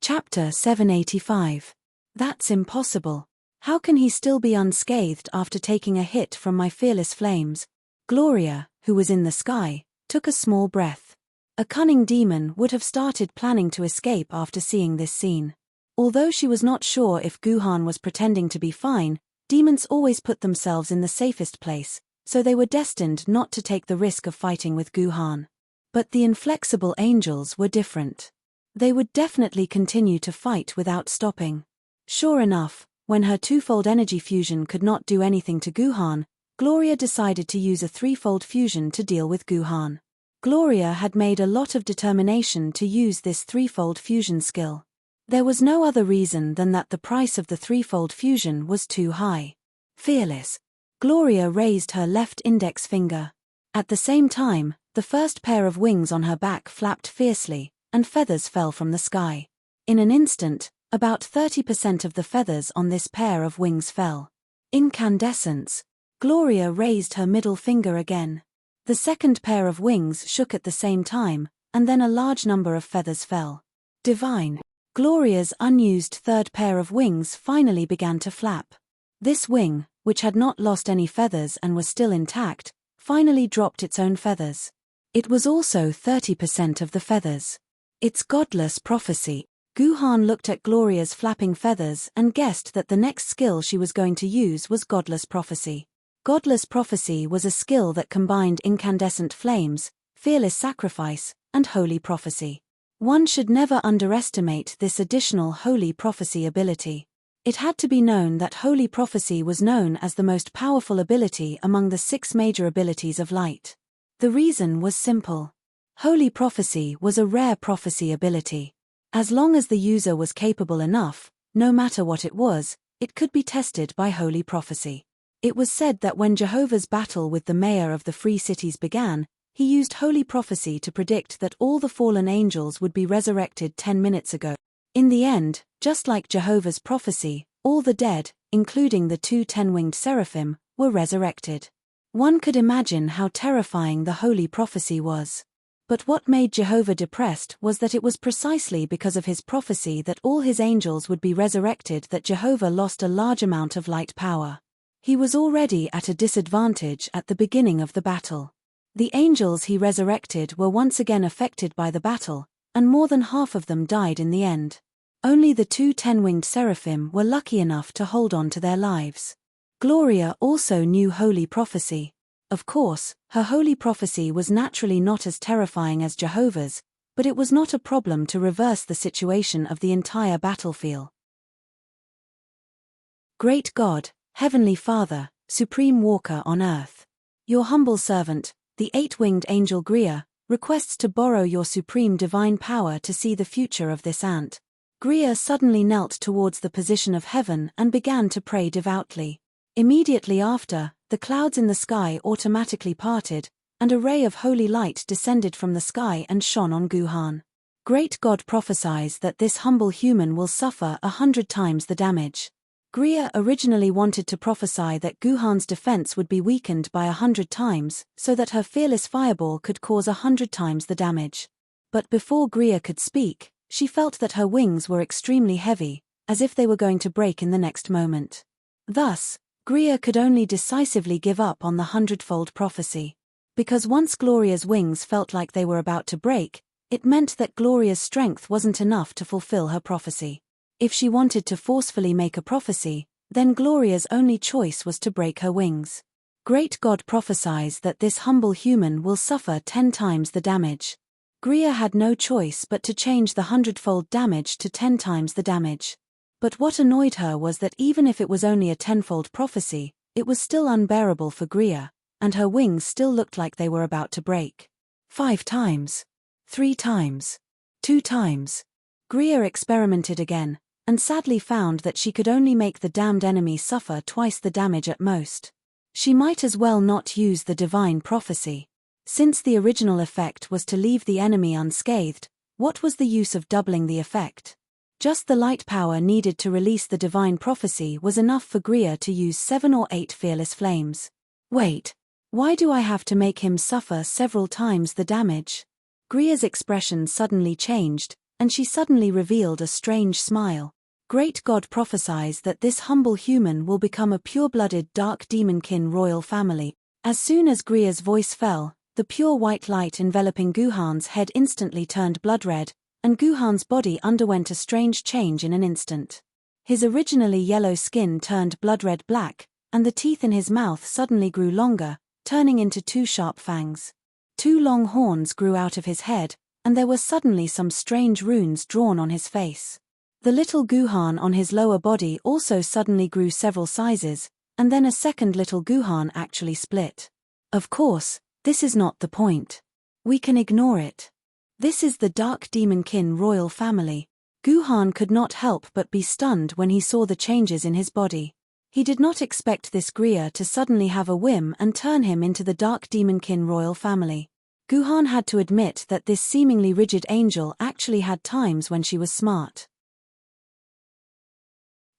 Chapter 785. That's impossible. How can he still be unscathed after taking a hit from my Fearless Flames? Gloria, who was in the sky, took a small breath. A cunning demon would have started planning to escape after seeing this scene. Although she was not sure if Guhan was pretending to be fine, demons always put themselves in the safest place, so they were destined not to take the risk of fighting with Guhan. But the inflexible angels were different. They would definitely continue to fight without stopping. Sure enough, when her twofold energy fusion could not do anything to Guhan, Gloria decided to use a threefold fusion to deal with Guhan. Gloria had made a lot of determination to use this threefold fusion skill. There was no other reason than that the price of the threefold fusion was too high. Fearless. Gloria raised her left index finger. At the same time, the first pair of wings on her back flapped fiercely, and feathers fell from the sky. In an instant, about 30% of the feathers on this pair of wings fell. Incandescence. Gloria raised her middle finger again. The second pair of wings shook at the same time, and then a large number of feathers fell. Divine. Gloria's unused third pair of wings finally began to flap. This wing, which had not lost any feathers and was still intact, finally dropped its own feathers. It was also 30% of the feathers. It's godless prophecy. Guhan looked at Gloria's flapping feathers and guessed that the next skill she was going to use was godless prophecy. Godless prophecy was a skill that combined incandescent flames, fearless sacrifice, and holy prophecy. One should never underestimate this additional holy prophecy ability. It had to be known that holy prophecy was known as the most powerful ability among the 6 major abilities of light. The reason was simple. Holy prophecy was a rare prophecy ability. As long as the user was capable enough, no matter what it was, it could be tested by holy prophecy. It was said that when Jehovah's battle with the mayor of the Free Cities began, he used holy prophecy to predict that all the fallen angels would be resurrected 10 minutes ago. In the end, just like Jehovah's prophecy, all the dead, including the 2 10-winged seraphim, were resurrected. One could imagine how terrifying the holy prophecy was. But what made Jehovah depressed was that it was precisely because of his prophecy that all his angels would be resurrected that Jehovah lost a large amount of light power. He was already at a disadvantage at the beginning of the battle. The angels he resurrected were once again affected by the battle, and more than half of them died in the end. Only the 2 10-winged seraphim were lucky enough to hold on to their lives. Gloria also knew holy prophecy. Of course, her holy prophecy was naturally not as terrifying as Jehovah's, but it was not a problem to reverse the situation of the entire battlefield. Great God, Heavenly Father, Supreme Walker on earth. Your humble servant, the 8-winged angel Gria, requests to borrow your supreme divine power to see the future of this ant. Gria suddenly knelt towards the position of heaven and began to pray devoutly. Immediately after, the clouds in the sky automatically parted, and a ray of holy light descended from the sky and shone on Guhan. Great God prophesies that this humble human will suffer 100 times the damage. Gria originally wanted to prophesy that Guhan's defense would be weakened by 100 times, so that her fearless fireball could cause 100 times the damage. But before Gria could speak, she felt that her wings were extremely heavy, as if they were going to break in the next moment. Thus, Gria could only decisively give up on the 100-fold prophecy. Because once Gloria's wings felt like they were about to break, it meant that Gloria's strength wasn't enough to fulfill her prophecy. If she wanted to forcefully make a prophecy, then Gloria's only choice was to break her wings. Great God prophesies that this humble human will suffer 10 times the damage. Gria had no choice but to change the 100-fold damage to 10 times the damage. But what annoyed her was that even if it was only a 10-fold prophecy, it was still unbearable for Gria, and her wings still looked like they were about to break. 5 times. 3 times. 2 times. Gria experimented again, and sadly found that she could only make the damned enemy suffer twice the damage at most. She might as well not use the divine prophecy. Since the original effect was to leave the enemy unscathed, what was the use of doubling the effect? Just the light power needed to release the divine prophecy was enough for Gria to use 7 or 8 fearless flames. Wait, why do I have to make him suffer several times the damage? Gria's expression suddenly changed, and she suddenly revealed a strange smile. Great God prophesies that this humble human will become a pure-blooded dark demonkin royal family. As soon as Gria's voice fell, the pure white light enveloping Guhan's head instantly turned blood red, and Guhan's body underwent a strange change in an instant. His originally yellow skin turned blood-red black, and the teeth in his mouth suddenly grew longer, turning into 2 sharp fangs. 2 long horns grew out of his head, and there were suddenly some strange runes drawn on his face. The little Guhan on his lower body also suddenly grew several sizes, and then a second little Guhan actually split. Of course, this is not the point. We can ignore it. This is the Dark Demonkin royal family. Guhan could not help but be stunned when he saw the changes in his body. He did not expect this Griya to suddenly have a whim and turn him into the dark demonkin royal family. Guhan had to admit that this seemingly rigid angel actually had times when she was smart.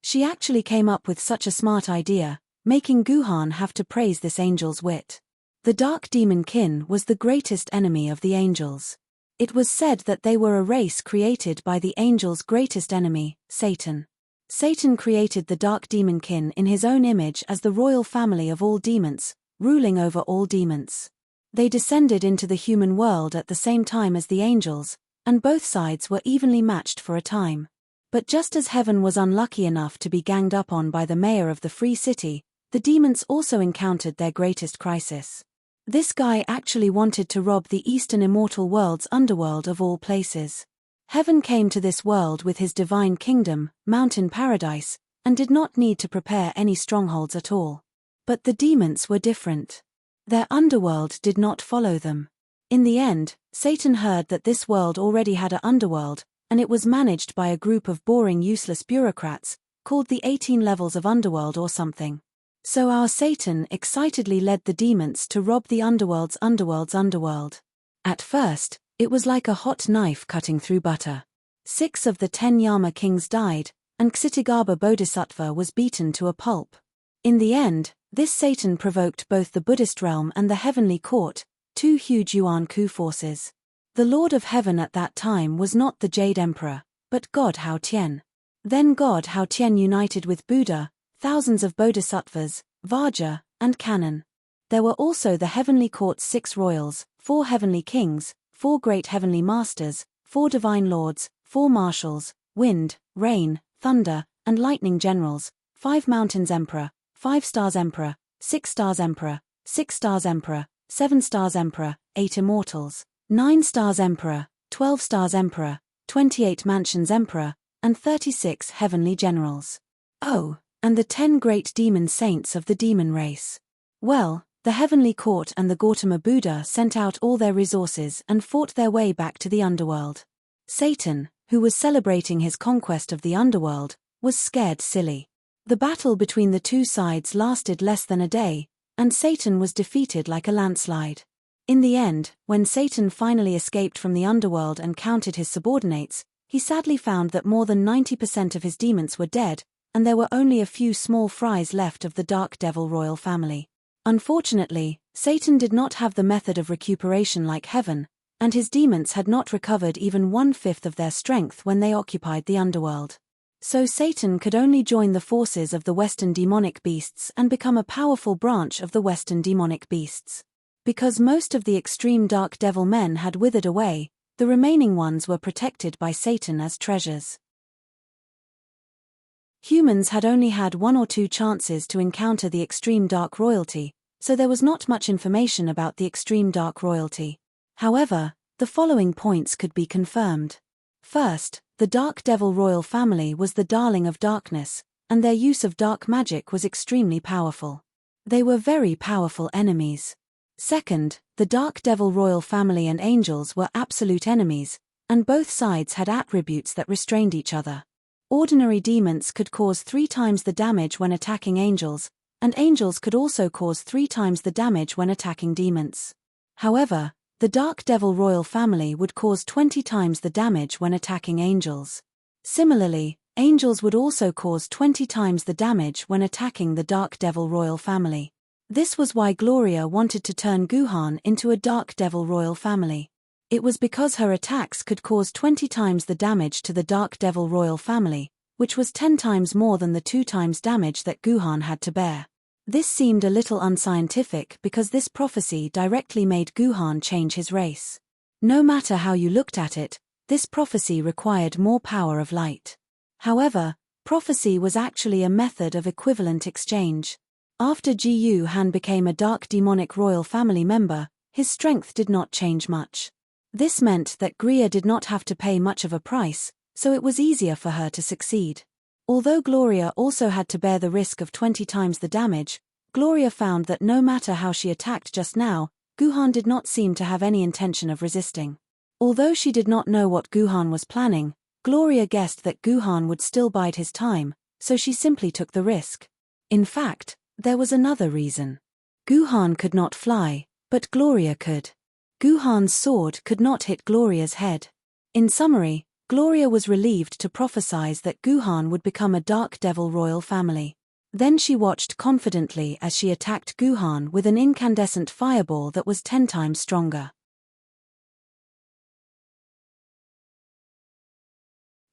She actually came up with such a smart idea, making Guhan have to praise this angel's wit. The dark demonkin was the greatest enemy of the angels. It was said that they were a race created by the angels' greatest enemy, Satan. Satan created the dark demonkin in his own image as the royal family of all demons, ruling over all demons. They descended into the human world at the same time as the angels, and both sides were evenly matched for a time. But just as heaven was unlucky enough to be ganged up on by the mayor of the free city, the demons also encountered their greatest crisis. This guy actually wanted to rob the eastern immortal world's underworld of all places. Heaven came to this world with his divine kingdom, mountain paradise, and did not need to prepare any strongholds at all. But the demons were different. Their underworld did not follow them. In the end, Satan heard that this world already had an underworld, and it was managed by a group of boring useless bureaucrats, called the 18 levels of underworld or something. So our Satan excitedly led the demons to rob the underworld's underworld. At first, it was like a hot knife cutting through butter. 6 of the 10 Yama kings died, and Ksitigarbha Bodhisattva was beaten to a pulp. In the end, this Satan provoked both the Buddhist realm and the heavenly court, 2 huge Yuan coup forces. The Lord of Heaven at that time was not the Jade Emperor, but God Hao Tian. Then God Hao Tian united with Buddha, thousands of bodhisattvas, Vajra, and Kannon. There were also the heavenly court's 6 royals, 4 heavenly kings, 4 great heavenly masters, 4 divine lords, 4 marshals, wind, rain, thunder, and lightning generals, 5 mountains emperor, 5 stars emperor, 6 stars emperor, 6 stars emperor, 7 stars emperor, 8 immortals, 9 stars emperor, 12 stars emperor, 28 mansions emperor, and 36 heavenly generals. Oh, and the 10 great demon saints of the demon race. Well, the heavenly court and the Gautama Buddha sent out all their resources and fought their way back to the underworld. Satan, who was celebrating his conquest of the underworld, was scared silly. The battle between the two sides lasted less than a day, and Satan was defeated like a landslide. In the end, when Satan finally escaped from the underworld and counted his subordinates, he sadly found that more than 90% of his demons were dead, and there were only a few small fries left of the dark devil royal family. Unfortunately, Satan did not have the method of recuperation like heaven, and his demons had not recovered even 1/5 of their strength when they occupied the underworld. So Satan could only join the forces of the Western demonic beasts and become a powerful branch of the Western demonic beasts. Because most of the extreme dark devil men had withered away, the remaining ones were protected by Satan as treasures. Humans had only had 1 or 2 chances to encounter the extreme dark royalty, so there was not much information about the extreme dark royalty. However, the following points could be confirmed. First, the dark devil royal family was the darling of darkness, and their use of dark magic was extremely powerful. They were very powerful enemies. Second, the dark devil royal family and angels were absolute enemies, and both sides had attributes that restrained each other. Ordinary demons could cause 3 times the damage when attacking angels, and angels could also cause 3 times the damage when attacking demons. However, the dark devil royal family would cause 20 times the damage when attacking angels. Similarly, angels would also cause 20 times the damage when attacking the dark devil royal family. This was why Gloria wanted to turn Guhan into a dark devil royal family. It was because her attacks could cause 20 times the damage to the dark devil royal family, which was 10 times more than the 2 times damage that Guhan had to bear. This seemed a little unscientific because this prophecy directly made Guhan change his race. No matter how you looked at it, this prophecy required more power of light. However, prophecy was actually a method of equivalent exchange. After Gu Han became a dark demonic royal family member, his strength did not change much. This meant that Griya did not have to pay much of a price, so it was easier for her to succeed. Although Gloria also had to bear the risk of 20 times the damage, Gloria found that no matter how she attacked just now, Guhan did not seem to have any intention of resisting. Although she did not know what Guhan was planning, Gloria guessed that Guhan would still bide his time, so she simply took the risk. In fact, there was another reason. Guhan could not fly, but Gloria could. Guhan's sword could not hit Gloria's head. In summary, Gloria was relieved to prophesize that Guhan would become a dark devil royal family. Then she watched confidently as she attacked Guhan with an incandescent fireball that was 10 times stronger.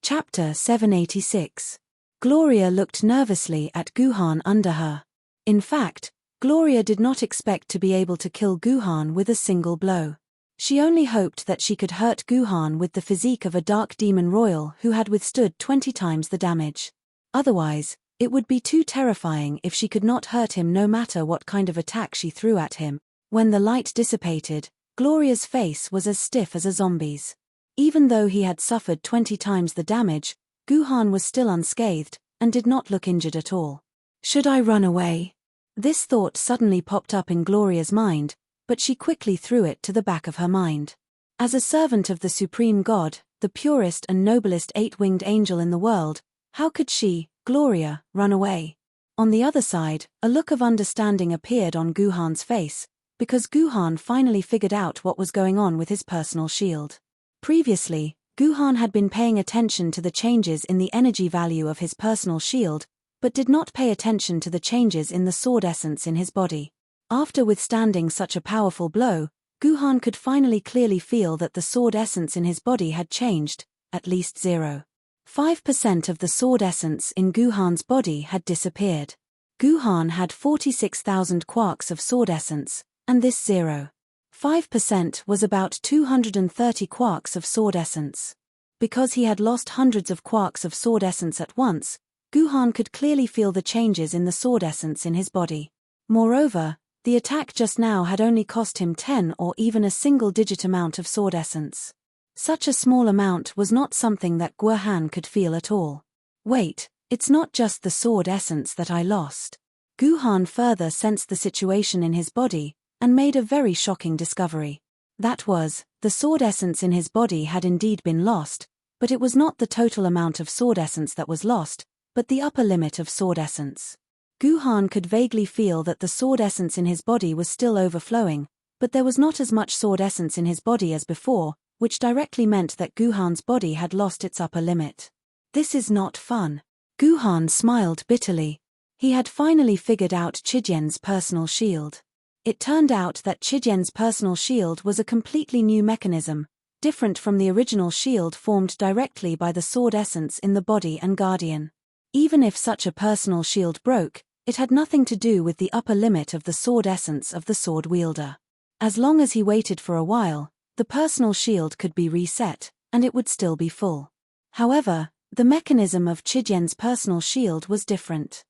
Chapter 786. Gloria looked nervously at Guhan under her. In fact, Gloria did not expect to be able to kill Guhan with a single blow. She only hoped that she could hurt Guhan with the physique of a dark demon royal who had withstood 20 times the damage. Otherwise, it would be too terrifying if she could not hurt him no matter what kind of attack she threw at him. When the light dissipated, Gloria's face was as stiff as a zombie's. Even though he had suffered 20 times the damage, Guhan was still unscathed, and did not look injured at all. Should I run away? This thought suddenly popped up in Gloria's mind, but she quickly threw it to the back of her mind. As a servant of the Supreme God, the purest and noblest 8-winged angel in the world, how could she, Gloria, run away? On the other side, a look of understanding appeared on Guhan's face, because Guhan finally figured out what was going on with his personal shield. Previously, Guhan had been paying attention to the changes in the energy value of his personal shield, but did not pay attention to the changes in the sword essence in his body. After withstanding such a powerful blow, Guhan could finally clearly feel that the sword essence in his body had changed, at least 0.5% of the sword essence in Guhan's body had disappeared. Guhan had 46,000 quarks of sword essence, and this 0.5% was about 230 quarks of sword essence. Because he had lost hundreds of quarks of sword essence at once, Guhan could clearly feel the changes in the sword essence in his body. Moreover, the attack just now had only cost him 10 or even a single-digit amount of sword essence. Such a small amount was not something that Guhan could feel at all. Wait, it's not just the sword essence that I lost. Guhan further sensed the situation in his body, and made a very shocking discovery. That was, the sword essence in his body had indeed been lost, but it was not the total amount of sword essence that was lost, but the upper limit of sword essence. Guhan could vaguely feel that the sword essence in his body was still overflowing, but there was not as much sword essence in his body as before, which directly meant that Guhan's body had lost its upper limit. This is not fun. Guhan smiled bitterly. He had finally figured out Chijien's personal shield. It turned out that Chijien's personal shield was a completely new mechanism, different from the original shield formed directly by the sword essence in the body and guardian. Even if such a personal shield broke, it had nothing to do with the upper limit of the sword essence of the sword wielder. As long as he waited for a while, the personal shield could be reset, and it would still be full. However, the mechanism of Chijien's personal shield was different.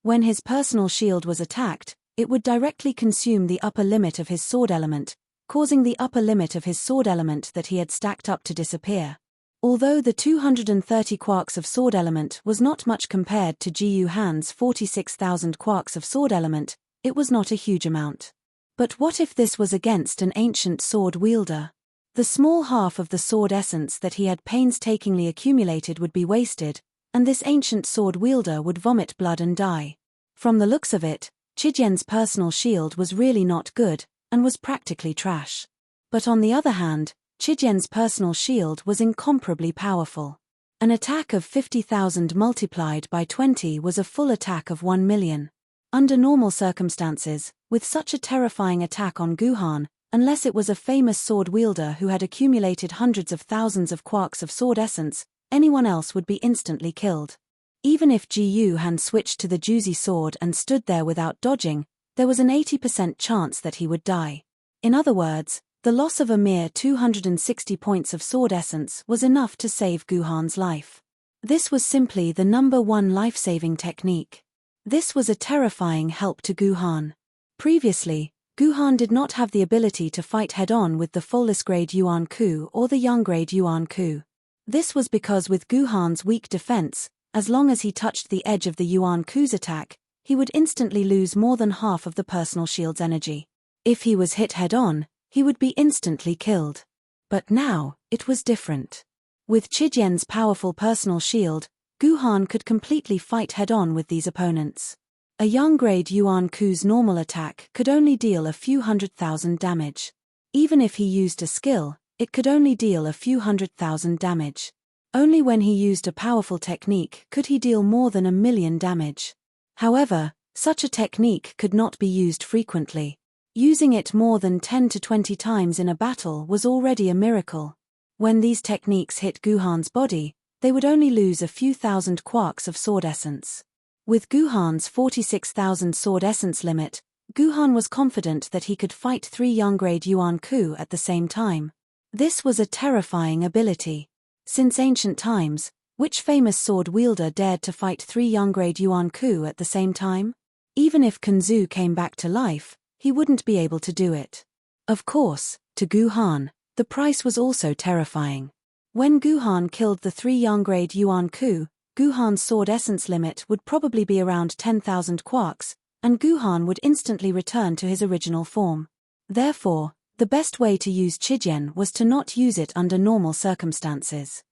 When his personal shield was attacked, it would directly consume the upper limit of his sword element, causing the upper limit of his sword element that he had stacked up to disappear. Although the 230 quarks of sword element was not much compared to Guhan's 46,000 quarks of sword element, it was not a huge amount. But what if this was against an ancient sword wielder? The small half of the sword essence that he had painstakingly accumulated would be wasted, and this ancient sword wielder would vomit blood and die. From the looks of it, Chijien's personal shield was really not good, and was practically trash. But on the other hand, Chijien's personal shield was incomparably powerful. An attack of 50,000 multiplied by 20 was a full attack of 1 million. Under normal circumstances, with such a terrifying attack on Guhan, unless it was a famous sword wielder who had accumulated hundreds of thousands of quarks of sword essence, anyone else would be instantly killed. Even if Guhan switched to the juicy sword and stood there without dodging, there was an 80% chance that he would die. In other words, the loss of a mere 260 points of sword essence was enough to save Guhan's life. This was simply the #1 life-saving technique. This was a terrifying help to Guhan. Previously, Guhan did not have the ability to fight head-on with the Folis-grade Yuan Ku or the Young-grade Yuan Ku. This was because with Guhan's weak defense, as long as he touched the edge of the Yuan Ku's attack, he would instantly lose more than half of the personal shield's energy. If he was hit head-on, he would be instantly killed. But now, it was different. With Chijien's powerful personal shield, Guhan could completely fight head-on with these opponents. A young grade Yuan Ku's normal attack could only deal a few 100,000 damage. Even if he used a skill, it could only deal a few 100,000 damage. Only when he used a powerful technique could he deal more than 1,000,000 damage. However, such a technique could not be used frequently. Using it more than 10 to 20 times in a battle was already a miracle. When these techniques hit Guhan's body, they would only lose a few thousand quarks of sword essence. With Guhan's 46,000 sword essence limit, Guhan was confident that he could fight 3 young grade Yuan Ku at the same time. This was a terrifying ability. Since ancient times, which famous sword wielder dared to fight 3 young grade Yuan Ku at the same time? Even if Kunzu came back to life, he wouldn't be able to do it. Of course, to Guhan, the price was also terrifying. When Guhan killed the 3 young grade Yuan Ku, Guhan's sword essence limit would probably be around 10,000 quarks, and Guhan would instantly return to his original form. Therefore, the best way to use Chijian was to not use it under normal circumstances.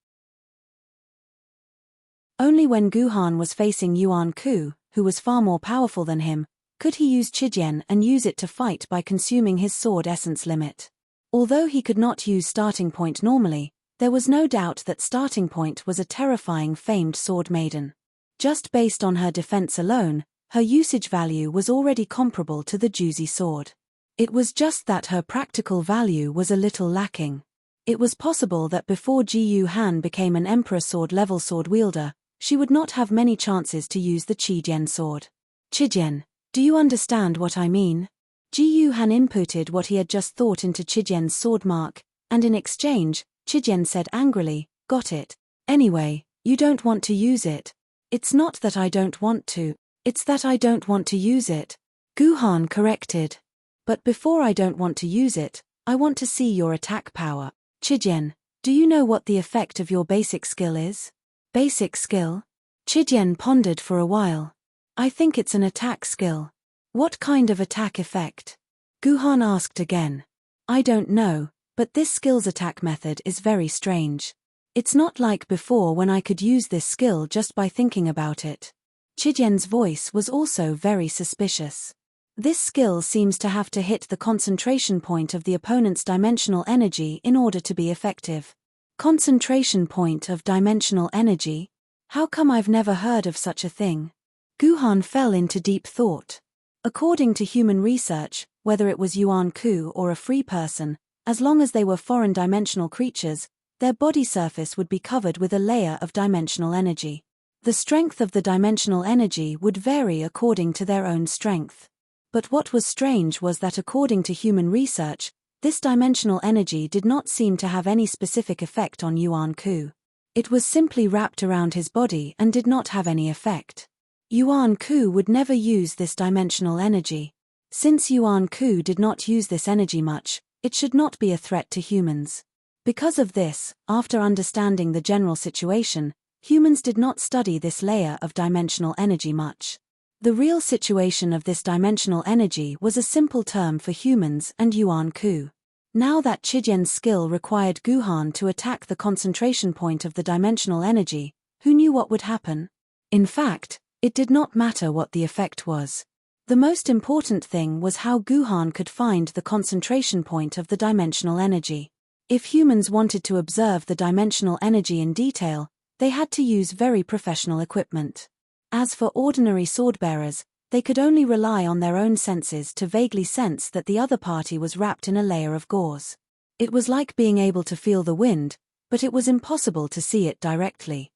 Only when Guhan was facing Yuan Ku, who was far more powerful than him, could he use Chijian and use it to fight by consuming his sword essence limit. Although he could not use Starting Point normally, there was no doubt that Starting Point was a terrifying famed sword maiden. Just based on her defense alone, her usage value was already comparable to the Juzi sword. It was just that her practical value was a little lacking. It was possible that before Ji Han became an Emperor Sword level sword wielder, she would not have many chances to use the Chijian sword. Chijian, do you understand what I mean? Ji Han inputted what he had just thought into Chijian's sword mark, and in exchange, Chijian said angrily, "Got it. Anyway, you don't want to use it." "It's not that I don't want to, it's that I don't want to use it," Guhan corrected. "But before I don't want to use it, I want to see your attack power. Chijian, do you know what the effect of your basic skill is?" "Basic skill?" Chijian pondered for a while. "I think it's an attack skill." "What kind of attack effect?" Guhan asked again. "I don't know, but this skill's attack method is very strange. It's not like before when I could use this skill just by thinking about it." Chijian's voice was also very suspicious. "This skill seems to have to hit the concentration point of the opponent's dimensional energy in order to be effective." Concentration point of dimensional energy? How come I've never heard of such a thing? Guhan fell into deep thought. According to human research, whether it was Yuan Ku or a free person, as long as they were foreign dimensional creatures, their body surface would be covered with a layer of dimensional energy. The strength of the dimensional energy would vary according to their own strength. But what was strange was that according to human research, this dimensional energy did not seem to have any specific effect on Yuan Ku. It was simply wrapped around his body and did not have any effect. Yuan Ku would never use this dimensional energy. Since Yuan Ku did not use this energy much, it should not be a threat to humans. Because of this, after understanding the general situation, humans did not study this layer of dimensional energy much. The real situation of this dimensional energy was a simple term for humans and Yuan Ku. Now that Chijian's skill required Guhan to attack the concentration point of the dimensional energy, who knew what would happen? In fact, it did not matter what the effect was. The most important thing was how Guhan could find the concentration point of the dimensional energy. If humans wanted to observe the dimensional energy in detail, they had to use very professional equipment. As for ordinary swordbearers, they could only rely on their own senses to vaguely sense that the other party was wrapped in a layer of gauze. It was like being able to feel the wind, but it was impossible to see it directly.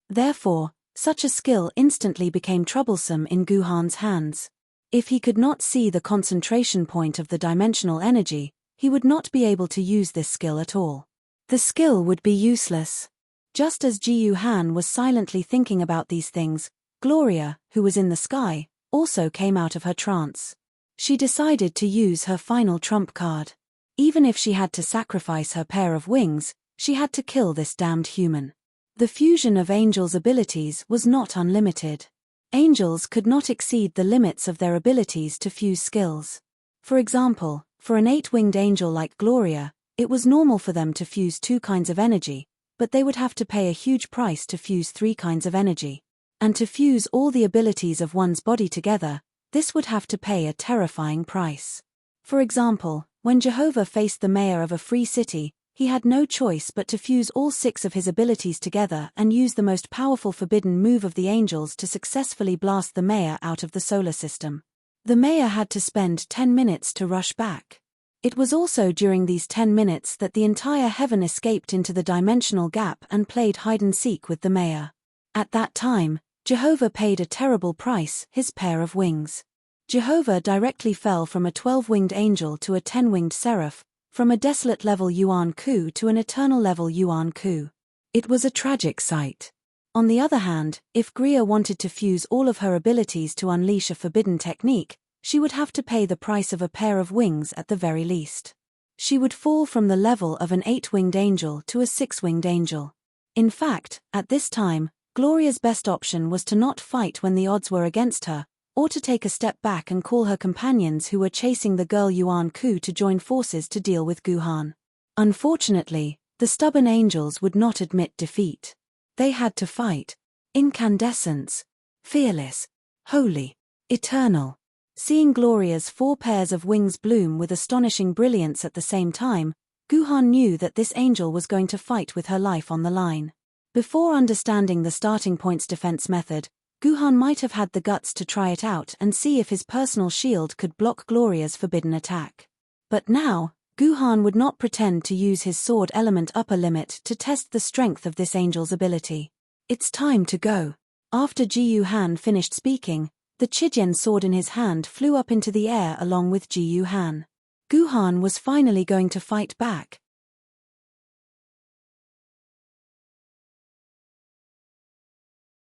Therefore, such a skill instantly became troublesome in Guhan's hands. If he could not see the concentration point of the dimensional energy, he would not be able to use this skill at all. The skill would be useless. Just as Ji Han was silently thinking about these things, Gloria, who was in the sky, also came out of her trance. She decided to use her final trump card. Even if she had to sacrifice her pair of wings, she had to kill this damned human. The fusion of angels' abilities was not unlimited. Angels could not exceed the limits of their abilities to fuse skills. For example, for an 8-winged angel like Gloria, it was normal for them to fuse 2 kinds of energy, but they would have to pay a huge price to fuse 3 kinds of energy. And to fuse all the abilities of one's body together, this would have to pay a terrifying price. For example, when Jehovah faced the mayor of a free city, he had no choice but to fuse all 6 of his abilities together and use the most powerful forbidden move of the angels to successfully blast the mayor out of the solar system. The mayor had to spend 10 minutes to rush back. It was also during these 10 minutes that the entire heaven escaped into the dimensional gap and played hide-and-seek with the mayor. At that time, Jehovah paid a terrible price, his pair of wings. Jehovah directly fell from a 12-winged angel to a 10-winged seraph, from a desolate level Yuan Ku to an eternal level Yuan Ku. It was a tragic sight. On the other hand, if Gria wanted to fuse all of her abilities to unleash a forbidden technique, she would have to pay the price of a pair of wings at the very least. She would fall from the level of an 8-winged angel to a 6-winged angel. In fact, at this time, Gloria's best option was to not fight when the odds were against her, or to take a step back and call her companions who were chasing the girl Yuan Ku to join forces to deal with Guhan. Unfortunately, the stubborn angels would not admit defeat. They had to fight. Incandescence. Fearless. Holy. Eternal. Seeing Gloria's 4 pairs of wings bloom with astonishing brilliance at the same time, Guhan knew that this angel was going to fight with her life on the line. Before understanding the starting point's defense method, Guhan might have had the guts to try it out and see if his personal shield could block Gloria's forbidden attack. But now, Guhan would not pretend to use his sword element upper limit to test the strength of this angel's ability. It's time to go. After Ji Han finished speaking, the Chijian sword in his hand flew up into the air along with Ji Han. Guhan was finally going to fight back.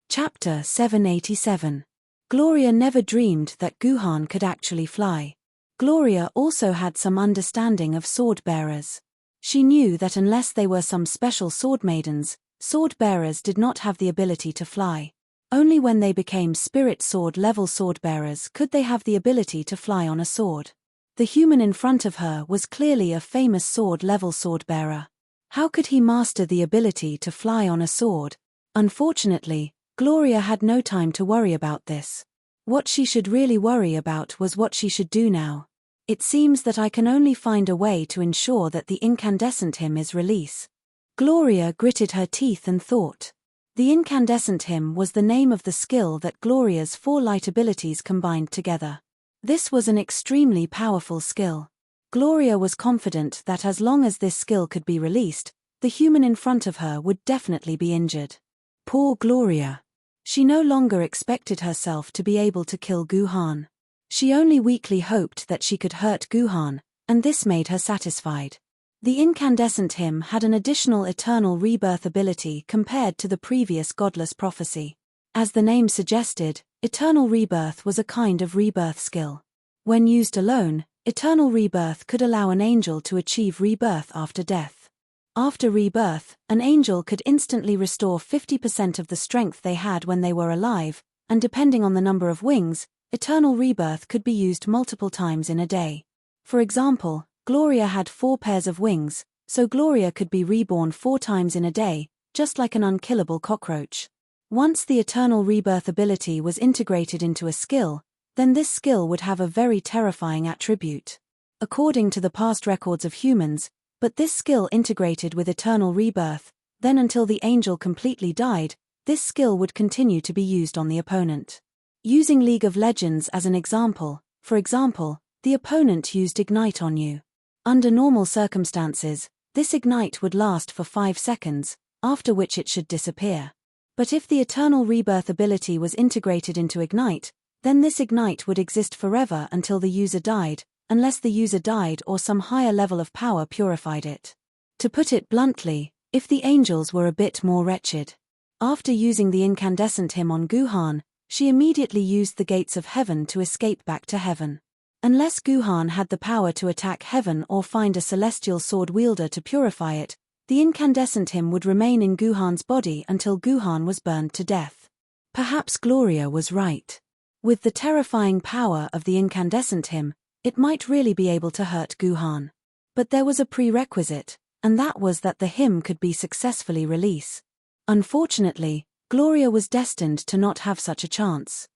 Chapter 787. Gloria never dreamed that Guhan could actually fly. Gloria also had some understanding of sword bearers. She knew that unless they were some special sword maidens, sword bearers did not have the ability to fly. Only when they became spirit sword level sword bearers could they have the ability to fly on a sword. The human in front of her was clearly a famous sword level sword bearer. How could he master the ability to fly on a sword? Unfortunately, Gloria had no time to worry about this. What she should really worry about was what she should do now. It seems that I can only find a way to ensure that the incandescent hymn is released. Gloria gritted her teeth and thought. The incandescent hymn was the name of the skill that Gloria's 4 light abilities combined together. This was an extremely powerful skill. Gloria was confident that as long as this skill could be released, the human in front of her would definitely be injured. Poor Gloria. She no longer expected herself to be able to kill Guhan. She only weakly hoped that she could hurt Guhan, and this made her satisfied. The incandescent hymn had an additional eternal rebirth ability compared to the previous godless prophecy. As the name suggested, eternal rebirth was a kind of rebirth skill. When used alone, eternal rebirth could allow an angel to achieve rebirth after death. After rebirth, an angel could instantly restore 50% of the strength they had when they were alive, and depending on the number of wings, eternal rebirth could be used multiple times in a day. For example, Gloria had 4 pairs of wings, so Gloria could be reborn 4 times in a day, just like an unkillable cockroach. Once the eternal rebirth ability was integrated into a skill, then this skill would have a very terrifying attribute. According to the past records of humans, but this skill integrated with eternal rebirth, then until the angel completely died, this skill would continue to be used on the opponent. Using League of Legends as an example, for example, the opponent used Ignite on you. Under normal circumstances, this Ignite would last for 5 seconds, after which it should disappear. But if the eternal rebirth ability was integrated into Ignite, then this Ignite would exist forever until the user died, unless the user died or some higher level of power purified it. To put it bluntly, if the angels were a bit more wretched. After using the incandescent hymn on Guhan, she immediately used the gates of heaven to escape back to heaven. Unless Guhan had the power to attack heaven or find a celestial sword wielder to purify it, the incandescent hymn would remain in Guhan's body until Guhan was burned to death. Perhaps Gloria was right. With the terrifying power of the incandescent hymn, it might really be able to hurt Guhan. But there was a prerequisite, and that was that the hymn could be successfully released. Unfortunately, Gloria was destined to not have such a chance.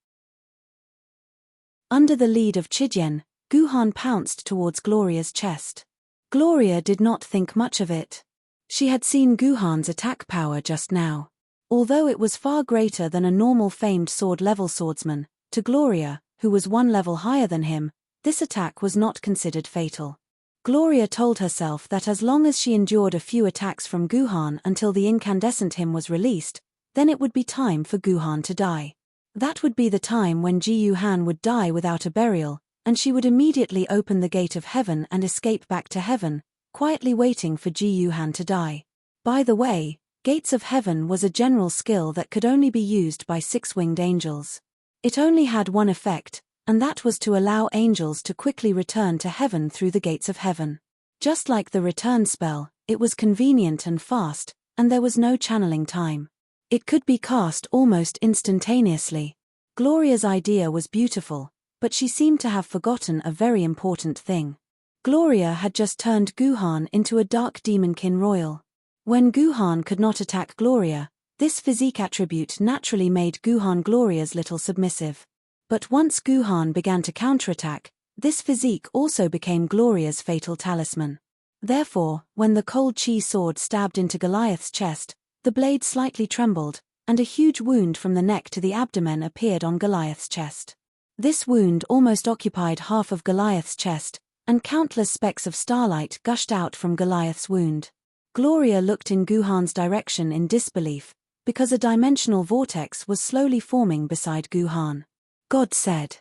Under the lead of Chijien, Guhan pounced towards Gloria's chest. Gloria did not think much of it. She had seen Guhan's attack power just now. Although it was far greater than a normal famed sword-level swordsman, to Gloria, who was one level higher than him, this attack was not considered fatal. Gloria told herself that as long as she endured a few attacks from Guhan until the incandescent hymn was released, then it would be time for Guhan to die. That would be the time when Ji Yuhan would die without a burial, and she would immediately open the gate of heaven and escape back to heaven, quietly waiting for Ji Yuhan to die. By the way, Gates of Heaven was a general skill that could only be used by six-winged angels. It only had one effect, and that was to allow angels to quickly return to heaven through the Gates of Heaven. Just like the return spell, it was convenient and fast, and there was no channeling time. It could be cast almost instantaneously. Gloria's idea was beautiful, but she seemed to have forgotten a very important thing. Gloria had just turned Guhan into a dark demonkin royal. When Guhan could not attack Gloria, this physique attribute naturally made Guhan Gloria's little submissive. But once Guhan began to counterattack, this physique also became Gloria's fatal talisman. Therefore, when the cold chi sword stabbed into Goliath's chest, the blade slightly trembled, and a huge wound from the neck to the abdomen appeared on Goliath's chest. This wound almost occupied half of Goliath's chest, and countless specks of starlight gushed out from Goliath's wound. Gloria looked in Guhan's direction in disbelief, because a dimensional vortex was slowly forming beside Guhan. God said.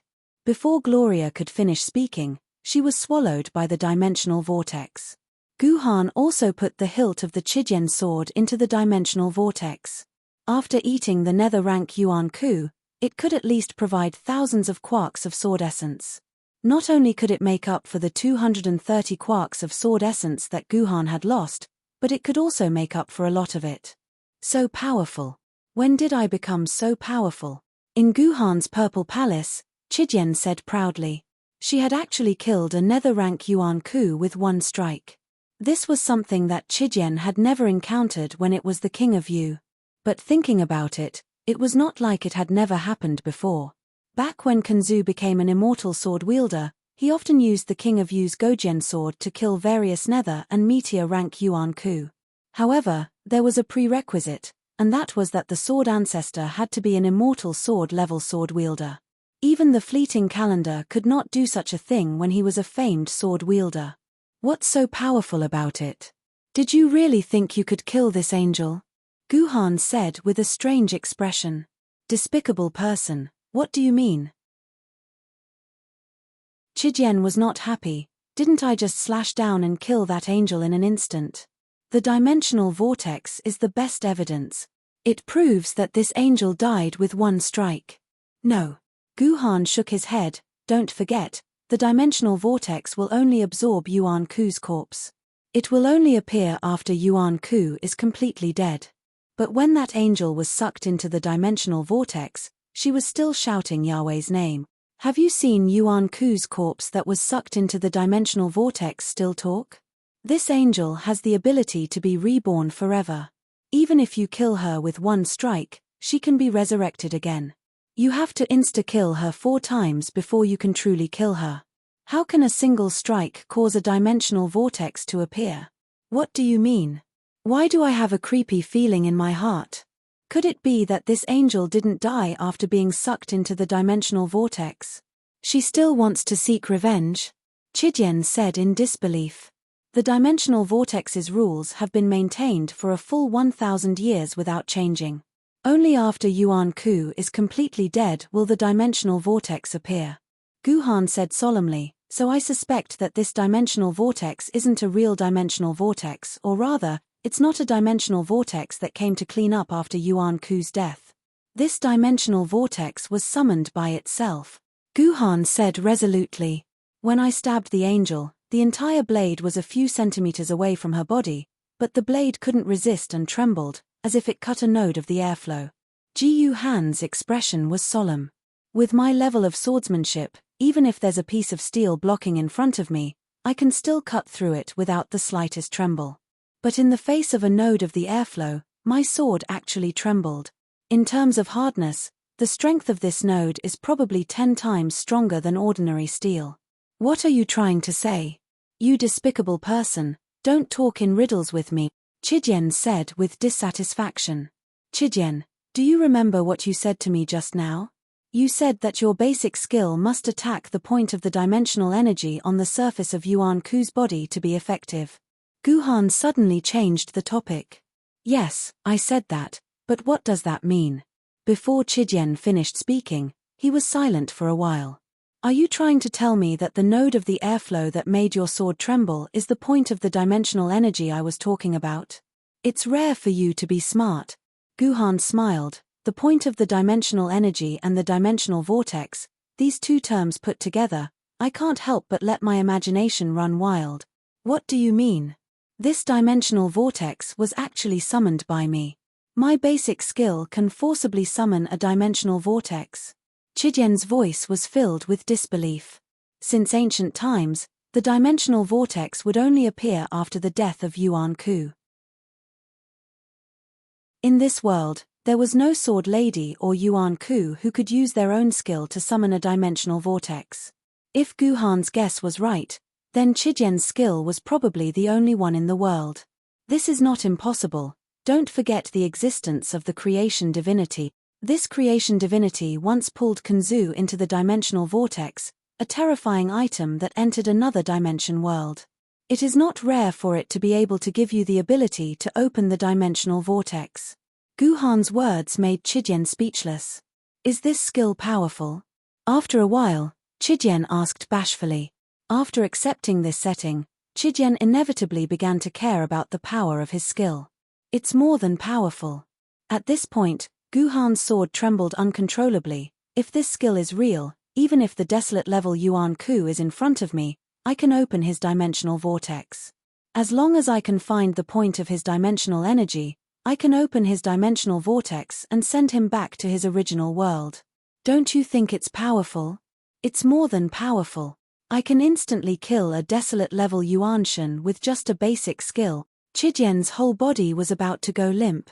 Before Gloria could finish speaking, she was swallowed by the dimensional vortex. Guhan also put the hilt of the Chijien sword into the dimensional vortex. After eating the nether rank Yuan Ku, it could at least provide thousands of quarks of sword essence. Not only could it make up for the 230 quarks of sword essence that Guhan had lost, but it could also make up for a lot of it. So powerful. When did I become so powerful? In Guhan's purple palace, Chijien said proudly. She had actually killed a nether rank Yuan Ku with one strike. This was something that Chijien had never encountered when it was the King of Yu. But thinking about it, it was not like it had never happened before. Back when Kanzu became an immortal sword wielder, he often used the King of Yu's Gojian sword to kill various nether and meteor rank Yuan Ku. However, there was a prerequisite, and that was that the sword ancestor had to be an immortal sword-level sword wielder. Even the fleeting calendar could not do such a thing when he was a famed sword wielder. What's so powerful about it? Did you really think you could kill this angel? Guhan said with a strange expression. Despicable person, what do you mean? Chijien was not happy. Didn't I just slash down and kill that angel in an instant? The dimensional vortex is the best evidence. It proves that this angel died with one strike. No. Guhan shook his head. Don't forget, the dimensional vortex will only absorb Yuan Ku's corpse. It will only appear after Yuan Ku is completely dead. But when that angel was sucked into the dimensional vortex, she was still shouting Yahweh's name. Have you seen Yuan Ku's corpse that was sucked into the dimensional vortex still talk? This angel has the ability to be reborn forever. Even if you kill her with one strike, she can be resurrected again. You have to insta-kill her 4 times before you can truly kill her. How can a single strike cause a dimensional vortex to appear? What do you mean? Why do I have a creepy feeling in my heart? Could it be that this angel didn't die after being sucked into the dimensional vortex? She still wants to seek revenge? Chijien said in disbelief. The dimensional vortex's rules have been maintained for a full 1,000 years without changing. Only after Yuan Ku is completely dead will the dimensional vortex appear. Guhan said solemnly, so I suspect that this dimensional vortex isn't a real dimensional vortex, or rather, it's not a dimensional vortex that came to clean up after Yuan Ku's death. This dimensional vortex was summoned by itself. Guhan said resolutely. When I stabbed the angel, the entire blade was a few centimeters away from her body, but the blade couldn't resist and trembled, as if it cut a node of the airflow. Ji Yuhan's expression was solemn. With my level of swordsmanship, even if there's a piece of steel blocking in front of me, I can still cut through it without the slightest tremble. But in the face of a node of the airflow, my sword actually trembled. In terms of hardness, the strength of this node is probably 10 times stronger than ordinary steel. What are you trying to say? You despicable person, don't talk in riddles with me, Chijian said with dissatisfaction. Chijian, do you remember what you said to me just now? You said that your basic skill must attack the point of the dimensional energy on the surface of Yuan Ku's body to be effective. Guhan suddenly changed the topic. Yes, I said that, but what does that mean? Before Chijian finished speaking, he was silent for a while. Are you trying to tell me that the node of the airflow that made your sword tremble is the point of the dimensional energy I was talking about? It's rare for you to be smart. Guhan smiled. The point of the dimensional energy and the dimensional vortex, these two terms put together, I can't help but let my imagination run wild. What do you mean? This dimensional vortex was actually summoned by me. My basic skill can forcibly summon a dimensional vortex. Chijian's voice was filled with disbelief. Since ancient times, the dimensional vortex would only appear after the death of Yuan Ku. In this world, there was no sword lady or Yuan Ku who could use their own skill to summon a dimensional vortex. If Guhan's guess was right, then Chijian's skill was probably the only one in the world. This is not impossible. Don't forget the existence of the creation divinity. This creation divinity once pulled Kanzu into the dimensional vortex, a terrifying item that entered another dimension world. It is not rare for it to be able to give you the ability to open the dimensional vortex. Guhan's words made Chijian speechless. Is this skill powerful? After a while, Chijian asked bashfully. After accepting this setting, Chijian inevitably began to care about the power of his skill. It's more than powerful. At this point, Guhan's sword trembled uncontrollably. If this skill is real, even if the desolate level Yuan Ku is in front of me, I can open his dimensional vortex. As long as I can find the point of his dimensional energy, I can open his dimensional vortex and send him back to his original world. Don't you think it's powerful? It's more than powerful. I can instantly kill a desolate level Yuanshan with just a basic skill. Chijian's whole body was about to go limp.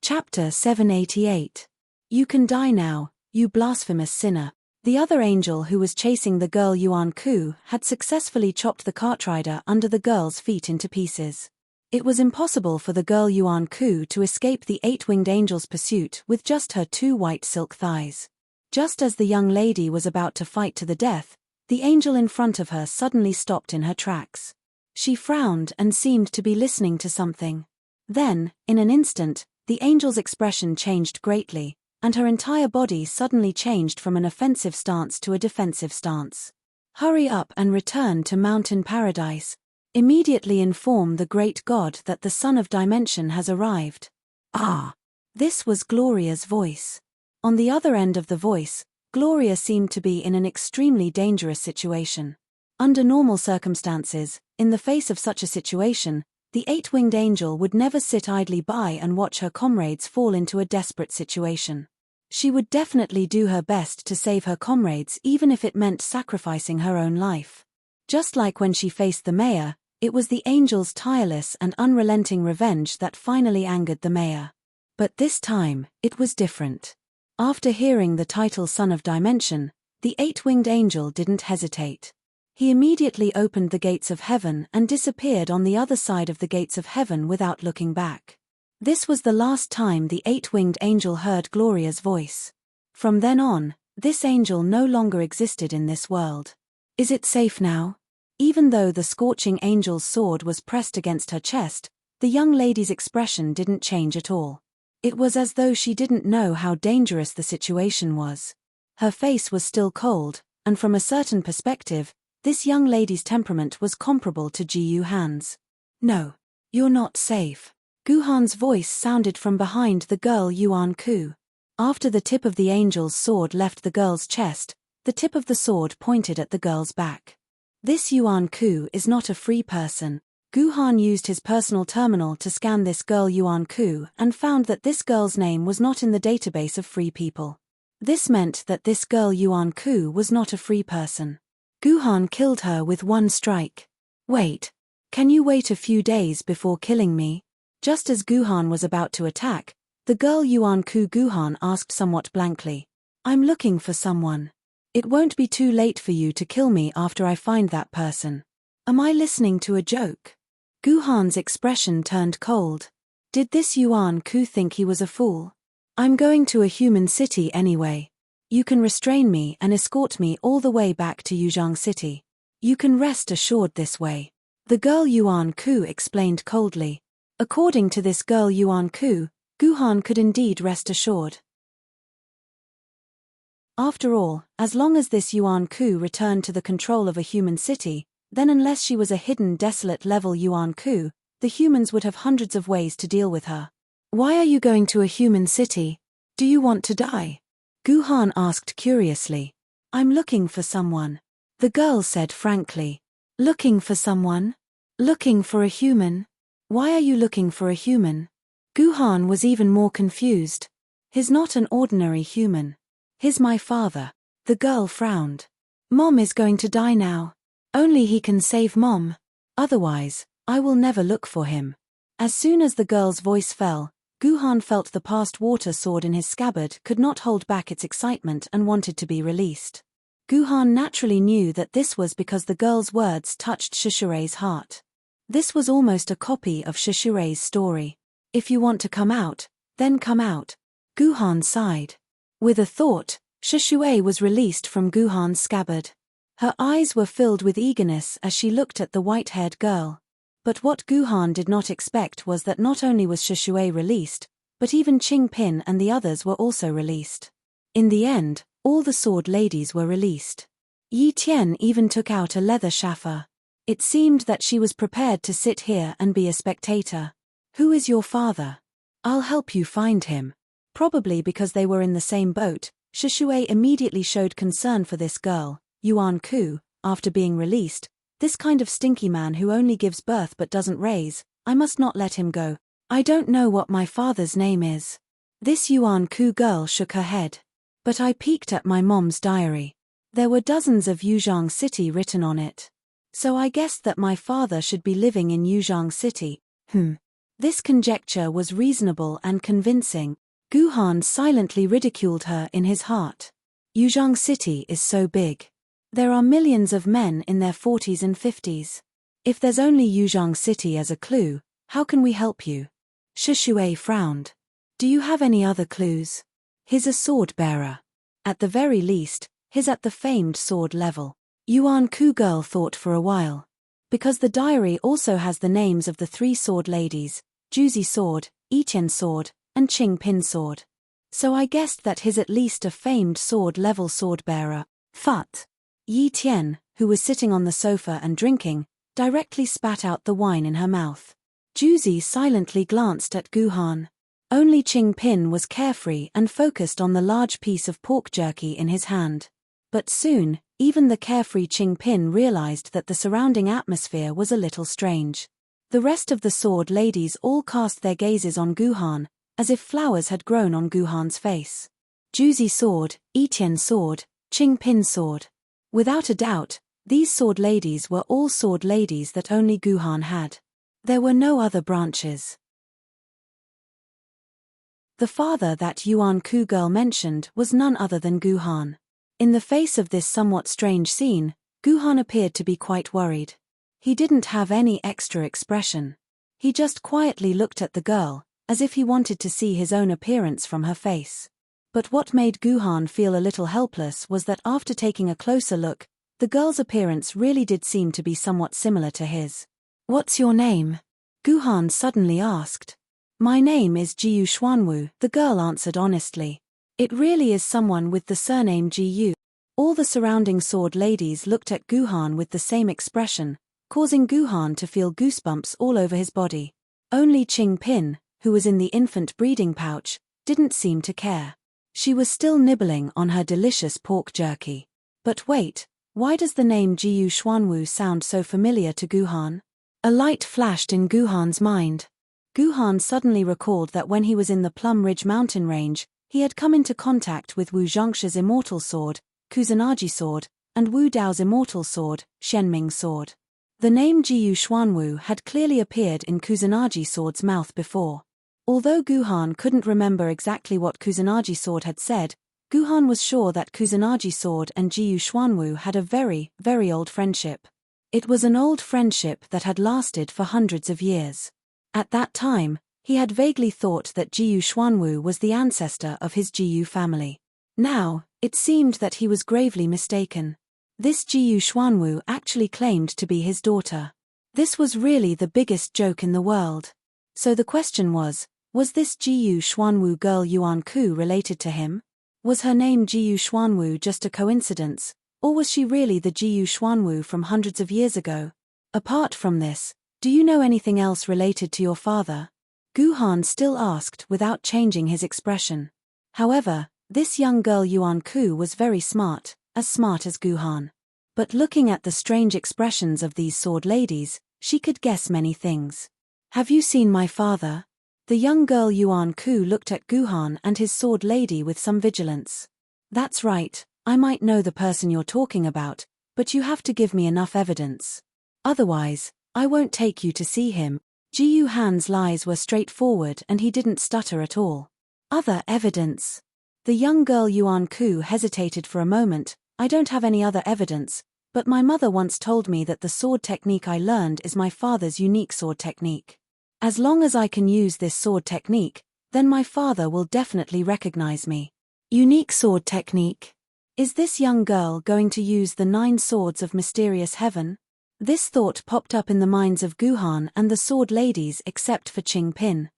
Chapter 788. You can die now, you blasphemous sinner. The other angel who was chasing the girl Yuan Ku had successfully chopped the cartrider under the girl's feet into pieces. It was impossible for the girl Yuan Ku to escape the eight-winged angel's pursuit with just her 2 white silk thighs. Just as the young lady was about to fight to the death, the angel in front of her suddenly stopped in her tracks. She frowned and seemed to be listening to something. Then, in an instant, the angel's expression changed greatly, and her entire body suddenly changed from an offensive stance to a defensive stance. Hurry up and return to Mountain Paradise. Immediately inform the great God that the Son of Dimension has arrived. Ah! This was Gloria's voice. On the other end of the voice, Gloria seemed to be in an extremely dangerous situation. Under normal circumstances, in the face of such a situation, the eight-winged angel would never sit idly by and watch her comrades fall into a desperate situation. She would definitely do her best to save her comrades even if it meant sacrificing her own life. Just like when she faced the mayor, it was the angel's tireless and unrelenting revenge that finally angered the mayor. But this time, it was different. After hearing the title Son of Dimension, the eight-winged angel didn't hesitate. He immediately opened the gates of heaven and disappeared on the other side of the gates of heaven without looking back. This was the last time the eight-winged angel heard Gloria's voice. From then on, this angel no longer existed in this world. Is it safe now? Even though the scorching angel's sword was pressed against her chest, the young lady's expression didn't change at all. It was as though she didn't know how dangerous the situation was. Her face was still cold, and from a certain perspective, this young lady's temperament was comparable to Ji Yuhan's. No. You're not safe. Guhan's voice sounded from behind the girl Yuan Ku. After the tip of the angel's sword left the girl's chest, the tip of the sword pointed at the girl's back. This Yuan Ku is not a free person. Guhan used his personal terminal to scan this girl Yuan Ku and found that this girl's name was not in the database of free people. This meant that this girl Yuan Ku was not a free person. Guhan killed her with one strike. Wait. Can you wait a few days before killing me? Just as Guhan was about to attack, the girl Yuan-ku Guhan asked somewhat blankly. I'm looking for someone. It won't be too late for you to kill me after I find that person. Am I listening to a joke? Guhan's expression turned cold. Did this Yuan-ku think he was a fool? I'm going to a human city anyway. You can restrain me and escort me all the way back to Yuzhang City. You can rest assured this way. The girl Yuan-ku explained coldly. According to this girl Yuan-ku, Guhan could indeed rest assured. After all, as long as this Yuan-ku returned to the control of a human city, then unless she was a hidden desolate level Yuan-ku, the humans would have hundreds of ways to deal with her. Why are you going to a human city? Do you want to die? Guhan asked curiously. I'm looking for someone. The girl said frankly. Looking for someone? Looking for a human? Why are you looking for a human? Guhan was even more confused. He's not an ordinary human. He's my father. The girl frowned. Mom is going to die now. Only he can save Mom. Otherwise, I will never look for him. As soon as the girl's voice fell, Guhan felt the past water sword in his scabbard could not hold back its excitement and wanted to be released. Guhan naturally knew that this was because the girl's words touched Shishurei's heart. This was almost a copy of Shishurei's story. If you want to come out, then come out. Guhan sighed. With a thought, Shishuei was released from Guhan's scabbard. Her eyes were filled with eagerness as she looked at the white-haired girl. But what Guhan did not expect was that not only was Shishuei released, but even Qingpin and the others were also released. In the end, all the sword ladies were released. Yi Tian even took out a leather shaffer. It seemed that she was prepared to sit here and be a spectator. Who is your father? I'll help you find him. Probably because they were in the same boat, Shishuei immediately showed concern for this girl, Yuan-ku, after being released. This kind of stinky man who only gives birth but doesn't raise, I must not let him go. I don't know what my father's name is. This Yuan-ku girl shook her head. But I peeked at my mom's diary. There were dozens of Yuzhang City written on it. So I guessed that my father should be living in Yuzhang City. This conjecture was reasonable and convincing. Guhan silently ridiculed her in his heart. Yuzhang City is so big. There are millions of men in their 40s and 50s. If there's only Yuzhang City as a clue, how can we help you? Shishuei frowned. Do you have any other clues? He's a sword bearer. At the very least, he's at the famed sword level. Yuan-ku girl thought for a while. Because the diary also has the names of the 3 sword ladies, Juzi sword, Yiqian sword, and Qingpin sword. So I guessed that he's at least a famed sword level sword bearer. Phut. Yi Tian, who was sitting on the sofa and drinking, directly spat out the wine in her mouth. Juzi silently glanced at Guhan. Only Qingpin was carefree and focused on the large piece of pork jerky in his hand. But soon, even the carefree Qingpin realized that the surrounding atmosphere was a little strange. The rest of the sword ladies all cast their gazes on Guhan, as if flowers had grown on Guhan's face. Juzi sword, Yiqian sword, Qingpin sword. Without a doubt, these sword ladies were all sword ladies that only Guhan had. There were no other branches. The father that Yuan-ku girl mentioned was none other than Guhan. In the face of this somewhat strange scene, Guhan appeared to be quite worried. He didn't have any extra expression. He just quietly looked at the girl, as if he wanted to see his own appearance from her face. But what made Guhan feel a little helpless was that after taking a closer look, the girl's appearance really did seem to be somewhat similar to his. What's your name? Guhan suddenly asked. My name is Jiyu Xuanwu, the girl answered honestly. It really is someone with the surname Jiyu. All the surrounding sword ladies looked at Guhan with the same expression, causing Guhan to feel goosebumps all over his body. Only Qingpin, who was in the infant breeding pouch, didn't seem to care. She was still nibbling on her delicious pork jerky. But wait, why does the name Jiyu Xuanwu sound so familiar to Guhan? A light flashed in Guhan's mind. Guhan suddenly recalled that when he was in the Plum Ridge mountain range, he had come into contact with Wu Zhongsha's immortal sword, Kusanagi sword, and Wu Dao's immortal sword, Shenming sword. The name Jiyu Xuanwu had clearly appeared in Kusanagi sword's mouth before. Although Guhan couldn't remember exactly what Kusanagi sword had said, Guhan was sure that Kusanagi sword and Jiyu Xuanwu had a very, very old friendship. It was an old friendship that had lasted for hundreds of years. At that time, he had vaguely thought that Jiyu Xuanwu was the ancestor of his Jiyu family. Now, it seemed that he was gravely mistaken. This Jiyu Xuanwu actually claimed to be his daughter. This was really the biggest joke in the world. So the question was this Jiyu Xuanwu girl Yuan Ku related to him? Was her name Jiyu Xuanwu just a coincidence, or was she really the Jiyu Xuanwu from hundreds of years ago? Apart from this, do you know anything else related to your father? Guhan still asked without changing his expression. However, this young girl Yuan Ku was very smart as Guhan. But looking at the strange expressions of these sword ladies, she could guess many things. Have you seen my father? The young girl Yuan Ku looked at Guhan and his sword lady with some vigilance. That's right, I might know the person you're talking about, but you have to give me enough evidence. Otherwise, I won't take you to see him. Jiyu Han's lies were straightforward and he didn't stutter at all. Other evidence? The young girl Yuan Ku hesitated for a moment. I don't have any other evidence, but my mother once told me that the sword technique I learned is my father's unique sword technique. As long as I can use this sword technique, then my father will definitely recognize me. Unique sword technique? Is this young girl going to use the 9 swords of mysterious heaven? This thought popped up in the minds of Guhan and the sword ladies except for Qing Pin.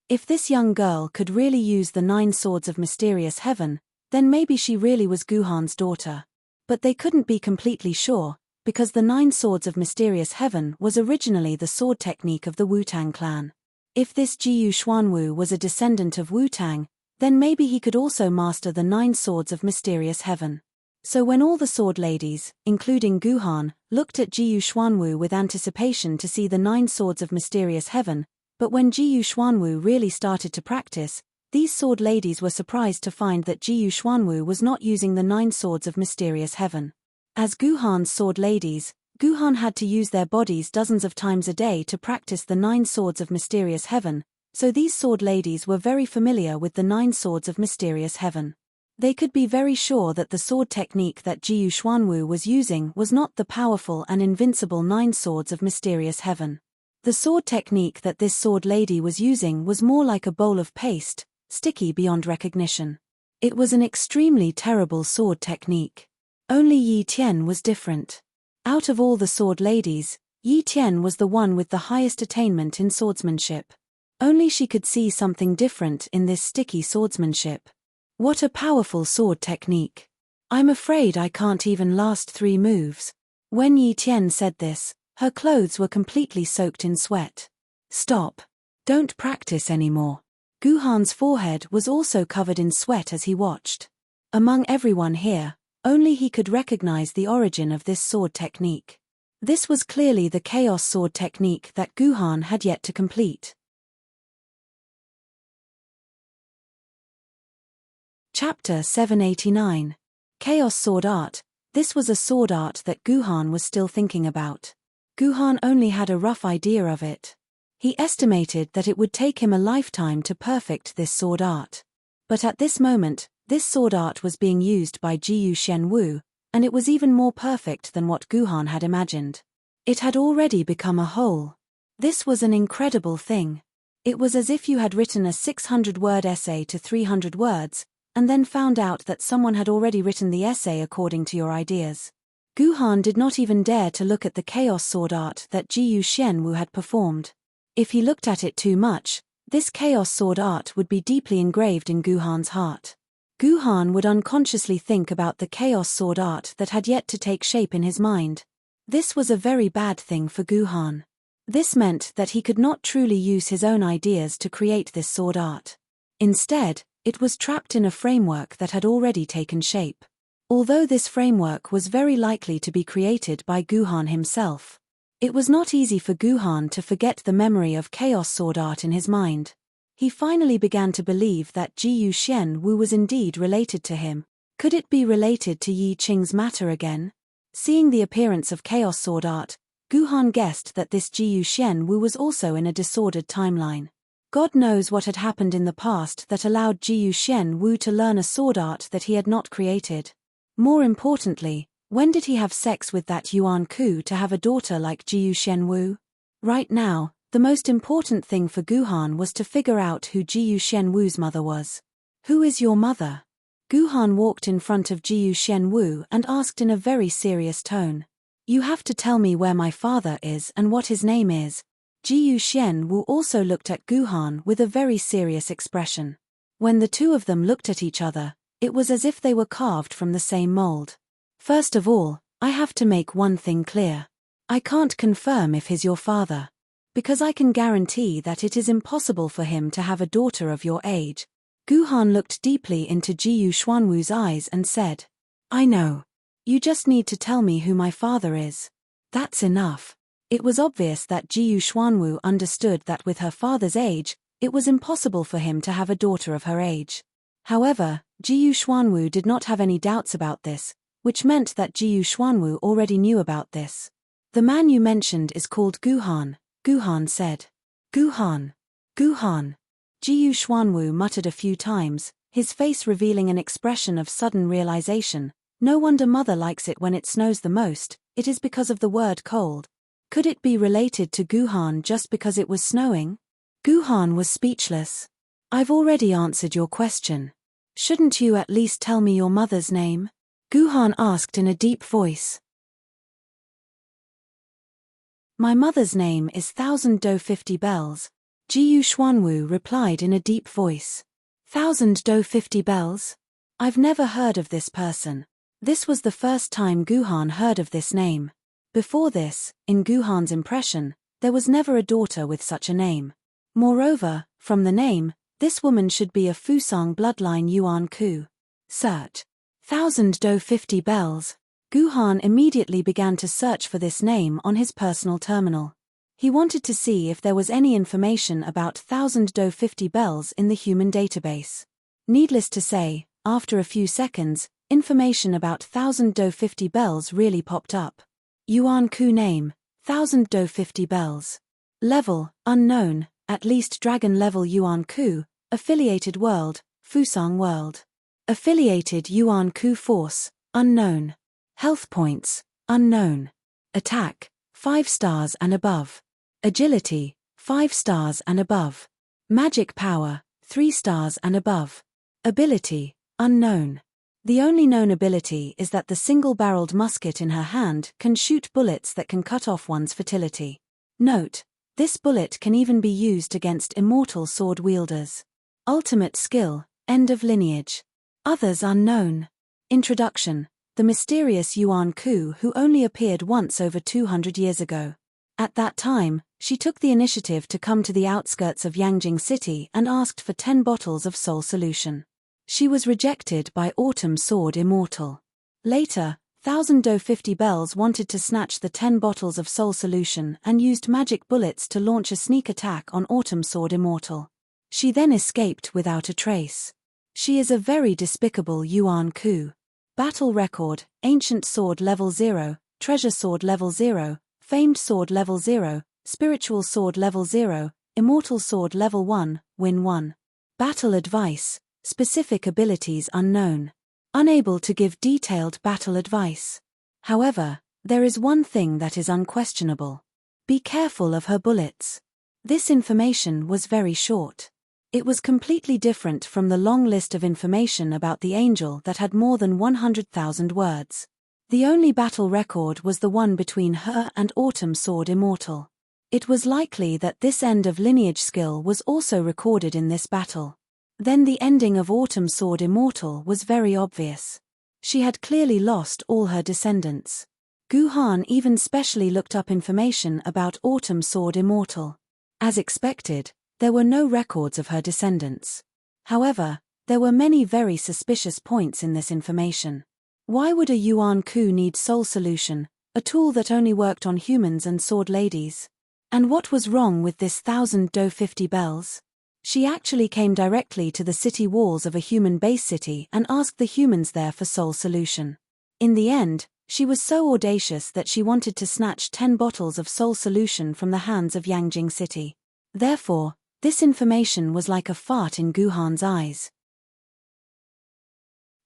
If this young girl could really use the 9 swords of mysterious heaven, then maybe she really was Guhan's daughter. But they couldn't be completely sure, because the 9 swords of mysterious heaven was originally the sword technique of the Wu-Tang clan. If this Jiyu Xuanwu was a descendant of Wu-Tang, then maybe he could also master the 9 swords of mysterious heaven. So when all the sword ladies, including Guhan, looked at Jiyu Xuanwu with anticipation to see the 9 swords of mysterious heaven, but when Jiyu Xuanwu really started to practice, these sword ladies were surprised to find that Jiyu Xuanwu was not using the 9 swords of mysterious heaven. As Guhan's sword ladies, Guhan had to use their bodies dozens of times a day to practice the 9 swords of mysterious heaven, so these sword ladies were very familiar with the 9 swords of mysterious heaven. They could be very sure that the sword technique that Jiyu Xuanwu was using was not the powerful and invincible 9 swords of mysterious heaven. The sword technique that this sword lady was using was more like a bowl of paste, sticky beyond recognition. It was an extremely terrible sword technique. Only Yi Tian was different. Out of all the sword ladies, Yi Tian was the one with the highest attainment in swordsmanship. Only she could see something different in this sticky swordsmanship. What a powerful sword technique. I'm afraid I can't even last 3 moves. When Yi Tian said this, her clothes were completely soaked in sweat. Stop. Don't practice anymore. Guhan's forehead was also covered in sweat as he watched. Among everyone here, only he could recognize the origin of this sword technique. This was clearly the chaos sword technique that Guhan had yet to complete. Chapter 789. Chaos Sword Art. This was a sword art that Guhan was still thinking about. Guhan only had a rough idea of it. He estimated that it would take him a lifetime to perfect this sword art. But at this moment, this sword art was being used by Jiyu Xuanwu, and it was even more perfect than what Guhan had imagined. It had already become a whole. This was an incredible thing. It was as if you had written a 600-word essay to 300 words, and then found out that someone had already written the essay according to your ideas. Guhan did not even dare to look at the chaos sword art that Jiyu Xuanwu had performed. If he looked at it too much, this chaos sword art would be deeply engraved in Guhan's heart. Guhan would unconsciously think about the chaos sword art that had yet to take shape in his mind. This was a very bad thing for Guhan. This meant that he could not truly use his own ideas to create this sword art. Instead, it was trapped in a framework that had already taken shape. Although this framework was very likely to be created by Guhan himself, it was not easy for Guhan to forget the memory of chaos sword art in his mind. He finally began to believe that Jiyu Xuanwu was indeed related to him. Could it be related to Yi Qing's matter again? Seeing the appearance of chaos sword art, Guhan guessed that this Jiyu Xianwu was also in a disordered timeline. God knows what had happened in the past that allowed Jiyu Xianwu to learn a sword art that he had not created. More importantly, when did he have sex with that Yuan Ku to have a daughter like Jiyu Xianwu? Right now, the most important thing for Guhan was to figure out who Jiyu Xianwu's mother was. Who is your mother? Guhan walked in front of Jiyu Xianwu and asked in a very serious tone. You have to tell me where my father is and what his name is. Jiyu Xianwu also looked at Guhan with a very serious expression. When the two of them looked at each other, it was as if they were carved from the same mold. First of all, I have to make one thing clear. I can't confirm if he's your father. Because I can guarantee that it is impossible for him to have a daughter of your age. Guhan looked deeply into Jiyu Xuanwu's eyes and said, I know. You just need to tell me who my father is. That's enough. It was obvious that Jiyu Xuanwu understood that with her father's age, it was impossible for him to have a daughter of her age. However, Jiyu Xuanwu did not have any doubts about this, which meant that Jiyu Xuanwu already knew about this. The man you mentioned is called Guhan, Guhan said. Guhan. Guhan. Jiyu Xuanwu muttered a few times, his face revealing an expression of sudden realization. No wonder mother likes it when it snows the most, it is because of the word cold. Could it be related to Guhan just because it was snowing? Guhan was speechless. I've already answered your question. Shouldn't you at least tell me your mother's name? Guhan asked in a deep voice. My mother's name is 1050 Bells. Jiyu Xuanwu replied in a deep voice. 1050 Bells? I've never heard of this person. This was the first time Guhan heard of this name. Before this, in Guhan's impression, there was never a daughter with such a name. Moreover, from the name, this woman should be a Fusang bloodline Yuan Ku. Search. 1050 Bells. Guhan immediately began to search for this name on his personal terminal. He wanted to see if there was any information about 1050 Bells in the human database. Needless to say, after a few seconds, information about 1050 Bells really popped up. Yuan Ku name, 1050 Bells. Level, unknown, at least dragon level Yuan Ku, affiliated world, Fusang world. Affiliated Yuan Ku force, unknown. Health points, unknown. Attack, 5 stars and above. Agility, 5 stars and above. Magic power, 3 stars and above. Ability, unknown. The only known ability is that the single-barreled musket in her hand can shoot bullets that can cut off one's fertility. Note, this bullet can even be used against immortal sword wielders. Ultimate skill, end of lineage. Others unknown. Introduction, the mysterious Yuan Ku who only appeared once over 200 years ago. At that time, she took the initiative to come to the outskirts of Yangjing City and asked for 10 bottles of Soul Solution. She was rejected by Autumn Sword Immortal. Later, 1050 Bells wanted to snatch the 10 bottles of Soul Solution and used magic bullets to launch a sneak attack on Autumn Sword Immortal. She then escaped without a trace. She is a very despicable Yuan Ku. Battle record, Ancient Sword level 0, Treasure Sword level 0, Famed Sword level 0, Spiritual Sword level 0, Immortal Sword level 1, win 1. Battle advice. Specific abilities unknown. Unable to give detailed battle advice. However, there is one thing that is unquestionable. Be careful of her bullets. This information was very short. It was completely different from the long list of information about the angel that had more than 100,000 words. The only battle record was the one between her and Autumn Sword Immortal. It was likely that this end of lineage skill was also recorded in this battle. Then the ending of Autumn Sword Immortal was very obvious. She had clearly lost all her descendants. Guhan even specially looked up information about Autumn Sword Immortal. As expected, there were no records of her descendants. However, there were many very suspicious points in this information. Why would a Yuan Ku need Soul Solution, a tool that only worked on humans and sword ladies? And what was wrong with this 1050 Bells? She actually came directly to the city walls of a human base city and asked the humans there for soul solution. In the end, she was so audacious that she wanted to snatch 10 bottles of soul solution from the hands of Yangjing City. Therefore, this information was like a fart in Guhan's eyes.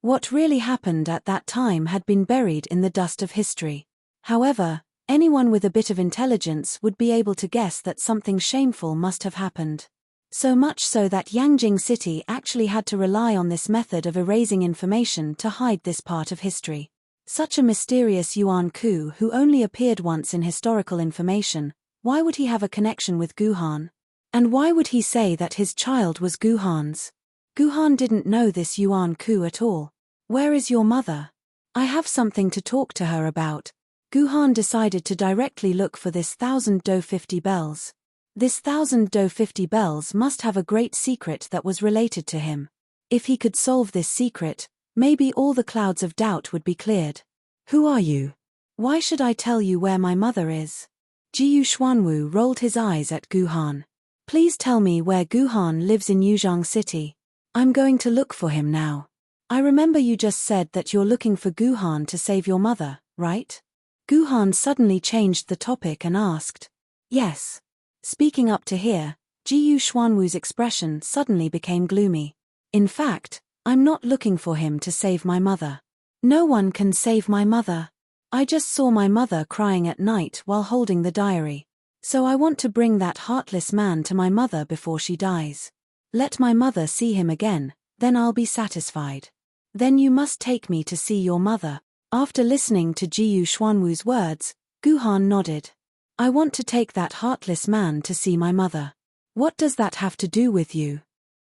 What really happened at that time had been buried in the dust of history. However, anyone with a bit of intelligence would be able to guess that something shameful must have happened. So much so that Yangjing City actually had to rely on this method of erasing information to hide this part of history. Such a mysterious Yuan Ku who only appeared once in historical information, why would he have a connection with Guhan? And why would he say that his child was Guhan's? Guhan didn't know this Yuan Ku at all. Where is your mother? I have something to talk to her about. Guhan decided to directly look for this 1,000 Do 50 bells. This 1,000 Do 50 bells must have a great secret that was related to him. If he could solve this secret, maybe all the clouds of doubt would be cleared. Who are you? Why should I tell you where my mother is? Jiyu Xuanwu rolled his eyes at Guhan. Please tell me where Guhan lives in Yuzhang City. I'm going to look for him now. I remember you just said that you're looking for Guhan to save your mother, right? Guhan suddenly changed the topic and asked. Yes. Speaking up to here, Jiyu Xuanwu's expression suddenly became gloomy. In fact, I'm not looking for him to save my mother. No one can save my mother. I just saw my mother crying at night while holding the diary. So I want to bring that heartless man to my mother before she dies. Let my mother see him again, then I'll be satisfied. Then you must take me to see your mother. After listening to Jiyu Xuanwu's words, Guhan nodded. I want to take that heartless man to see my mother. What does that have to do with you?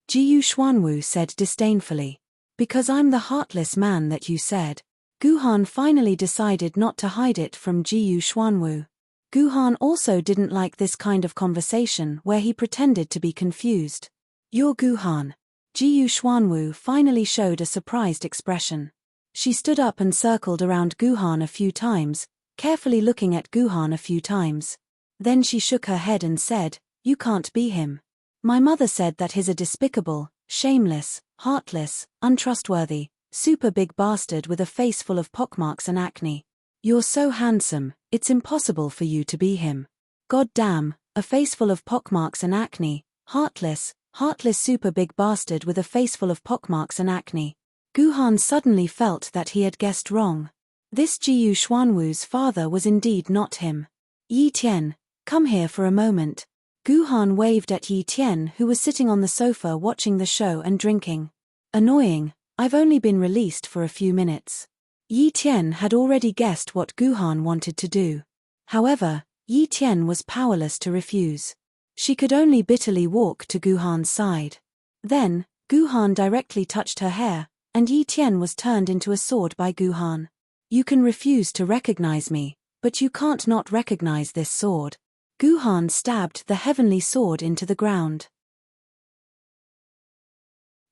Jiyu Xuanwu said disdainfully. Because I'm the heartless man that you said. Guhan finally decided not to hide it from Jiyu Xuanwu. Guhan also didn't like this kind of conversation where he pretended to be confused. You're Guhan. Jiyu Xuanwu finally showed a surprised expression. She stood up and circled around Guhan a few times, carefully looking at Guhan a few times. Then she shook her head and said, You can't be him. My mother said that he's a despicable, shameless, heartless, untrustworthy, super big bastard with a face full of pockmarks and acne. You're so handsome, it's impossible for you to be him. God damn, a face full of pockmarks and acne, heartless super big bastard with a face full of pockmarks and acne. Guhan suddenly felt that he had guessed wrong. This Jiyu Xuanwu's father was indeed not him. Yi Tian, come here for a moment. Guhan waved at Yi Tian who was sitting on the sofa watching the show and drinking. Annoying, I've only been released for a few minutes. Yi Tian had already guessed what Guhan wanted to do. However, Yi Tian was powerless to refuse. She could only bitterly walk to Guhan's side. Then, Guhan directly touched her hair, and Yi Tian was turned into a sword by Guhan. You can refuse to recognize me, but you can't not recognize this sword. Guhan stabbed the heavenly sword into the ground.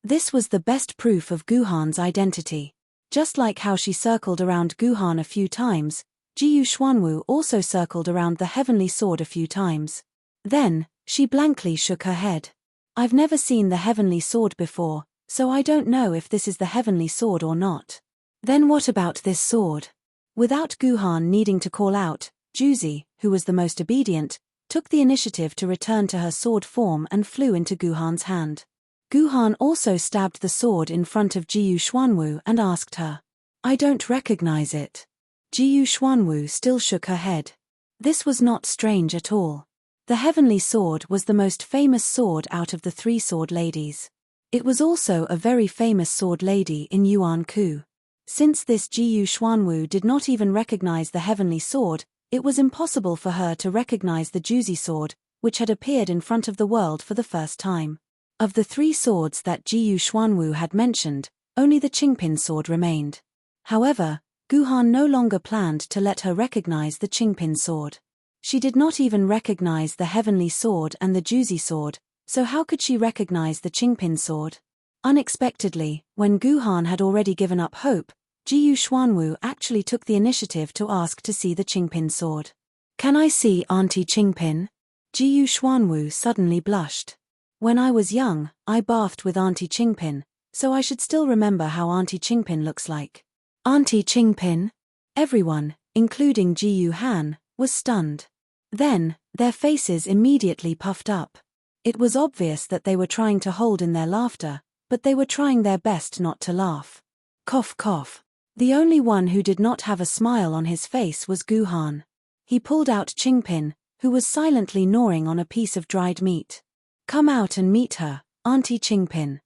This was the best proof of Guhan's identity. Just like how she circled around Guhan a few times, Jiyu Xuanwu also circled around the heavenly sword a few times. Then, she blankly shook her head. I've never seen the heavenly sword before, so I don't know if this is the heavenly sword or not. Then what about this sword? Without Guhan needing to call out, Juzi, who was the most obedient, took the initiative to return to her sword form and flew into Guhan's hand. Guhan also stabbed the sword in front of Jiyu Xuanwu and asked her. I don't recognize it. Jiyu Xuanwu still shook her head. This was not strange at all. The heavenly sword was the most famous sword out of the 3 sword ladies. It was also a very famous sword lady in Yuan Ku. Since this Jiyu Xuanwu did not even recognize the heavenly sword, it was impossible for her to recognize the Juzi sword, which had appeared in front of the world for the first time. Of the 3 swords that Jiyu Xuanwu had mentioned, only the Qingpin sword remained. However, Guhan no longer planned to let her recognize the Qingpin sword. She did not even recognize the heavenly sword and the Juzi sword, so how could she recognize the Qingpin sword? Unexpectedly, when Guhan had already given up hope, Jiyu Xuanwu actually took the initiative to ask to see the Qingpin sword. Can I see Auntie Qingpin? Jiyu Xuanwu suddenly blushed. When I was young, I bathed with Auntie Qingpin, so I should still remember how Auntie Qingpin looks like. Auntie Qingpin? Everyone, including Jiyu Han, was stunned. Then, their faces immediately puffed up. It was obvious that they were trying to hold in their laughter, but they were trying their best not to laugh. Cough cough. The only one who did not have a smile on his face was Guhan. He pulled out Qingpin, who was silently gnawing on a piece of dried meat. Come out and meet her, Auntie Qingpin.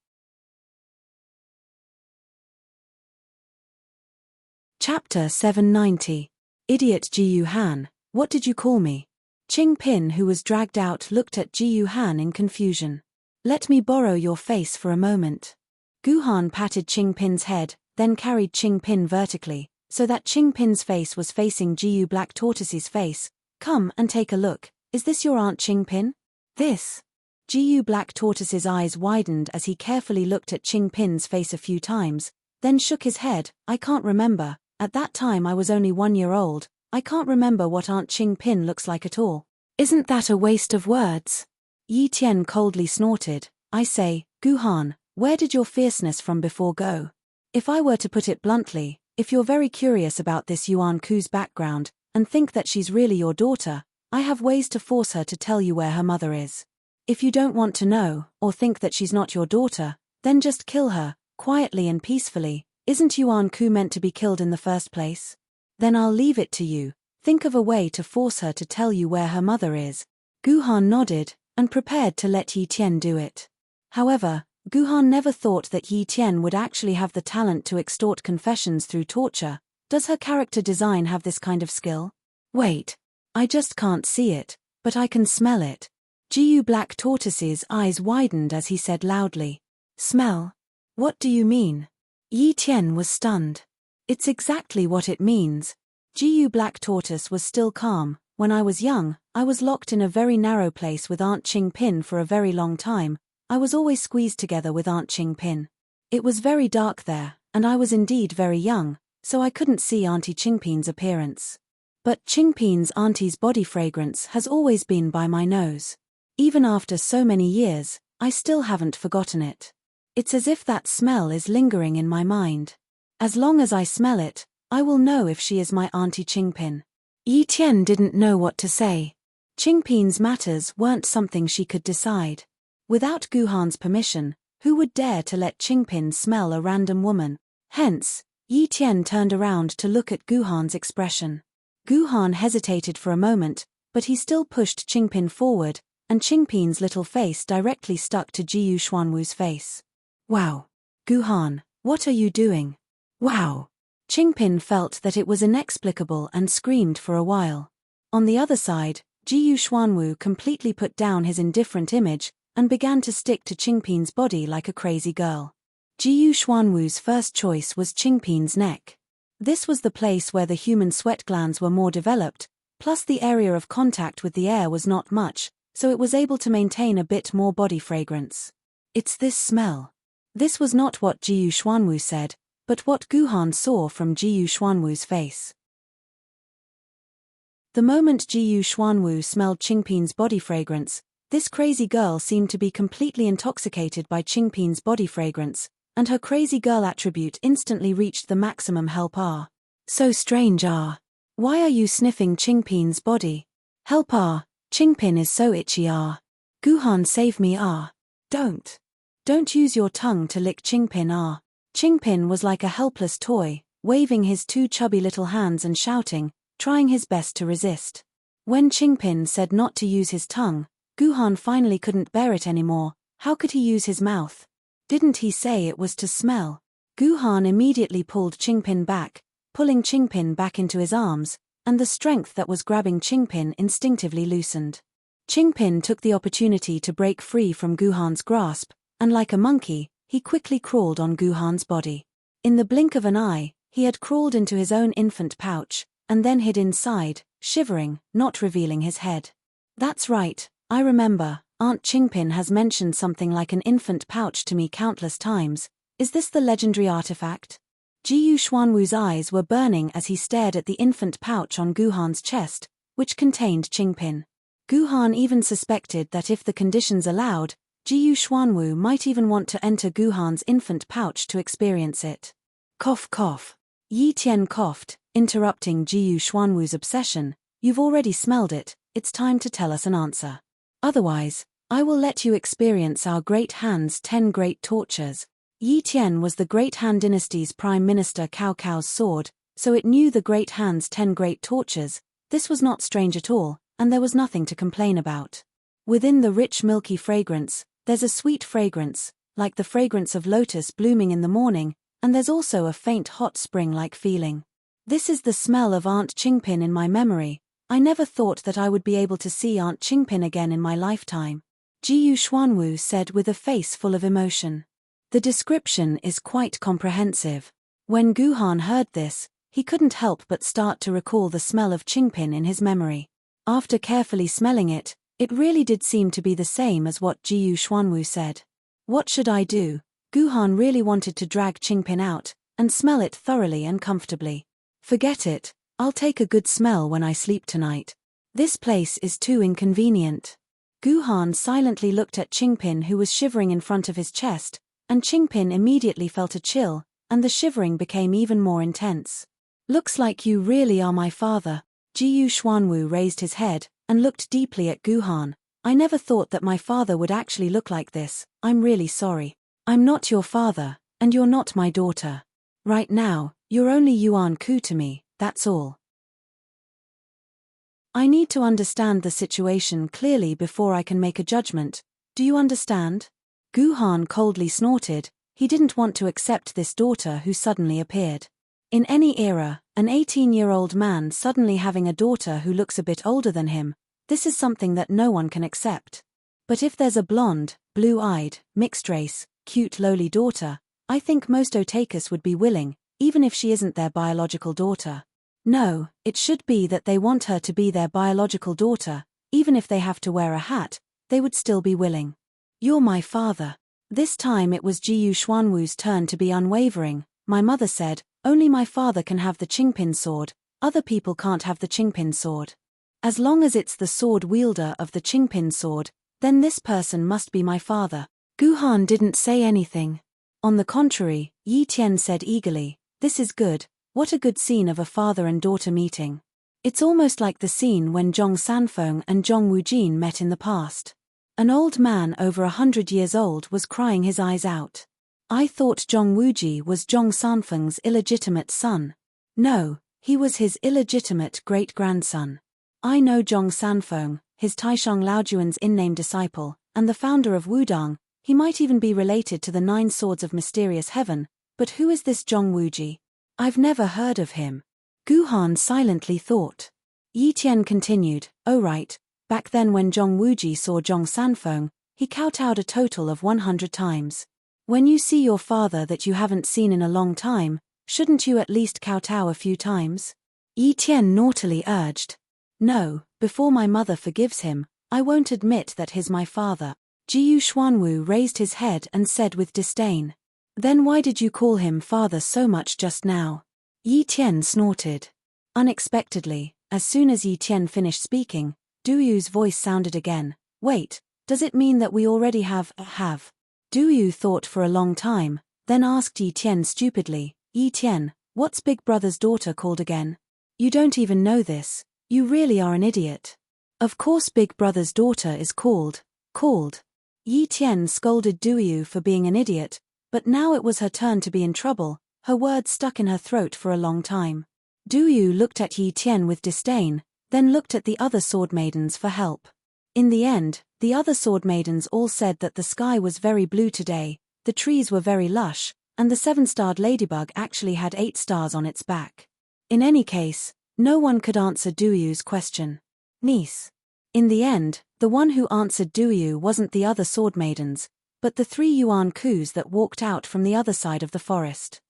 Chapter 790. Idiot Jiyu Han, what did you call me? Qingpin, who was dragged out, looked at Jiyu Han in confusion. Let me borrow your face for a moment. Guhan patted Qingpin's head, then carried Qingpin vertically, so that Qingpin's face was facing Jiyu Black Tortoise's face. Come and take a look, is this your Aunt Qingpin? This. Jiyu Black Tortoise's eyes widened as he carefully looked at Qingpin's face a few times, then shook his head. I can't remember, at that time I was only 1 year old, I can't remember what Aunt Qingpin looks like at all. Isn't that a waste of words? Yi Tian coldly snorted. I say, Guhan, where did your fierceness from before go? If I were to put it bluntly, if you're very curious about this Yuan Ku's background, and think that she's really your daughter, I have ways to force her to tell you where her mother is. If you don't want to know, or think that she's not your daughter, then just kill her, quietly and peacefully. Isn't Yuan Ku meant to be killed in the first place? Then I'll leave it to you. Think of a way to force her to tell you where her mother is. Guhan nodded, and prepared to let Yi Tian do it. However, Guhan never thought that Yi Tian would actually have the talent to extort confessions through torture. Does her character design have this kind of skill? Wait. I just can't see it, but I can smell it. Jiyu Black Tortoise's eyes widened as he said loudly. Smell? What do you mean? Yi Tian was stunned. It's exactly what it means. Jiyu Black Tortoise was still calm. When I was young, I was locked in a very narrow place with Aunt Qingpin for a very long time. I was always squeezed together with Aunt Qingpin. It was very dark there, and I was indeed very young, so I couldn't see Auntie Qingpin's appearance. But Qingpin's auntie's body fragrance has always been by my nose. Even after so many years, I still haven't forgotten it. It's as if that smell is lingering in my mind. As long as I smell it, I will know if she is my Auntie Qingpin. Yi Tian didn't know what to say. Qingpin's matters weren't something she could decide. Without Guhan's permission, who would dare to let Qingpin smell a random woman? Hence, Yi Tian turned around to look at Guhan's expression. Guhan hesitated for a moment, but he still pushed Qingpin forward, and Qingpin's little face directly stuck to Jiyu Xuanwu's face. Wow. Guhan, what are you doing? Wow. Qingpin felt that it was inexplicable and screamed for a while. On the other side, Jiyu Xuanwu completely put down his indifferent image and began to stick to Qingpin's body like a crazy girl. Jiyu Xuanwu's first choice was Qingpin's neck. This was the place where the human sweat glands were more developed, plus the area of contact with the air was not much, so it was able to maintain a bit more body fragrance. It's this smell. This was not what Jiyu Xuanwu said, but what Guhan saw from Jiyu Xuanwu's face. The moment Jiyu Xuanwu smelled Qingpin's body fragrance, this crazy girl seemed to be completely intoxicated by Qingpin's body fragrance, and her crazy girl attribute instantly reached the maximum help R. So strange R. Why are you sniffing Qingpin's body? Help R. Qingpin is so itchy R. Guhan save me R. Don't. Don't use your tongue to lick Qingpin R. Qingpin was like a helpless toy, waving his two chubby little hands and shouting, trying his best to resist. When Qingpin said not to use his tongue, Guhan finally couldn't bear it anymore. How could he use his mouth? Didn't he say it was to smell? Guhan immediately pulled Qingpin back, pulling Qingpin back into his arms, and the strength that was grabbing Qingpin instinctively loosened. Qingpin took the opportunity to break free from Guhan's grasp, and like a monkey, he quickly crawled on Guhan's body. In the blink of an eye, he had crawled into his own infant pouch, and then hid inside, shivering, not revealing his head. That's right, I remember, Aunt Qingpin has mentioned something like an infant pouch to me countless times. Is this the legendary artifact? Jiyu Xuanwu's eyes were burning as he stared at the infant pouch on Guhan's chest, which contained Qingpin. Guhan even suspected that if the conditions allowed, Jiyu Xuanwu might even want to enter Guhan's infant pouch to experience it. Cough cough. Yi Tian coughed, interrupting Jiyu Xuanwu's obsession. You've already smelled it, it's time to tell us an answer. Otherwise, I will let you experience our Great Han's 10 great tortures. Yi Tian was the Great Han dynasty's prime minister Cao Cao's sword, so it knew the Great Han's 10 great tortures. This was not strange at all, and there was nothing to complain about. Within the rich milky fragrance, there's a sweet fragrance, like the fragrance of lotus blooming in the morning, and there's also a faint hot spring-like feeling. This is the smell of Aunt Qingpin in my memory. I never thought that I would be able to see Aunt Qingpin again in my lifetime. Jiyu Xuanwu said with a face full of emotion. The description is quite comprehensive. When Guhan heard this, he couldn't help but start to recall the smell of Qingpin in his memory. After carefully smelling it, it really did seem to be the same as what Jiyu Xuanwu said. What should I do? Guhan really wanted to drag Qingpin out, and smell it thoroughly and comfortably. Forget it, I'll take a good smell when I sleep tonight. This place is too inconvenient. Guhan silently looked at Qingpin, who was shivering in front of his chest, and Qingpin immediately felt a chill, and the shivering became even more intense. Looks like you really are my father. Jiyu Xuanwu raised his head, and looked deeply at Guhan. I never thought that my father would actually look like this. I'm really sorry. I'm not your father, and you're not my daughter. Right now, you're only Yuan Ku to me, that's all. I need to understand the situation clearly before I can make a judgment. Do you understand? Guhan coldly snorted. He didn't want to accept this daughter who suddenly appeared. In any era, an 18-year-old man suddenly having a daughter who looks a bit older than him, this is something that no one can accept. But if there's a blonde, blue-eyed, mixed-race, cute lowly daughter, I think most otakus would be willing, even if she isn't their biological daughter. No, it should be that they want her to be their biological daughter, even if they have to wear a hat, they would still be willing. You're my father. This time it was Jiyu Xuanwu's turn to be unwavering. My mother said, only my father can have the Qingpin sword, other people can't have the Qingpin sword. As long as it's the sword wielder of the Qingpin sword, then this person must be my father. Guhan didn't say anything. On the contrary, Yi Tian said eagerly, this is good, what a good scene of a father and daughter meeting. It's almost like the scene when Zhong Sanfeng and Zhong Wujin met in the past. An old man over 100 years old was crying his eyes out. I thought Zhong Wuji was Zhong Sanfeng's illegitimate son. No, he was his illegitimate great-grandson. I know Zhong Sanfeng, his Taishang Laojuan's in-name disciple, and the founder of Wudang. He might even be related to the 9 swords of mysterious heaven, but who is this Zhong Wuji? I've never heard of him. Guhan silently thought. Yi Tian continued, oh right, back then when Zhong Wuji saw Zhong Sanfeng, he kowtowed a total of 100 times. When you see your father that you haven't seen in a long time, shouldn't you at least kowtow a few times? Yi Tian naughtily urged. No, before my mother forgives him, I won't admit that he's my father. Jiyu Xuanwu raised his head and said with disdain. Then why did you call him father so much just now? Yi Tian snorted. Unexpectedly, as soon as Yi Tian finished speaking, Duyu's voice sounded again. Wait, does it mean that we already have? Duyu thought for a long time, then asked Yi Tian stupidly, Yi Tian, what's Big Brother's daughter called again? You don't even know this. You really are an idiot. Of course Big Brother's daughter is called. Yi Tian scolded Duyu for being an idiot, but now it was her turn to be in trouble, her words stuck in her throat for a long time. Duyu looked at Yi Tian with disdain, then looked at the other sword maidens for help. In the end, the other sword maidens all said that the sky was very blue today, the trees were very lush, and the 7-starred ladybug actually had 8 stars on its back. In any case, no one could answer Duyu's question. Niece. In the end, the one who answered Duyu wasn't the other sword maidens, but the 3 Yuan Kus that walked out from the other side of the forest.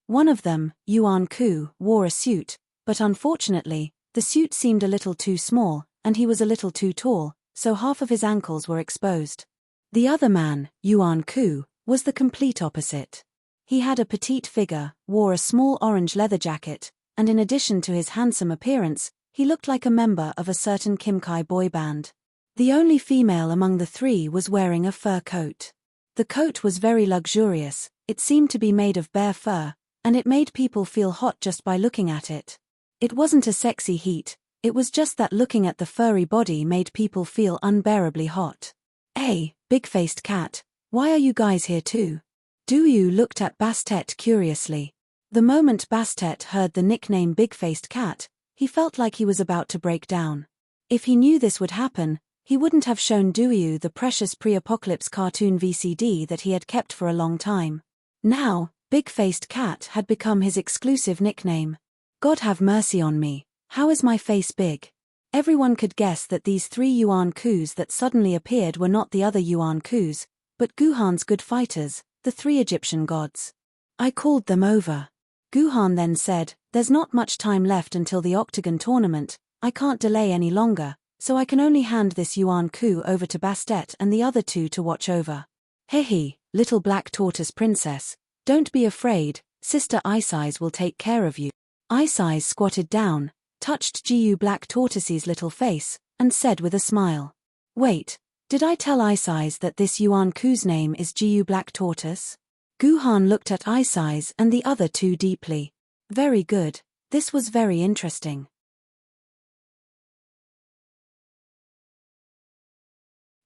One of them, Yuan Ku, wore a suit, but unfortunately, the suit seemed a little too small, and he was a little too tall, so half of his ankles were exposed. The other man, Yuan Ku, was the complete opposite. He had a petite figure, wore a small orange leather jacket, and in addition to his handsome appearance, he looked like a member of a certain Kimkai boy band. The only female among the three was wearing a fur coat. The coat was very luxurious, it seemed to be made of bear fur, and it made people feel hot just by looking at it. It wasn't a sexy heat, it was just that looking at the furry body made people feel unbearably hot. "Hey, big-faced cat, why are you guys here too?" Duyu looked at Bastet curiously. The moment Bastet heard the nickname Big-Faced Cat, he felt like he was about to break down. If he knew this would happen, he wouldn't have shown Duyu the precious pre-apocalypse cartoon VCD that he had kept for a long time. Now, Big-Faced Cat had become his exclusive nickname. God have mercy on me, how is my face big? Everyone could guess that these 3 Yuan Kus that suddenly appeared were not the other Yuan Kus, but Guhan's good fighters, the 3 Egyptian gods. I called them over. Guhan then said, "There's not much time left until the Octagon tournament, I can't delay any longer, so I can only hand this Yuan Ku over to Bastet and the other 2 to watch over. Hehe, little black tortoise princess, don't be afraid, Sister Ice Eyes will take care of you." Ice Eyes squatted down, touched Jiu Black Tortoise's little face, and said with a smile, "Wait, did I tell Ice Eyes that this Yuan Ku's name is Jiu Black Tortoise?" Guhan looked at Ice Eyes and the other 2 deeply. Very good, this was very interesting.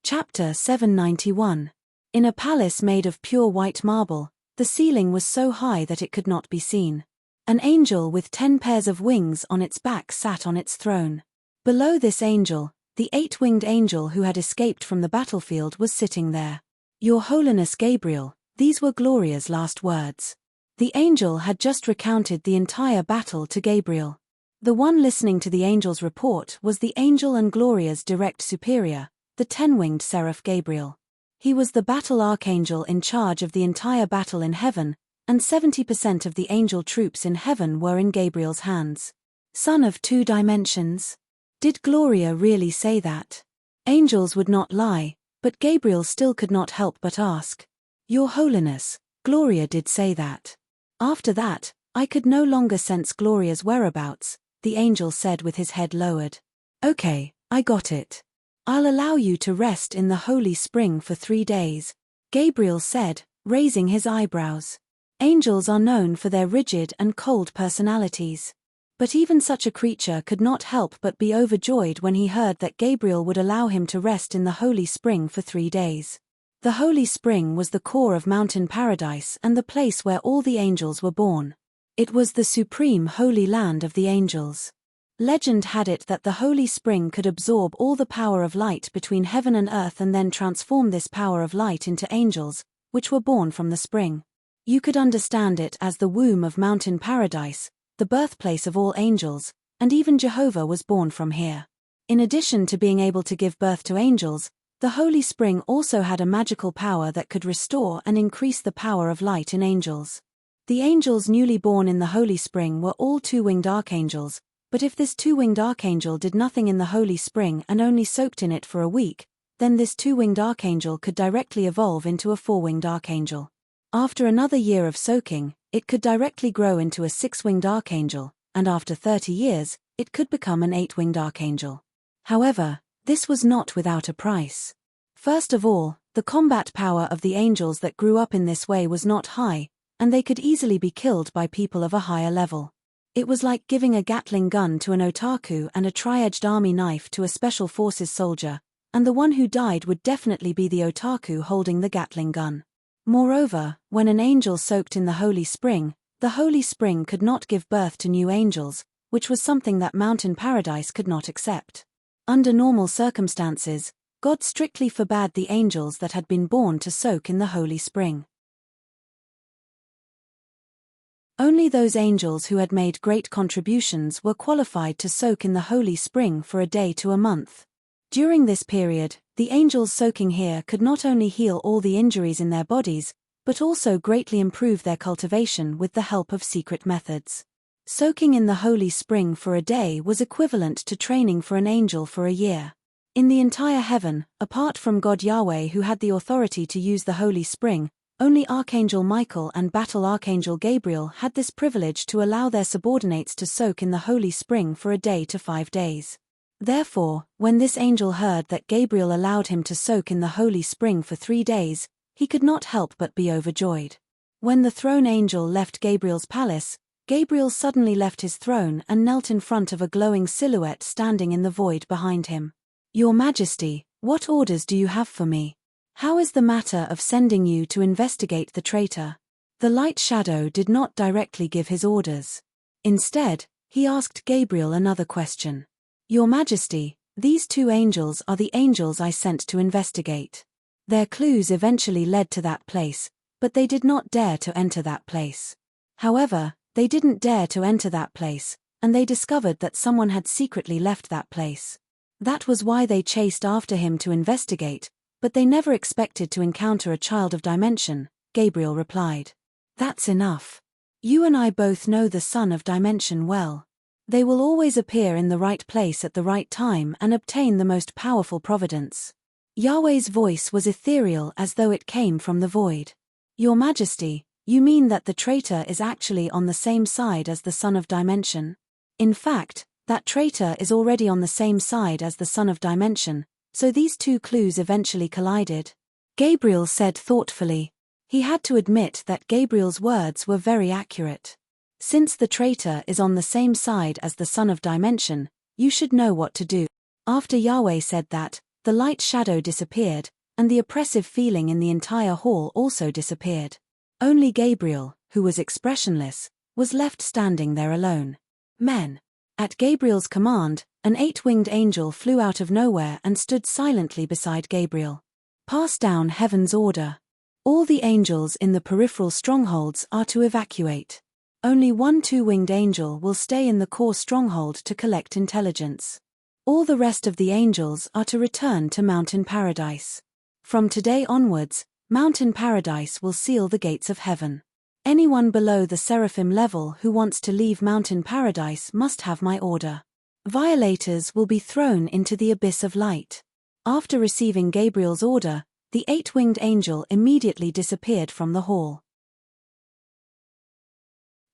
Chapter 791. In a palace made of pure white marble, the ceiling was so high that it could not be seen. An angel with 10 pairs of wings on its back sat on its throne. Below this angel, the 8-winged angel who had escaped from the battlefield was sitting there. "Your Holiness Gabriel," these were Gloria's last words. The angel had just recounted the entire battle to Gabriel. The one listening to the angel's report was the angel and Gloria's direct superior, the 10-winged seraph Gabriel. He was the battle archangel in charge of the entire battle in heaven, and 70% of the angel troops in heaven were in Gabriel's hands. Son of 2 dimensions? Did Gloria really say that? Angels would not lie, but Gabriel still could not help but ask. "Your Holiness, Gloria did say that." After that, I could no longer sense Gloria's whereabouts, the angel said with his head lowered. "Okay, I got it. I'll allow you to rest in the holy spring for 3 days, Gabriel said, raising his eyebrows. Angels are known for their rigid and cold personalities. But even such a creature could not help but be overjoyed when he heard that Gabriel would allow him to rest in the holy spring for 3 days. The holy spring was the core of mountain paradise and the place where all the angels were born. It was the supreme holy land of the angels. Legend had it that the holy spring could absorb all the power of light between heaven and earth and then transform this power of light into angels, which were born from the spring. You could understand it as the womb of mountain paradise, the birthplace of all angels, and even Jehovah was born from here. In addition to being able to give birth to angels, the holy spring also had a magical power that could restore and increase the power of light in angels. The angels newly born in the holy spring were all 2-winged archangels, but if this 2-winged archangel did nothing in the holy spring and only soaked in it for a week, then this 2-winged archangel could directly evolve into a 4-winged archangel. After another year of soaking, it could directly grow into a 6-winged archangel, and after 30 years, it could become an 8-winged archangel. However, this was not without a price. First of all, the combat power of the angels that grew up in this way was not high, and they could easily be killed by people of a higher level. It was like giving a Gatling gun to an otaku and a tri-edged army knife to a special forces soldier, and the one who died would definitely be the otaku holding the Gatling gun. Moreover, when an angel soaked in the holy spring could not give birth to new angels, which was something that mountain paradise could not accept. Under normal circumstances, God strictly forbade the angels that had been born to soak in the holy spring. Only those angels who had made great contributions were qualified to soak in the holy spring for a day to a month. During this period, the angels soaking here could not only heal all the injuries in their bodies, but also greatly improve their cultivation with the help of secret methods. Soaking in the holy spring for a day was equivalent to training for an angel for a year. In the entire heaven, apart from God Yahweh who had the authority to use the holy spring, only Archangel Michael and Battle Archangel Gabriel had this privilege to allow their subordinates to soak in the holy spring for a day to 5 days. Therefore, when this angel heard that Gabriel allowed him to soak in the holy spring for 3 days, he could not help but be overjoyed. When the throne angel left Gabriel's palace, Gabriel suddenly left his throne and knelt in front of a glowing silhouette standing in the void behind him. "Your Majesty, what orders do you have for me? How is the matter of sending you to investigate the traitor?" The light shadow did not directly give his orders. Instead, he asked Gabriel another question. "Your Majesty, these 2 angels are the angels I sent to investigate. Their clues eventually led to that place, but they did not dare to enter that place. However, they didn't dare to enter that place, and they discovered that someone had secretly left that place. That was why they chased after him to investigate, but they never expected to encounter a child of dimension," Gabriel replied. "That's enough. You and I both know the Son of Dimension well. They will always appear in the right place at the right time and obtain the most powerful providence." Yahweh's voice was ethereal as though it came from the void. "Your Majesty, you mean that the traitor is actually on the same side as the Son of Dimension? In fact, that traitor is already on the same side as the Son of Dimension, so these 2 clues eventually collided," Gabriel said thoughtfully. He had to admit that Gabriel's words were very accurate. "Since the traitor is on the same side as the Son of Dimension, you should know what to do." After Yahweh said that, the light shadow disappeared, and the oppressive feeling in the entire hall also disappeared. Only Gabriel, who was expressionless, was left standing there alone. "Men." At Gabriel's command, an 8-winged angel flew out of nowhere and stood silently beside Gabriel. "Pass down heaven's order. All the angels in the peripheral strongholds are to evacuate. Only one 2-winged angel will stay in the core stronghold to collect intelligence. All the rest of the angels are to return to Mountain Paradise. From today onwards, Mountain Paradise will seal the gates of heaven. Anyone below the seraphim level who wants to leave Mountain Paradise must have my order. Violators will be thrown into the abyss of light." After receiving Gabriel's order, the 8-winged angel immediately disappeared from the hall.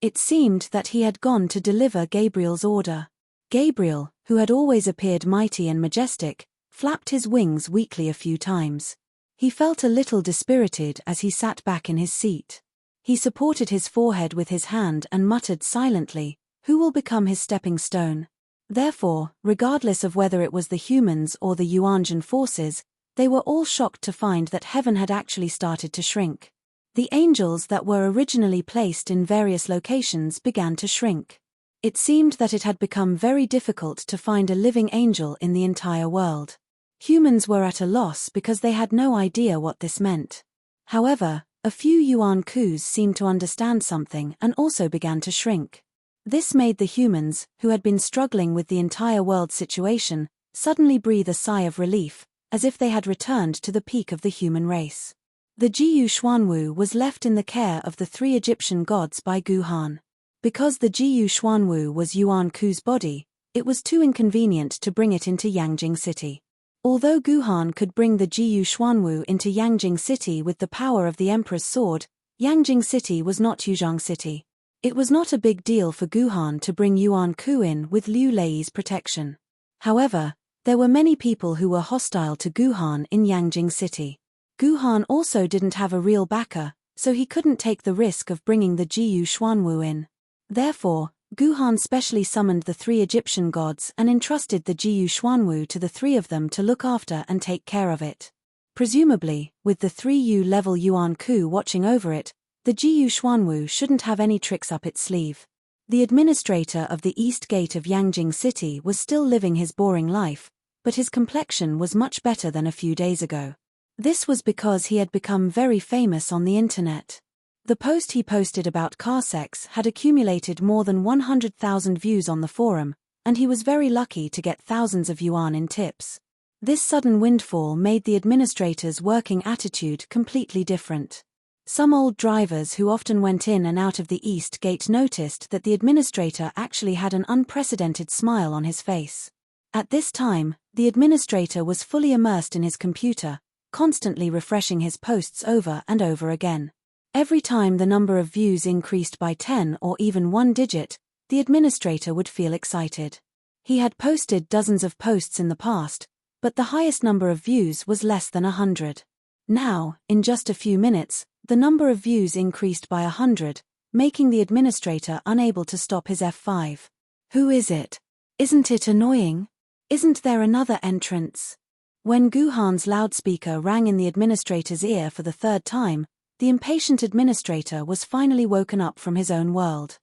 It seemed that he had gone to deliver Gabriel's order. Gabriel, who had always appeared mighty and majestic, flapped his wings weakly a few times. He felt a little dispirited as he sat back in his seat. He supported his forehead with his hand and muttered silently, "Who will become his stepping stone?" Therefore, regardless of whether it was the humans or the Yuanjin forces, they were all shocked to find that heaven had actually started to shrink. The angels that were originally placed in various locations began to shrink. It seemed that it had become very difficult to find a living angel in the entire world. Humans were at a loss because they had no idea what this meant. However, a few Yuan Kus seemed to understand something and also began to shrink. This made the humans, who had been struggling with the entire world situation, suddenly breathe a sigh of relief, as if they had returned to the peak of the human race. The Jiyu Xuanwu was left in the care of the 3 Egyptian gods by Guhan. Because the Jiyu Xuanwu was Yuan Ku's body, it was too inconvenient to bring it into Yangjing City. Although Guhan could bring the Jiyu Xuanwu into Yangjing City with the power of the Emperor's sword, Yangjing City was not Yuzhong City. It was not a big deal for Guhan to bring Yuan Ku in with Liu Lei's protection. However, there were many people who were hostile to Guhan in Yangjing City. Guhan also didn't have a real backer, so he couldn't take the risk of bringing the Jiyu Xuanwu in. Therefore, Guhan specially summoned the 3 Egyptian gods and entrusted the Jiyu Xuanwu to the 3 of them to look after and take care of it. Presumably, with the 3 level Yuan Ku watching over it, the Jiyu Xuanwu shouldn't have any tricks up its sleeve. The administrator of the East Gate of Yangjing City was still living his boring life, but his complexion was much better than a few days ago. This was because he had become very famous on the internet. The post he posted about car sex had accumulated more than 100,000 views on the forum, and he was very lucky to get thousands of yuan in tips. This sudden windfall made the administrator's working attitude completely different. Some old drivers who often went in and out of the East Gate noticed that the administrator actually had an unprecedented smile on his face. At this time, the administrator was fully immersed in his computer, constantly refreshing his posts over and over again. Every time the number of views increased by 10 or even 1 digit, the administrator would feel excited. He had posted dozens of posts in the past, but the highest number of views was less than 100. Now, in just a few minutes, the number of views increased by 100, making the administrator unable to stop his F5. Who is it? Isn't it annoying? Isn't there another entrance? When Guhan's loudspeaker rang in the administrator's ear for the third time, the impatient administrator was finally woken up from his own world.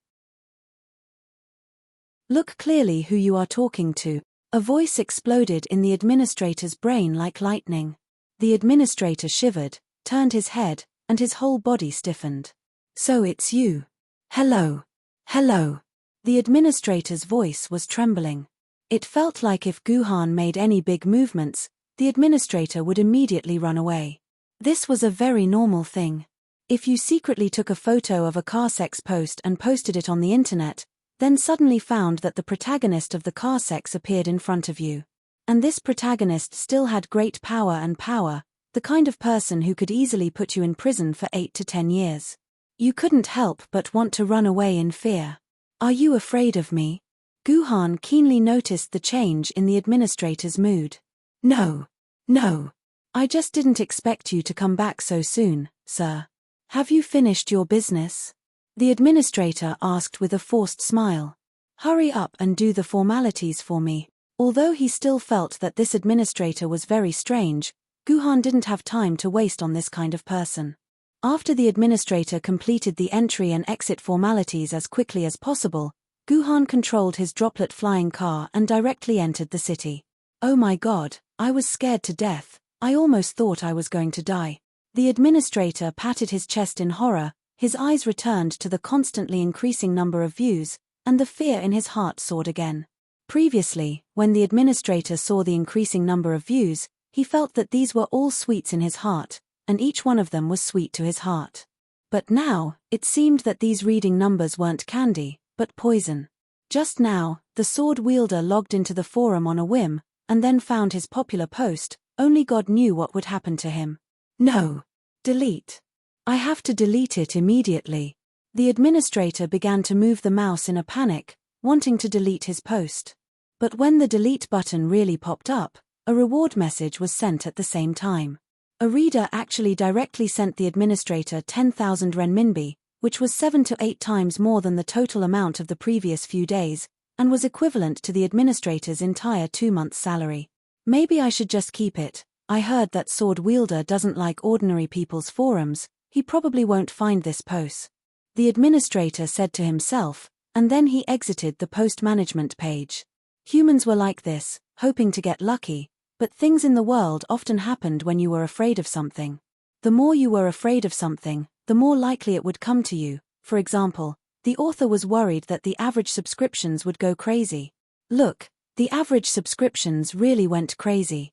Look clearly who you are talking to. A voice exploded in the administrator's brain like lightning. The administrator shivered, turned his head, and his whole body stiffened. So it's you. Hello. Hello. The administrator's voice was trembling. It felt like if Guhan made any big movements, the administrator would immediately run away. This was a very normal thing. If you secretly took a photo of a car sex post and posted it on the internet, then suddenly found that the protagonist of the car sex appeared in front of you. And this protagonist still had great power, the kind of person who could easily put you in prison for 8 to 10 years. You couldn't help but want to run away in fear. Are you afraid of me? Guhan keenly noticed the change in the administrator's mood. No. I just didn't expect you to come back so soon, sir. Have you finished your business? The administrator asked with a forced smile. Hurry up and do the formalities for me. Although he still felt that this administrator was very strange, Guhan didn't have time to waste on this kind of person. After the administrator completed the entry and exit formalities as quickly as possible, Guhan controlled his droplet flying car and directly entered the city. Oh my God, I was scared to death. I almost thought I was going to die. The administrator patted his chest in horror, his eyes returned to the constantly increasing number of views, and the fear in his heart soared again. Previously, when the administrator saw the increasing number of views, he felt that these were all sweets in his heart, and each one of them was sweet to his heart. But now, it seemed that these reading numbers weren't candy, but poison. Just now, the sword wielder logged into the forum on a whim, and then found his popular post. Only God knew what would happen to him. No. Delete. I have to delete it immediately. The administrator began to move the mouse in a panic, wanting to delete his post. But when the delete button really popped up, a reward message was sent at the same time. A reader actually directly sent the administrator 10,000 renminbi, which was 7 to 8 times more than the total amount of the previous few days, and was equivalent to the administrator's entire 2 months' salary. Maybe I should just keep it. I heard that sword wielder doesn't like ordinary people's forums. He probably won't find this post. The administrator said to himself, and then he exited the post management page. Humans were like this, hoping to get lucky, but things in the world often happened when you were afraid of something. The more you were afraid of something, the more likely it would come to you. For example, the author was worried that the average subscriptions would go crazy. Look, the average subscriptions really went crazy.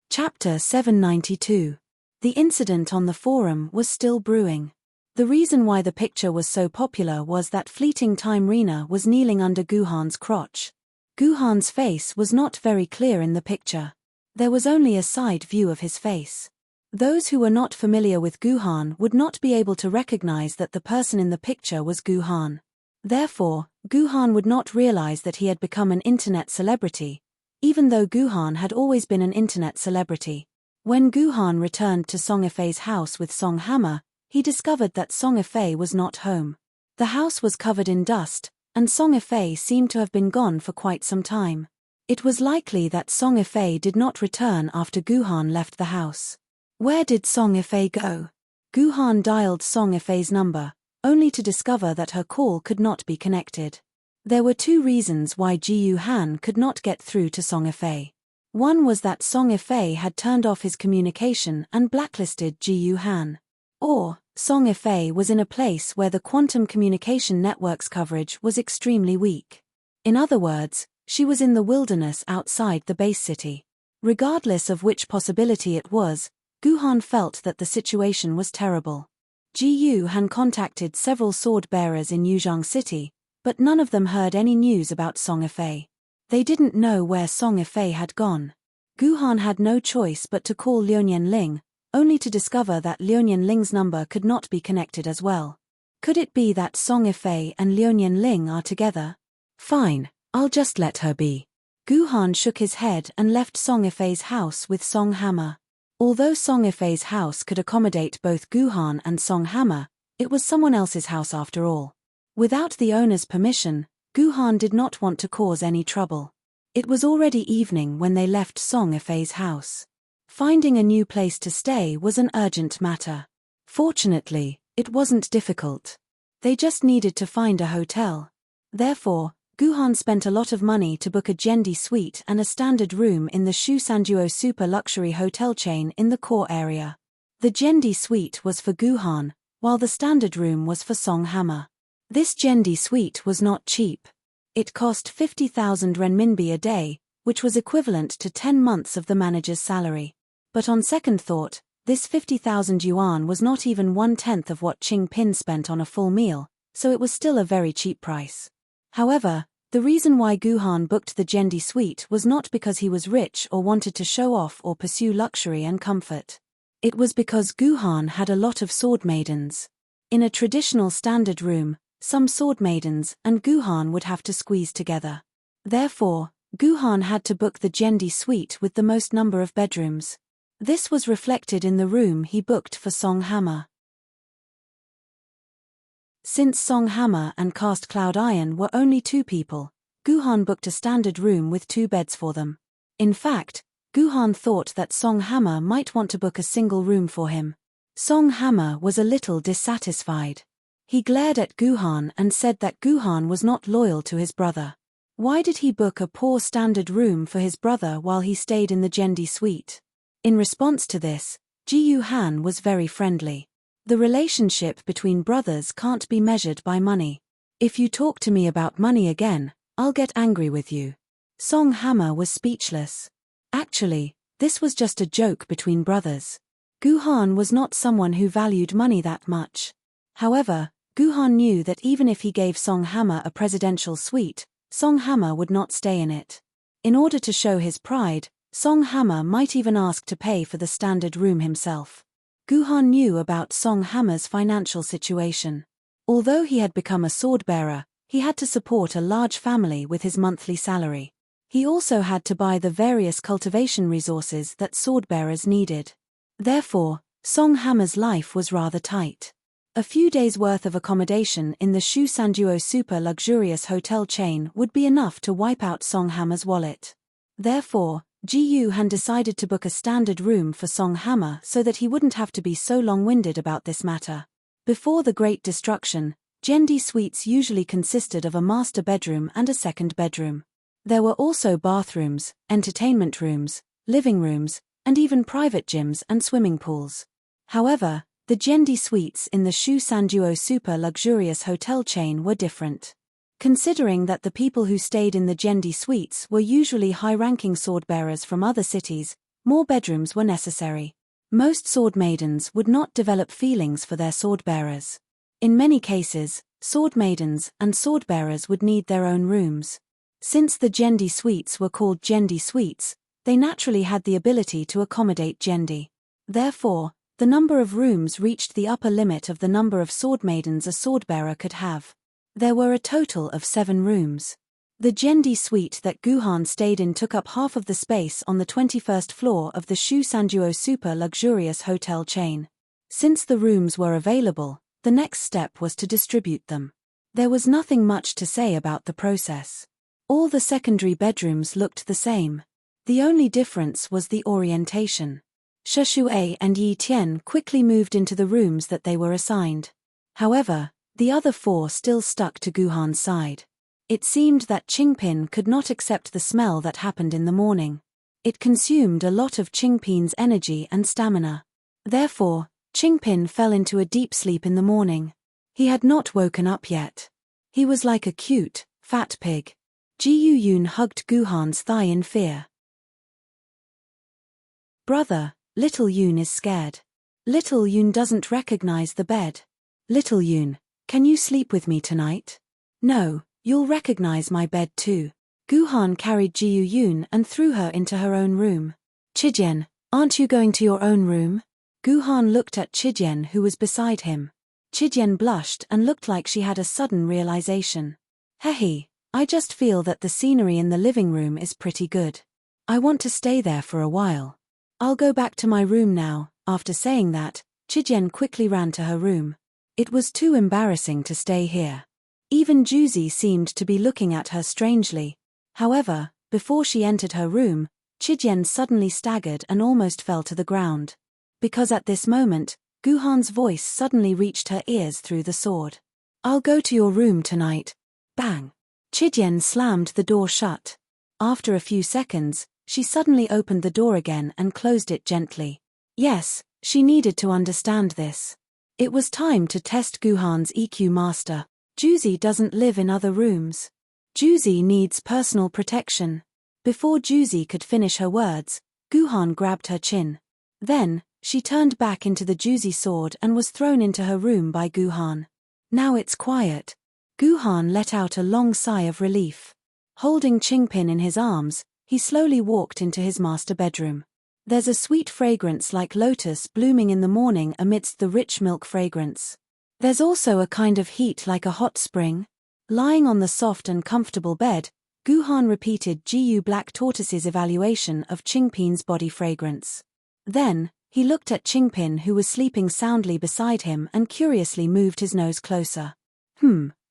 Chapter 792. The incident on the forum was still brewing. The reason why the picture was so popular was that fleeting time Rina was kneeling under Guhan's crotch. Guhan's face was not very clear in the picture. There was only a side view of his face. Those who were not familiar with Guhan would not be able to recognize that the person in the picture was Guhan. Therefore, Guhan would not realize that he had become an internet celebrity, even though Guhan had always been an internet celebrity. When Guhan returned to Song Efei's house with Song Hammer, he discovered that Song Efei was not home. The house was covered in dust, and Song Efei seemed to have been gone for quite some time. It was likely that Song Efei did not return after Guhan left the house. Where did Song Efei go? Guhan dialed Song Efei's number, only to discover that her call could not be connected. There were 2 reasons why Jiyu Han could not get through to Song Efei. One was that Song Efei had turned off his communication and blacklisted Jiyu Han. Or, Song Efei was in a place where the quantum communication network's coverage was extremely weak. In other words, she was in the wilderness outside the base city. Regardless of which possibility it was, Guhan felt that the situation was terrible. Jiyu Han contacted several sword bearers in Yuzhong City, but none of them heard any news about Song Efei. They didn't know where Song Efei had gone. Guhan had no choice but to call Liu Nianling, only to discover that Liu Nianling's number could not be connected as well. Could it be that Song Ifei and Liuonian Ling are together? Fine, I'll just let her be. Guhan shook his head and left Song Ifei's house with Song Hammer. Although Song Ifei's house could accommodate both Guhan and Song Hammer, it was someone else's house after all. Without the owner's permission, Guhan did not want to cause any trouble. It was already evening when they left Song Ifei's house. Finding a new place to stay was an urgent matter. Fortunately, it wasn't difficult. They just needed to find a hotel. Therefore, Guhan spent a lot of money to book a Jendi suite and a standard room in the Shusanduo super luxury hotel chain in the core area. The Jendi suite was for Guhan, while the standard room was for Song Hammer. This Jendi suite was not cheap. It cost 50,000 renminbi a day, which was equivalent to 10 months of the manager's salary. But on second thought, this 50,000 yuan was not even 1/10 of what Qing Pin spent on a full meal, so it was still a very cheap price. However, the reason why Guhan booked the Jendi suite was not because he was rich or wanted to show off or pursue luxury and comfort. It was because Guhan had a lot of sword maidens. In a traditional standard room, some sword maidens and Guhan would have to squeeze together. Therefore, Guhan had to book the Jendi suite with the most number of bedrooms. This was reflected in the room he booked for Song Hammer. Since Song Hammer and Cast Cloud Iron were only 2 people, Guhan booked a standard room with 2 beds for them. In fact, Guhan thought that Song Hammer might want to book a single room for him. Song Hammer was a little dissatisfied. He glared at Guhan and said that Guhan was not loyal to his brother. Why did he book a poor standard room for his brother while he stayed in the Jendi suite? In response to this, Ji Yuhan was very friendly. The relationship between brothers can't be measured by money. If you talk to me about money again, I'll get angry with you. Song Hammer was speechless. Actually, this was just a joke between brothers. Guhan was not someone who valued money that much. However, Guhan knew that even if he gave Song Hammer a presidential suite, Song Hammer would not stay in it. In order to show his pride, Song Hammer might even ask to pay for the standard room himself. Guhan knew about Song Hammer's financial situation. Although he had become a sword-bearer, he had to support a large family with his monthly salary. He also had to buy the various cultivation resources that sword-bearers needed. Therefore, Song Hammer's life was rather tight. A few days' worth of accommodation in the Shusanduo super luxurious hotel chain would be enough to wipe out Song Hammer's wallet. Therefore, Ji Yuhan decided to book a standard room for Song Hammer so that he wouldn't have to be so long-winded about this matter. Before the Great Destruction, Jendi suites usually consisted of a master bedroom and a second bedroom. There were also bathrooms, entertainment rooms, living rooms, and even private gyms and swimming pools. However, the Jendi suites in the Shusanduo super luxurious hotel chain were different. Considering that the people who stayed in the Jendi suites were usually high-ranking sword-bearers from other cities, more bedrooms were necessary. Most sword maidens would not develop feelings for their sword-bearers. In many cases, sword maidens and sword-bearers would need their own rooms. Since the Jendi suites were called Jendi suites, they naturally had the ability to accommodate Jendi. Therefore, the number of rooms reached the upper limit of the number of sword maidens a sword-bearer could have. There were a total of 7 rooms. The Jendi suite that Guhan stayed in took up half of the space on the 21st floor of the Shusanduo super luxurious hotel chain. Since the rooms were available, the next step was to distribute them. There was nothing much to say about the process. All the secondary bedrooms looked the same. The only difference was the orientation. Shushui and Yi Tian quickly moved into the rooms that they were assigned. However, the other 4 still stuck to Guhan's side. It seemed that Qingpin could not accept the smell that happened in the morning. It consumed a lot of Qingpin's energy and stamina. Therefore, Qingpin fell into a deep sleep in the morning. He had not woken up yet. He was like a cute, fat pig. Ji Yun hugged Guhan's thigh in fear. Brother, Little Yun is scared. Little Yun doesn't recognize the bed. Little Yun, can you sleep with me tonight? No, you'll recognize my bed too. Guhan carried Ji Yun and threw her into her own room. Chijian, aren't you going to your own room? Guhan looked at Chijian who was beside him. Chidian blushed and looked like she had a sudden realization. Hehe, I just feel that the scenery in the living room is pretty good. I want to stay there for a while. I'll go back to my room now. After saying that, Chidian quickly ran to her room. It was too embarrassing to stay here. Even Juzi seemed to be looking at her strangely. However, before she entered her room, Chidian suddenly staggered and almost fell to the ground. Because at this moment, Guhan's voice suddenly reached her ears through the sword. I'll go to your room tonight. Bang! Chidian slammed the door shut. After a few seconds, she suddenly opened the door again and closed it gently. Yes, she needed to understand this. It was time to test Guhan's EQ master. Juzi doesn't live in other rooms. Juzi needs personal protection. Before Juzi could finish her words, Guhan grabbed her chin. Then, she turned back into the Juzi sword and was thrown into her room by Guhan. Now it's quiet. Guhan let out a long sigh of relief. Holding Qingpin in his arms, he slowly walked into his master bedroom. There's a sweet fragrance like lotus blooming in the morning amidst the rich milk fragrance. There's also a kind of heat like a hot spring. Lying on the soft and comfortable bed, Guhan repeated Gu Black Tortoise's evaluation of Qingpin's body fragrance. Then, he looked at Qingpin who was sleeping soundly beside him and curiously moved his nose closer.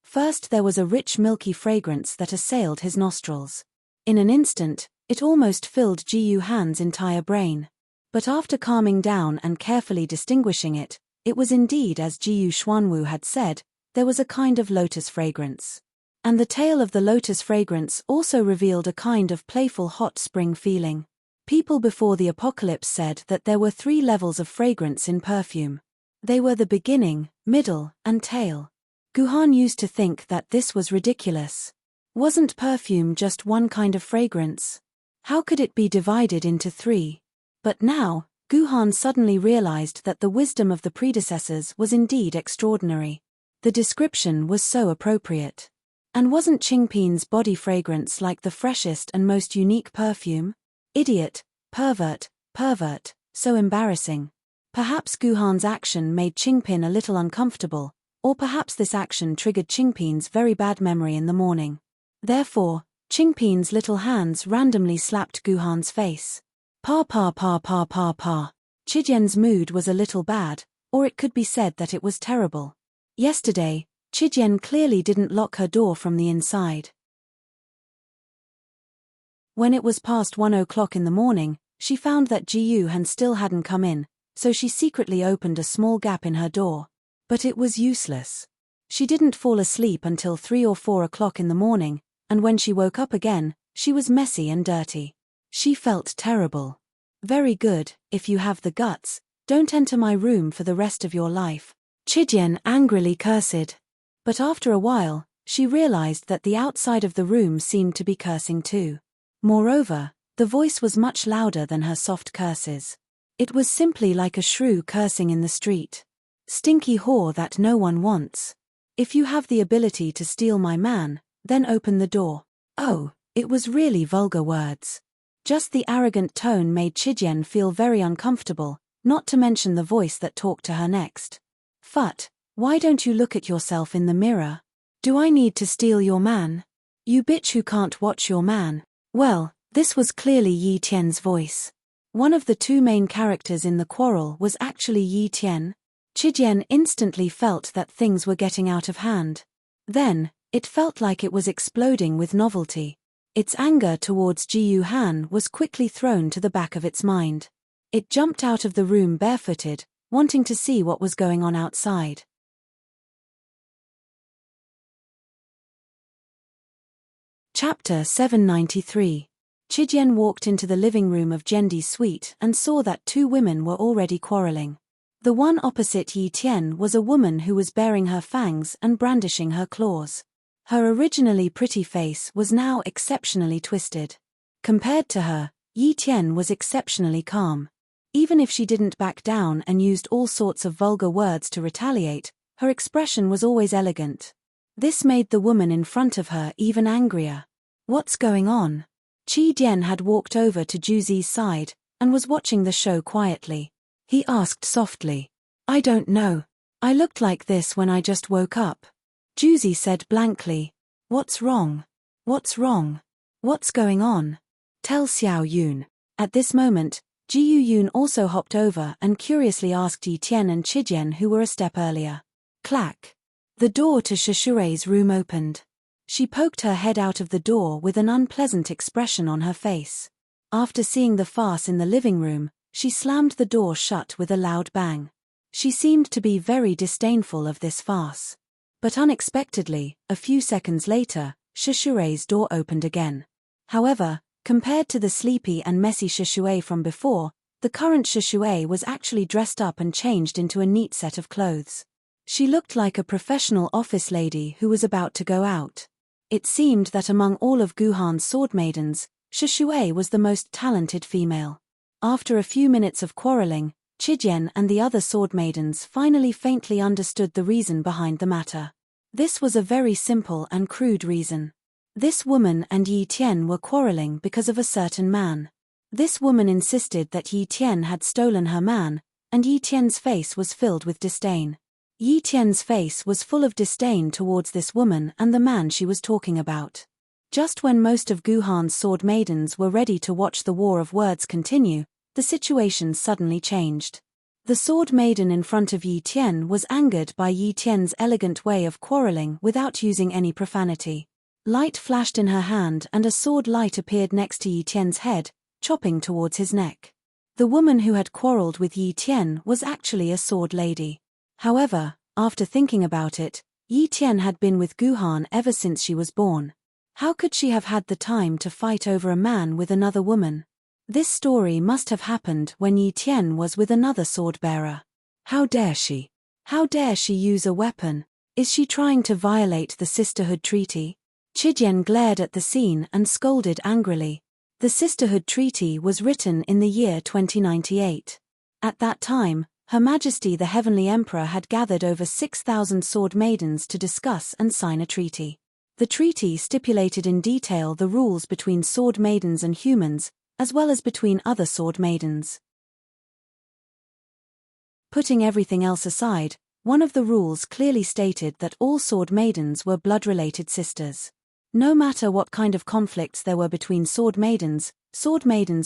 First there was a rich milky fragrance that assailed his nostrils. In an instant, it almost filled Gu Han's entire brain. But after calming down and carefully distinguishing it, it was indeed as Gu Xuanwu had said, there was a kind of lotus fragrance. And the tail of the lotus fragrance also revealed a kind of playful hot spring feeling. People before the apocalypse said that there were 3 levels of fragrance in perfume. They were the beginning, middle, and tail. Guhan used to think that this was ridiculous. Wasn't perfume just one kind of fragrance? How could it be divided into 3? But now, Guhan suddenly realized that the wisdom of the predecessors was indeed extraordinary. The description was so appropriate. And wasn't Qingpin's body fragrance like the freshest and most unique perfume? Idiot, pervert, so embarrassing. Perhaps Guhan's action made Qingpin a little uncomfortable, or perhaps this action triggered Qingpin's very bad memory in the morning. Therefore, Qingpin's little hands randomly slapped Guhan's face. Pa. Chidian's mood was a little bad, or it could be said that it was terrible. Yesterday, Chidian clearly didn't lock her door from the inside. When it was past 1 o'clock in the morning, she found that Gu Han still hadn't come in, so she secretly opened a small gap in her door. But it was useless. She didn't fall asleep until 3 or 4 o'clock in the morning, and when she woke up again, she was messy and dirty. She felt terrible. Very good, if you have the guts, don't enter my room for the rest of your life. Chidian angrily cursed. But after a while, she realized that the outside of the room seemed to be cursing too. Moreover, the voice was much louder than her soft curses. It was simply like a shrew cursing in the street. Stinky whore that no one wants. If you have the ability to steal my man, then open the door. Oh, it was really vulgar words. Just the arrogant tone made Chidian feel very uncomfortable, not to mention the voice that talked to her next. Phut, why don't you look at yourself in the mirror? Do I need to steal your man? You bitch who can't watch your man. Well, this was clearly Yi Tian's voice. One of the 2 main characters in the quarrel was actually Yi Tian. Chidian instantly felt that things were getting out of hand. Then, it felt like it was exploding with novelty. Its anger towards Gu Han was quickly thrown to the back of its mind. It jumped out of the room barefooted, wanting to see what was going on outside. Chapter 793. Chidian walked into the living room of Gendi's suite and saw that 2 women were already quarreling. The one opposite Yi Tian was a woman who was baring her fangs and brandishing her claws. Her originally pretty face was now exceptionally twisted. Compared to her, Yi Tian was exceptionally calm. Even if she didn't back down and used all sorts of vulgar words to retaliate, her expression was always elegant. This made the woman in front of her even angrier. What's going on? Chidian had walked over to Juzi's side and was watching the show quietly. He asked softly. I don't know. I looked like this when I just woke up. Juzi said blankly. What's wrong? What's wrong? What's going on? Tell Xiao Yun. At this moment, Jiu Yun also hopped over and curiously asked Yi Tian and Chijian, who were a step earlier. Clack. The door to Shishui's room opened. She poked her head out of the door with an unpleasant expression on her face. After seeing the farce in the living room, she slammed the door shut with a loud bang. She seemed to be very disdainful of this farce. But unexpectedly, a few seconds later, Shishui's door opened again. However, compared to the sleepy and messy Shishui from before, the current Shishui was actually dressed up and changed into a neat set of clothes. She looked like a professional office lady who was about to go out. It seemed that among all of Guhan's sword maidens, Shishui was the most talented female. After a few minutes of quarreling, Chijian and the other sword maidens finally faintly understood the reason behind the matter. This was a very simple and crude reason. This woman and Yi Tian were quarreling because of a certain man. This woman insisted that Yi Tian had stolen her man, and Yi Tian's face was filled with disdain. Yi Tian's face was full of disdain towards this woman and the man she was talking about. Just when most of Guhan's sword maidens were ready to watch the war of words continue, the situation suddenly changed. The sword maiden in front of Yi Tian was angered by Yi Tian's elegant way of quarreling without using any profanity. Light flashed in her hand and a sword light appeared next to Yi Tian's head, chopping towards his neck. The woman who had quarreled with Yi Tian was actually a sword lady. However, after thinking about it, Yi Tian had been with Guhan ever since she was born. How could she have had the time to fight over a man with another woman? This story must have happened when Yi Tian was with another sword-bearer. How dare she? How dare she use a weapon? Is she trying to violate the Sisterhood Treaty? Chijian glared at the scene and scolded angrily. The Sisterhood Treaty was written in the year 2098. At that time, Her Majesty the Heavenly Emperor had gathered over 6,000 sword maidens to discuss and sign a treaty. The treaty stipulated in detail the rules between sword maidens and humans, as well as between other sword maidens. Putting everything else aside, one of the rules clearly stated that all sword maidens were blood-related sisters. No matter what kind of conflicts there were between sword maidens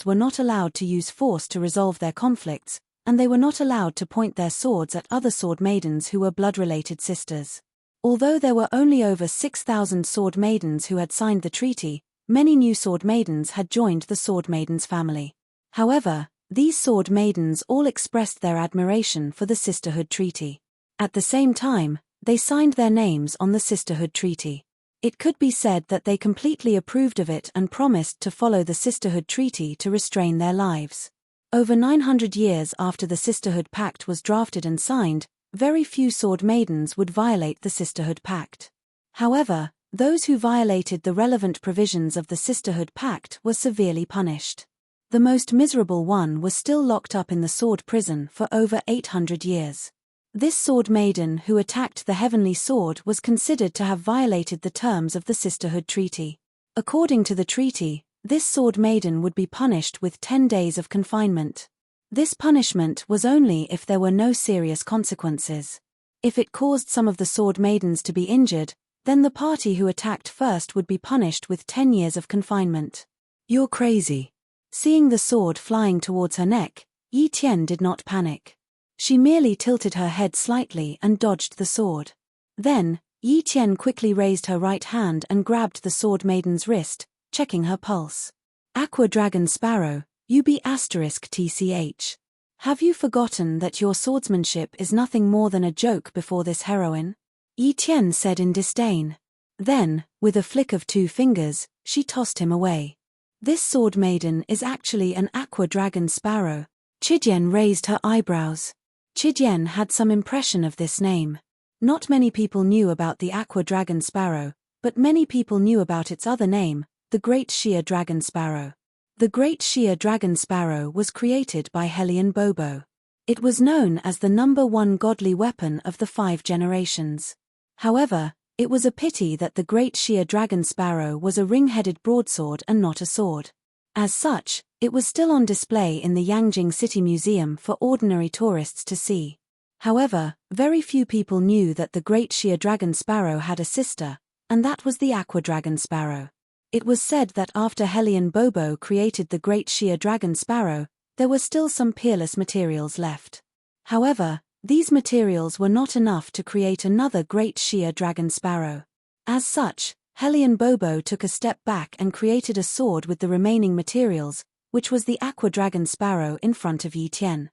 were not allowed to use force to resolve their conflicts, and they were not allowed to point their swords at other sword maidens who were blood-related sisters. Although there were only over 6,000 sword maidens who had signed the treaty, many new sword maidens had joined the sword maidens family. However, these sword maidens all expressed their admiration for the Sisterhood Treaty. At the same time, they signed their names on the Sisterhood Treaty. It could be said that they completely approved of it and promised to follow the Sisterhood Treaty to restrain their lives. Over 900 years after the Sisterhood Pact was drafted and signed, very few sword maidens would violate the Sisterhood Pact. However, those who violated the relevant provisions of the Sisterhood Pact were severely punished. The most miserable one was still locked up in the sword prison for over 800 years. This sword maiden who attacked the heavenly sword was considered to have violated the terms of the Sisterhood Treaty. According to the treaty, this sword maiden would be punished with 10 days of confinement. This punishment was only if there were no serious consequences. If it caused some of the sword maidens to be injured, then the party who attacked first would be punished with 10 years of confinement. You're crazy. Seeing the sword flying towards her neck, Yi Tian did not panic. She merely tilted her head slightly and dodged the sword. Then, Yi Tian quickly raised her right hand and grabbed the sword maiden's wrist, checking her pulse. Aqua Dragon Sparrow, UB*TCH. Have you forgotten that your swordsmanship is nothing more than a joke before this heroine? Yi Tian said in disdain. Then, with a flick of 2 fingers, she tossed him away. This sword maiden is actually an Aqua Dragon Sparrow. Chijian raised her eyebrows. Chijian had some impression of this name. Not many people knew about the Aqua Dragon Sparrow, but many people knew about its other name, the Great Sheer Dragon Sparrow. The Great Sheer Dragon Sparrow was created by Helion Bobo. It was known as the #1 godly weapon of the 5 generations. However, it was a pity that the Great Sheer Dragon Sparrow was a ring-headed broadsword and not a sword. As such, it was still on display in the Yangjing City Museum for ordinary tourists to see. However, very few people knew that the great Sheer Dragon Sparrow had a sister, and that was the Aqua Dragon Sparrow. It was said that after Helion Bobo created the great Sheer Dragon Sparrow, there were still some peerless materials left. However, these materials were not enough to create another great Sheer Dragon Sparrow. As such, Helion Bobo took a step back and created a sword with the remaining materials, which was the Aqua Dragon Sparrow in front of Yi Tian.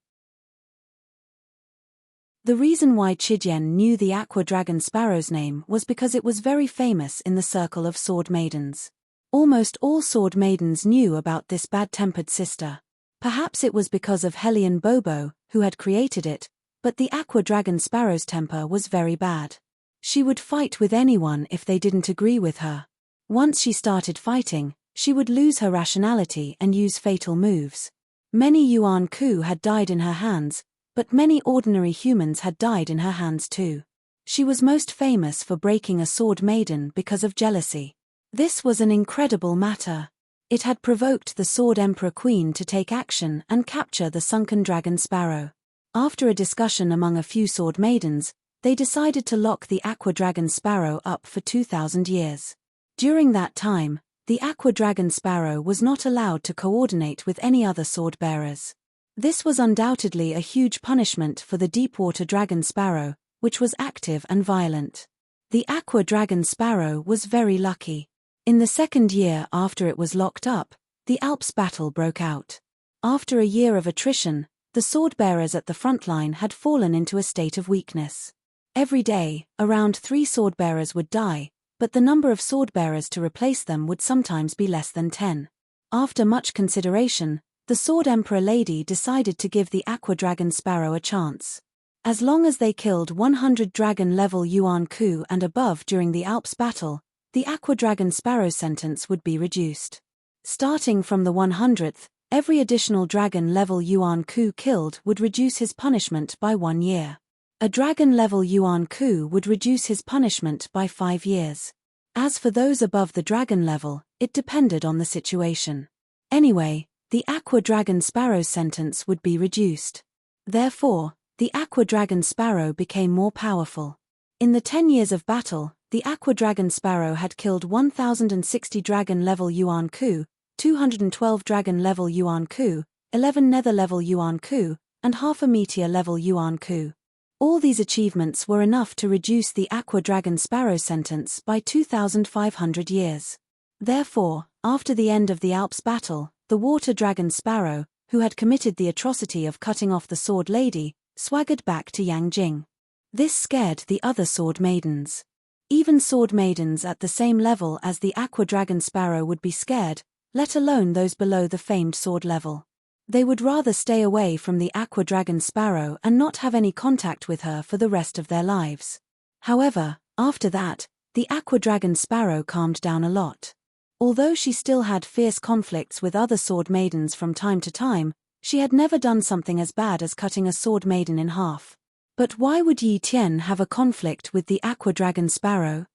The reason why Qijian knew the Aqua Dragon Sparrow's name was because it was very famous in the circle of sword maidens. Almost all sword maidens knew about this bad-tempered sister. Perhaps it was because of Helion Bobo, who had created it, but the Aqua Dragon Sparrow's temper was very bad. She would fight with anyone if they didn't agree with her. Once she started fighting, she would lose her rationality and use fatal moves. Many Yuan Ku had died in her hands, but many ordinary humans had died in her hands too. She was most famous for breaking a sword maiden because of jealousy. This was an incredible matter. It had provoked the Sword Emperor Queen to take action and capture the sunken dragon sparrow. After a discussion among a few sword maidens, they decided to lock the Aqua Dragon Sparrow up for 2,000 years. During that time, the Aqua Dragon Sparrow was not allowed to coordinate with any other sword bearers. This was undoubtedly a huge punishment for the deepwater dragon sparrow, which was active and violent. The Aqua Dragon Sparrow was very lucky. In the second year after it was locked up, the Alps battle broke out. After a year of attrition, the sword bearers at the front line had fallen into a state of weakness. Every day, around 3 sword bearers would die, but the number of sword bearers to replace them would sometimes be less than 10. After much consideration, the Sword Emperor Lady decided to give the Aqua Dragon Sparrow a chance. As long as they killed 100 dragon-level Yuan Ku and above during the Alps battle, the Aqua Dragon Sparrow's sentence would be reduced. Starting from the 100th, every additional dragon-level Yuan Ku killed would reduce his punishment by 1 year. A dragon-level Yuan Ku would reduce his punishment by 5 years. As for those above the dragon level, it depended on the situation. Anyway, the Aqua Dragon Sparrow's sentence would be reduced. Therefore, the Aqua Dragon Sparrow became more powerful. In the 10 years of battle, the Aqua Dragon Sparrow had killed 1,060 dragon-level Yuan Ku, 212 dragon-level Yuan Ku, 11 nether-level Yuan Ku, and half a meteor-level Yuan Ku. All these achievements were enough to reduce the Aqua Dragon Sparrow's sentence by 2,500 years. Therefore, after the end of the Alps battle, the Water Dragon Sparrow, who had committed the atrocity of cutting off the Sword Lady, swaggered back to Yangjing. This scared the other sword maidens. Even sword maidens at the same level as the Aqua Dragon Sparrow would be scared, let alone those below the famed sword level. They would rather stay away from the Aqua Dragon Sparrow and not have any contact with her for the rest of their lives. However, after that, the Aqua Dragon Sparrow calmed down a lot. Although she still had fierce conflicts with other sword maidens from time to time, she had never done something as bad as cutting a sword maiden in half. But why would Yi Tian have a conflict with the Aqua Dragon Sparrow?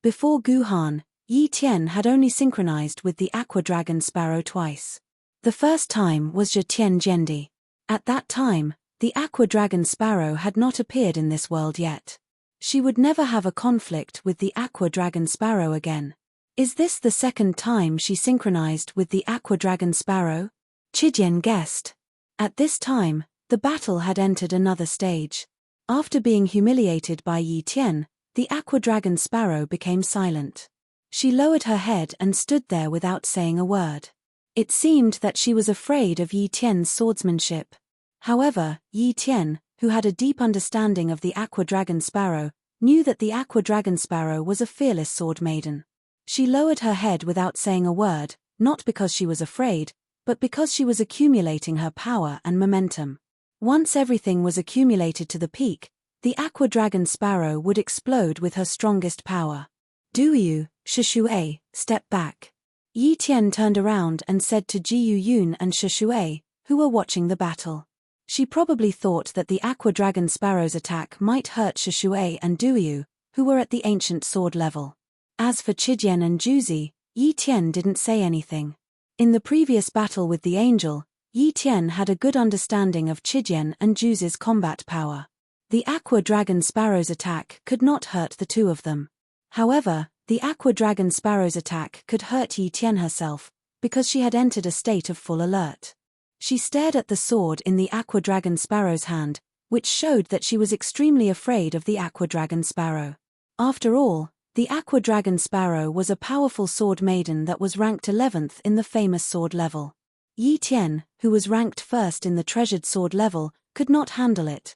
Before Guhan, Yi Tian had only synchronized with the Aqua Dragon Sparrow twice. The first time was Zhe Tian Zhendi. At that time, the Aqua Dragon Sparrow had not appeared in this world yet. She would never have a conflict with the Aqua Dragon Sparrow again. Is this the second time she synchronized with the Aqua Dragon Sparrow? Qijian guessed. At this time, the battle had entered another stage. After being humiliated by Yi Tian, the Aqua Dragon Sparrow became silent. She lowered her head and stood there without saying a word. It seemed that she was afraid of Yi Tian's swordsmanship. However, Yi Tian, who had a deep understanding of the Aqua Dragon Sparrow, knew that the Aqua Dragon Sparrow was a fearless sword maiden. She lowered her head without saying a word, not because she was afraid, but because she was accumulating her power and momentum. Once everything was accumulated to the peak, the Aqua Dragon Sparrow would explode with her strongest power. Duyu, Shishui, step back. Yi Tian turned around and said to Jiyu Yun and Shishui, who were watching the battle. She probably thought that the Aqua Dragon Sparrow's attack might hurt Shishui and Duyu, who were at the ancient sword level. As for Qijian and Juzi, Yi Tian didn't say anything. In the previous battle with the angel, Yi Tian had a good understanding of Chidian and Ju's combat power. The Aqua Dragon Sparrow's attack could not hurt the two of them. However, the Aqua Dragon Sparrow's attack could hurt Yi Tian herself, because she had entered a state of full alert. She stared at the sword in the Aqua Dragon Sparrow's hand, which showed that she was extremely afraid of the Aqua Dragon Sparrow. After all, the Aqua Dragon Sparrow was a powerful sword maiden that was ranked 11th in the famous sword level. Yi Tian, who was ranked first in the treasured sword level, could not handle it.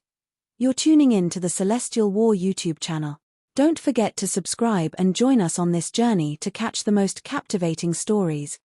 You're tuning in to the Celestial War YouTube channel. Don't forget to subscribe and join us on this journey to catch the most captivating stories.